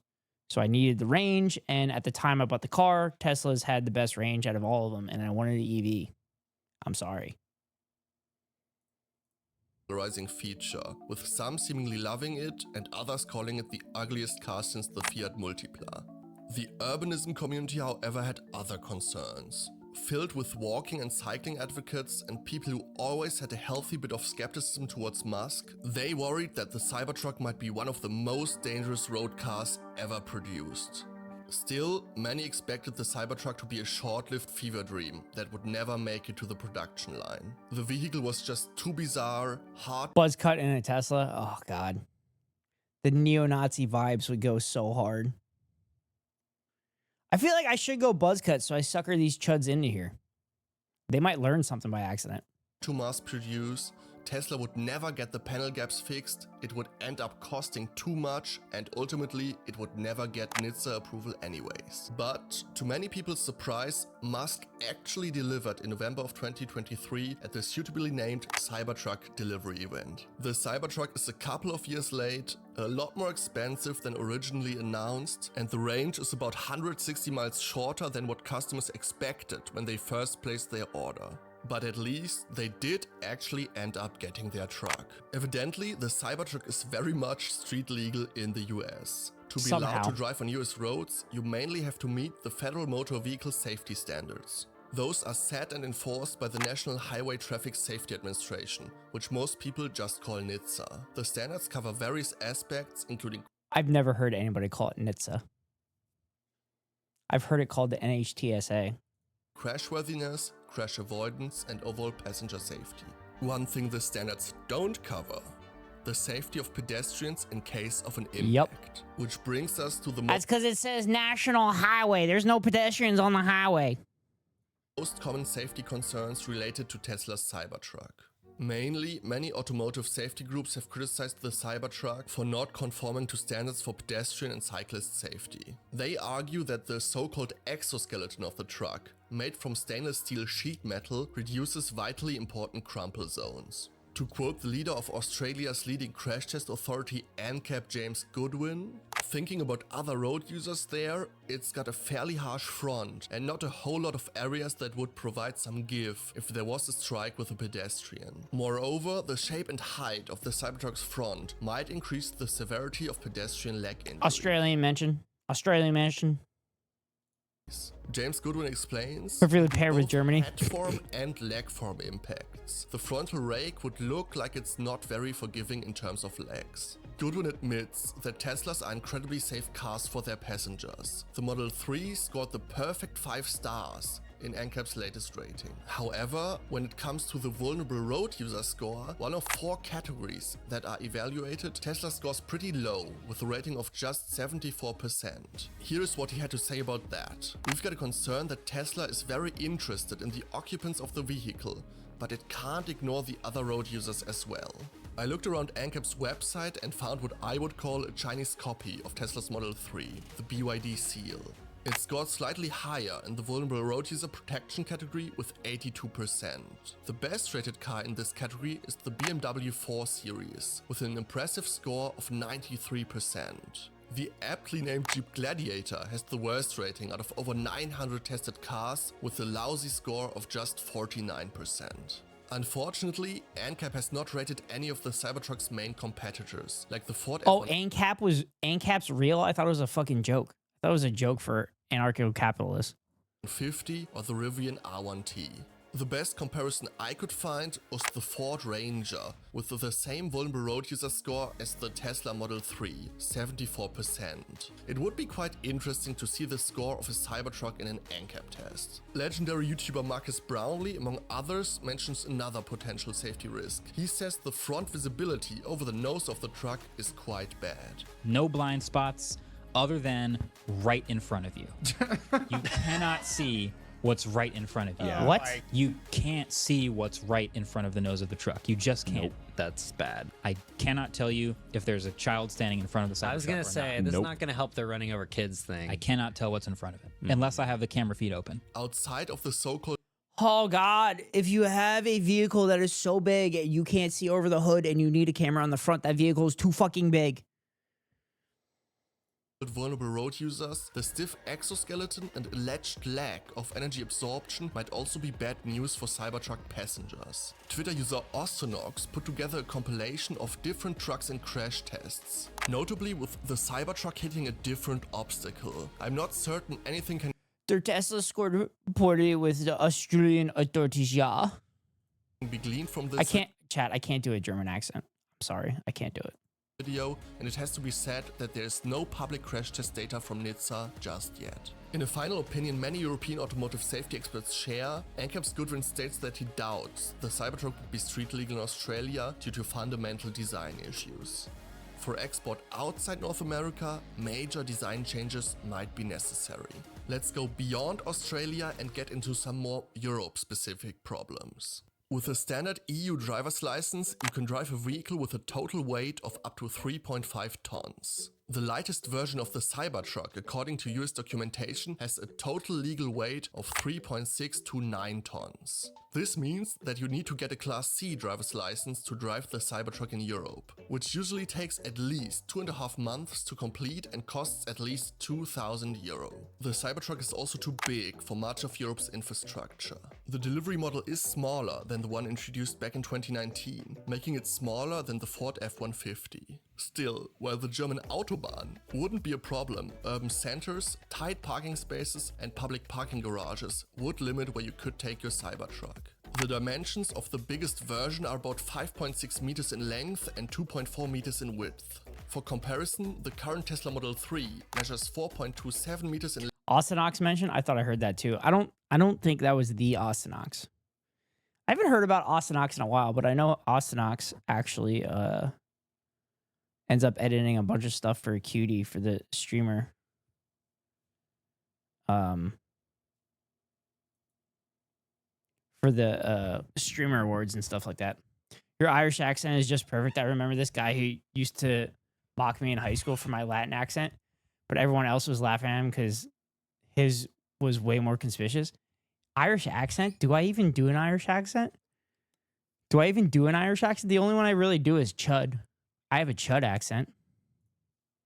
so I needed the range, and at the time I bought the car, Tesla's had the best range out of all of them, and I wanted the EV. I'm sorry. Polarizing feature, with some seemingly loving it and others calling it the ugliest car since the Fiat Multipla. The urbanism community, however, had other concerns. Filled with walking and cycling advocates and people who always had a healthy bit of skepticism towards Musk, they worried that the Cybertruck might be one of the most dangerous road cars ever produced. Still, many expected the Cybertruck to be a short-lived fever dream that would never make it to the production line. The vehicle was just too bizarre, hard... Buzz cut in a Tesla? Oh, God. The neo-Nazi vibes would go so hard. I feel like I should go buzz cut so I sucker these chuds into here. They might learn something by accident. To mass produce, Tesla would never get the panel gaps fixed, it would end up costing too much, and ultimately it would never get NHTSA approval anyways. But to many people's surprise, Musk actually delivered in November of 2023 at the suitably named Cybertruck delivery event. The Cybertruck is a couple of years late, a lot more expensive than originally announced, and the range is about 160 miles shorter than what customers expected when they first placed their order. But at least they did actually end up getting their truck. Evidently, the Cybertruck is very much street legal in the US. To be allowed to drive on US roads, you mainly have to meet the Federal Motor Vehicle Safety Standards. Those are set and enforced by the National Highway Traffic Safety Administration, which most people just call NHTSA. The standards cover various aspects, including... I've never heard anybody call it NHTSA. I've heard it called the NHTSA. Crashworthiness, crash avoidance, and overall passenger safety. One thing the standards don't cover: the safety of pedestrians in case of an impact. Which brings us to the That's because it says national highway. There's no pedestrians on the highway. Most common safety concerns related to Tesla's Cybertruck. Mainly, many automotive safety groups have criticized the Cybertruck for not conforming to standards for pedestrian and cyclist safety. They argue that the so-called exoskeleton of the truck, made from stainless steel sheet metal, reduces vitally important crumple zones. To quote the leader of Australia's leading crash test authority NCAP, James Goodwin, thinking about other road users there, it's got a fairly harsh front and not a whole lot of areas that would provide some give if there was a strike with a pedestrian. Moreover, the shape and height of the Cybertruck's front might increase the severity of pedestrian leg injury. Australian mention. James Goodwin explains, Perfectly paired with both Germany. head form and leg form impacts. The frontal rake would look like it's not very forgiving in terms of legs. Goodwin admits that Teslas are incredibly safe cars for their passengers. The Model 3 scored the perfect 5 stars in NCAP's latest rating. However, when it comes to the vulnerable road user score, one of 4 categories that are evaluated, Tesla scores pretty low, with a rating of just 74%. Here is what he had to say about that. We've got a concern that Tesla is very interested in the occupants of the vehicle, but it can't ignore the other road users as well. I looked around NCAP's website and found what I would call a Chinese copy of Tesla's Model 3, the BYD seal. It scored slightly higher in the vulnerable road user protection category with 82%. The best rated car in this category is the BMW 4 Series, with an impressive score of 93%. The aptly named Jeep Gladiator has the worst rating out of over 900 tested cars, with a lousy score of just 49%. Unfortunately, NCAP has not rated any of the Cybertruck's main competitors, like the Ford Oh, F-150 ANCAP's real? I thought it was a fucking joke. I thought it was a joke for anarcho-capitalists. or the Rivian R1T. The best comparison I could find was the Ford Ranger, with the same vulnerable road user score as the Tesla Model 3, 74%. It would be quite interesting to see the score of a Cybertruck in an NCAP test. Legendary YouTuber Marcus Brownlee, among others, mentions another potential safety risk. He says the front visibility over the nose of the truck is quite bad. No blind spots other than right in front of you. You cannot see what's right in front of you. Yeah. What? You can't see what's right in front of the nose of the truck. You just can't. Nope, that's bad. I cannot tell you if there's a child standing in front of the Cybertruck. I was going to say, this is not going to help the running over kids thing. I cannot tell what's in front of it, unless I have the camera feed open. Outside of the so-called Oh God, if you have a vehicle that is so big you can't see over the hood and you need a camera on the front, that vehicle is too fucking big. vulnerable road users, the stiff exoskeleton and alleged lack of energy absorption might also be bad news for Cybertruck passengers. Twitter user Ostonox put together a compilation of different trucks in crash tests, notably with the Cybertruck hitting a different obstacle. I'm not certain anything can Their Tesla scored poorly with the Australian authorities, yeah. be gleaned from this I can't do a German accent. I'm sorry, I can't do it. video, and it has to be said that there is no public crash test data from Nizza just yet. In a final opinion many European automotive safety experts share, NCAP's Goodwin states that he doubts the Cybertruck would be street legal in Australia due to fundamental design issues. For export outside North America, major design changes might be necessary. Let's go beyond Australia and get into some more Europe-specific problems. With a standard EU driver's license, you can drive a vehicle with a total weight of up to 3.5 tons. The lightest version of the Cybertruck, according to US documentation, has a total legal weight of 3.629 tons. This means that you need to get a Class C driver's license to drive the Cybertruck in Europe, which usually takes at least 2.5 months to complete and costs at least €2,000. The Cybertruck is also too big for much of Europe's infrastructure. The delivery model is smaller than the one introduced back in 2019, making it smaller than the Ford F-150. Still, while the German Autobahn wouldn't be a problem, urban centers, tight parking spaces and public parking garages would limit where you could take your Cybertruck. The dimensions of the biggest version are about 5.6 meters in length and 2.4 meters in width. For comparison, the current Tesla Model 3 measures 4.27 meters in length. Austinox mentioned? I thought I heard that too. I don't think that was the Austinox. I haven't heard about Austinox in a while, but I know Austinox actually ends up editing a bunch of stuff for Cutie for the streamer. For the streamer awards and stuff like that. Your Irish accent is just perfect. I remember this guy who used to mock me in high school for my Latin accent, but everyone else was laughing at him because his was way more conspicuous. Irish accent? Do I even do an Irish accent? The only one I really do is Chud. I have a Chud accent.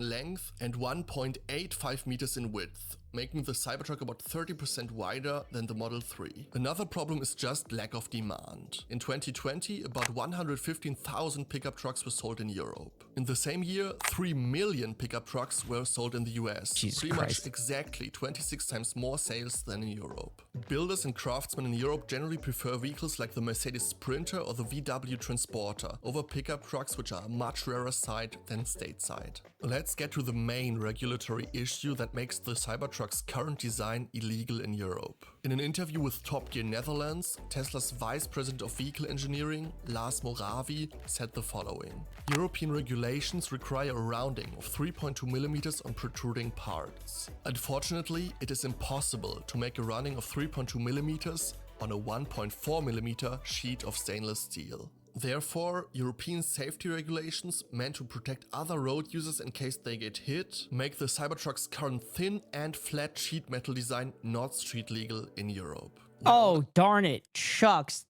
Length and 1.85 meters in width. making the Cybertruck about 30% wider than the Model 3. Another problem is just lack of demand. In 2020, about 115,000 pickup trucks were sold in Europe. In the same year, 3 million pickup trucks were sold in the US, pretty much exactly 26 times more sales than in Europe. Builders and craftsmen in Europe generally prefer vehicles like the Mercedes Sprinter or the VW Transporter over pickup trucks, which are a much rarer sight than stateside. Let's get to the main regulatory issue that makes the Cybertruck's current design illegal in Europe. In an interview with Top Gear Netherlands, Tesla's Vice President of Vehicle Engineering, Lars Moravi, said the following. European regulations require a rounding of 3.2 millimeters on protruding parts. Unfortunately, it is impossible to make a rounding of 3.2 millimeters on a 1.4 millimeter sheet of stainless steel. Therefore, European safety regulations meant to protect other road users in case they get hit make the Cybertruck's current thin and flat sheet metal design not street legal in Europe. Oh, darn it. Shucks.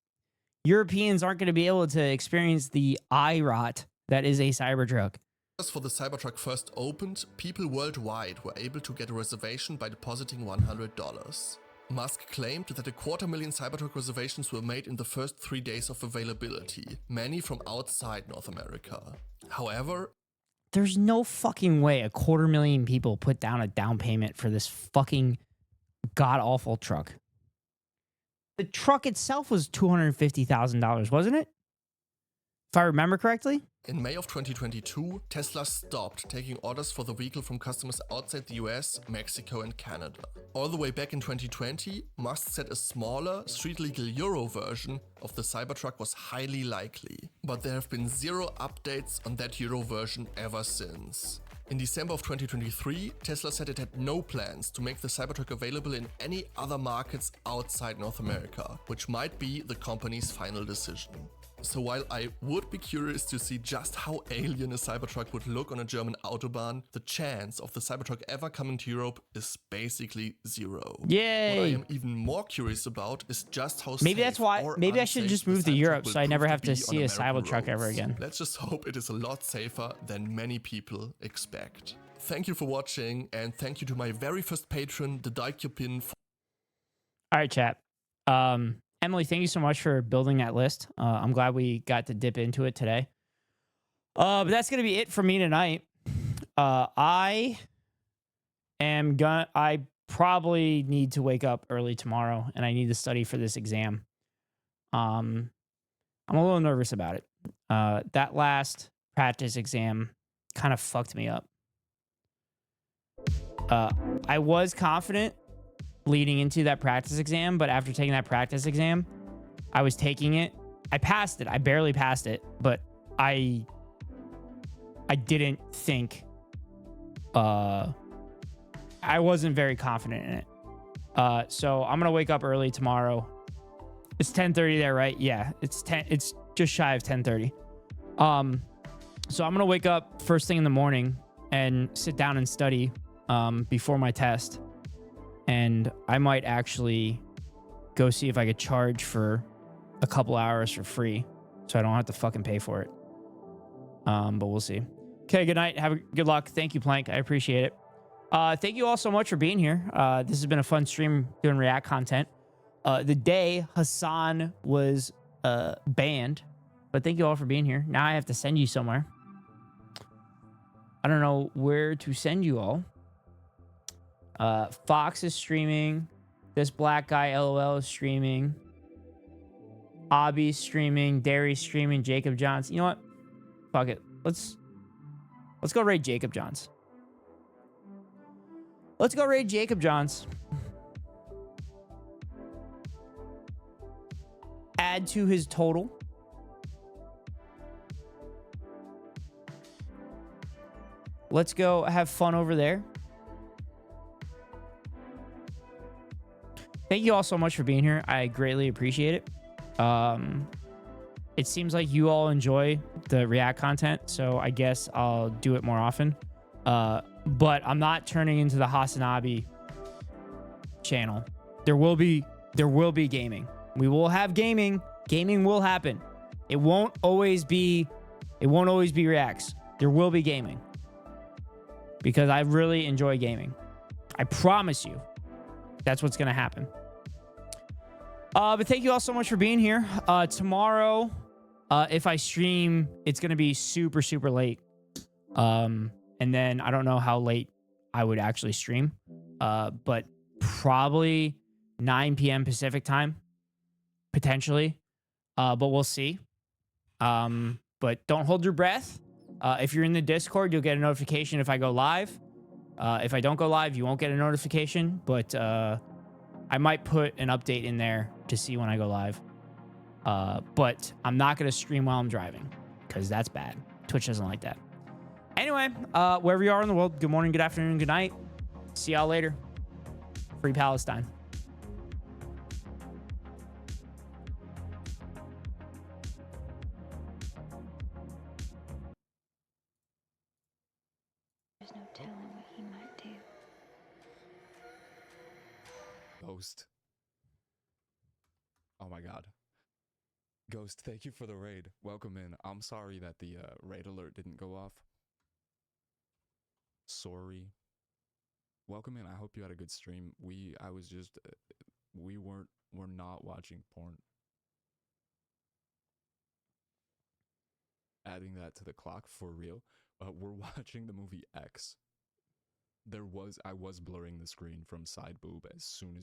Europeans aren't going to be able to experience the eye rot that is a Cybertruck. For the Cybertruck first opened, people worldwide were able to get a reservation by depositing $100. Musk claimed that 250,000 Cybertruck reservations were made in the first 3 days of availability, many from outside North America. However, there's no fucking way 250,000 people put down a down payment for this fucking god-awful truck. The truck itself was $250,000, wasn't it? If I remember correctly? In May of 2022, Tesla stopped taking orders for the vehicle from customers outside the US, Mexico and Canada. All the way back in 2020, Musk said a smaller, street-legal Euro version of the Cybertruck was highly likely. But there have been zero updates on that Euro version ever since. In December of 2023, Tesla said it had no plans to make the Cybertruck available in any other markets outside North America, which might be the company's final decision. So while I would be curious to see just how alien a Cybertruck would look on a German Autobahn, the chance of the Cybertruck ever coming to Europe is basically zero. Yay! What I am even more curious about is just how maybe that's why. Maybe I should just move to Europe so I never have to see a Cybertruck ever again. Let's just hope it is a lot safer than many people expect. Thank you for watching, and thank you to my very first patron, the Daikupin. All right, chat. Emily, thank you so much for building that list. I'm glad we got to dip into it today. But that's going to be it for me tonight. I probably need to wake up early tomorrow, and I need to study for this exam. I'm a little nervous about it. That last practice exam kind of fucked me up. I was confident leading into that practice exam, but after taking that practice exam, I was taking it. I passed it. I barely passed it, but I didn't think I wasn't very confident in it. So I'm gonna wake up early tomorrow. It's 10:30 there, right? Yeah, it's just shy of 10:30. So I'm gonna wake up first thing in the morning and sit down and study before my test. And I might actually go see if I could charge for a couple hours for free so I don't have to fucking pay for it. But we'll see. Okay, good night. Good luck. Thank you, Plank. I appreciate it. Thank you all so much for being here. This has been a fun stream doing React content. The day Hassan was banned, but thank you all for being here. Now I have to send you somewhere. I don't know where to send you all. Fox is streaming. This black guy LOL is streaming. Obby's streaming. Derry's streaming. Jacob Johns. You know what? Fuck it. Let's go raid Jacob Johns. Let's go raid Jacob Johns. Add to his total. Let's go have fun over there. Thank you all so much for being here. I greatly appreciate it. It seems like you all enjoy the React content, so I guess I'll do it more often. But I'm not turning into the Hasanabi channel. There will be gaming. We will have gaming. Gaming will happen. It won't always be reacts. There will be gaming. Because I really enjoy gaming. I promise you. That's what's going to happen. But thank you all so much for being here. Tomorrow, if I stream, it's going to be super, super late. And then I don't know how late I would actually stream. But probably 9 p.m. Pacific time, potentially. But we'll see. But don't hold your breath. If you're in the Discord, you'll get a notification if I go live. If I don't go live, you won't get a notification. But I might put an update in there to see when I go live. But I'm not going to stream while I'm driving because that's bad. Twitch doesn't like that. Anyway, wherever you are in the world, good morning, good afternoon, good night. See y'all later. Free Palestine. There's no telling what he might do. Ghost. Oh my god. Ghost, thank you for the raid. Welcome in. I'm sorry that the raid alert didn't go off. Sorry. Welcome in. I hope you had a good stream. We're not watching porn. Adding that to the clock for real. We're watching the movie X. I was blurring the screen from side boob as soon as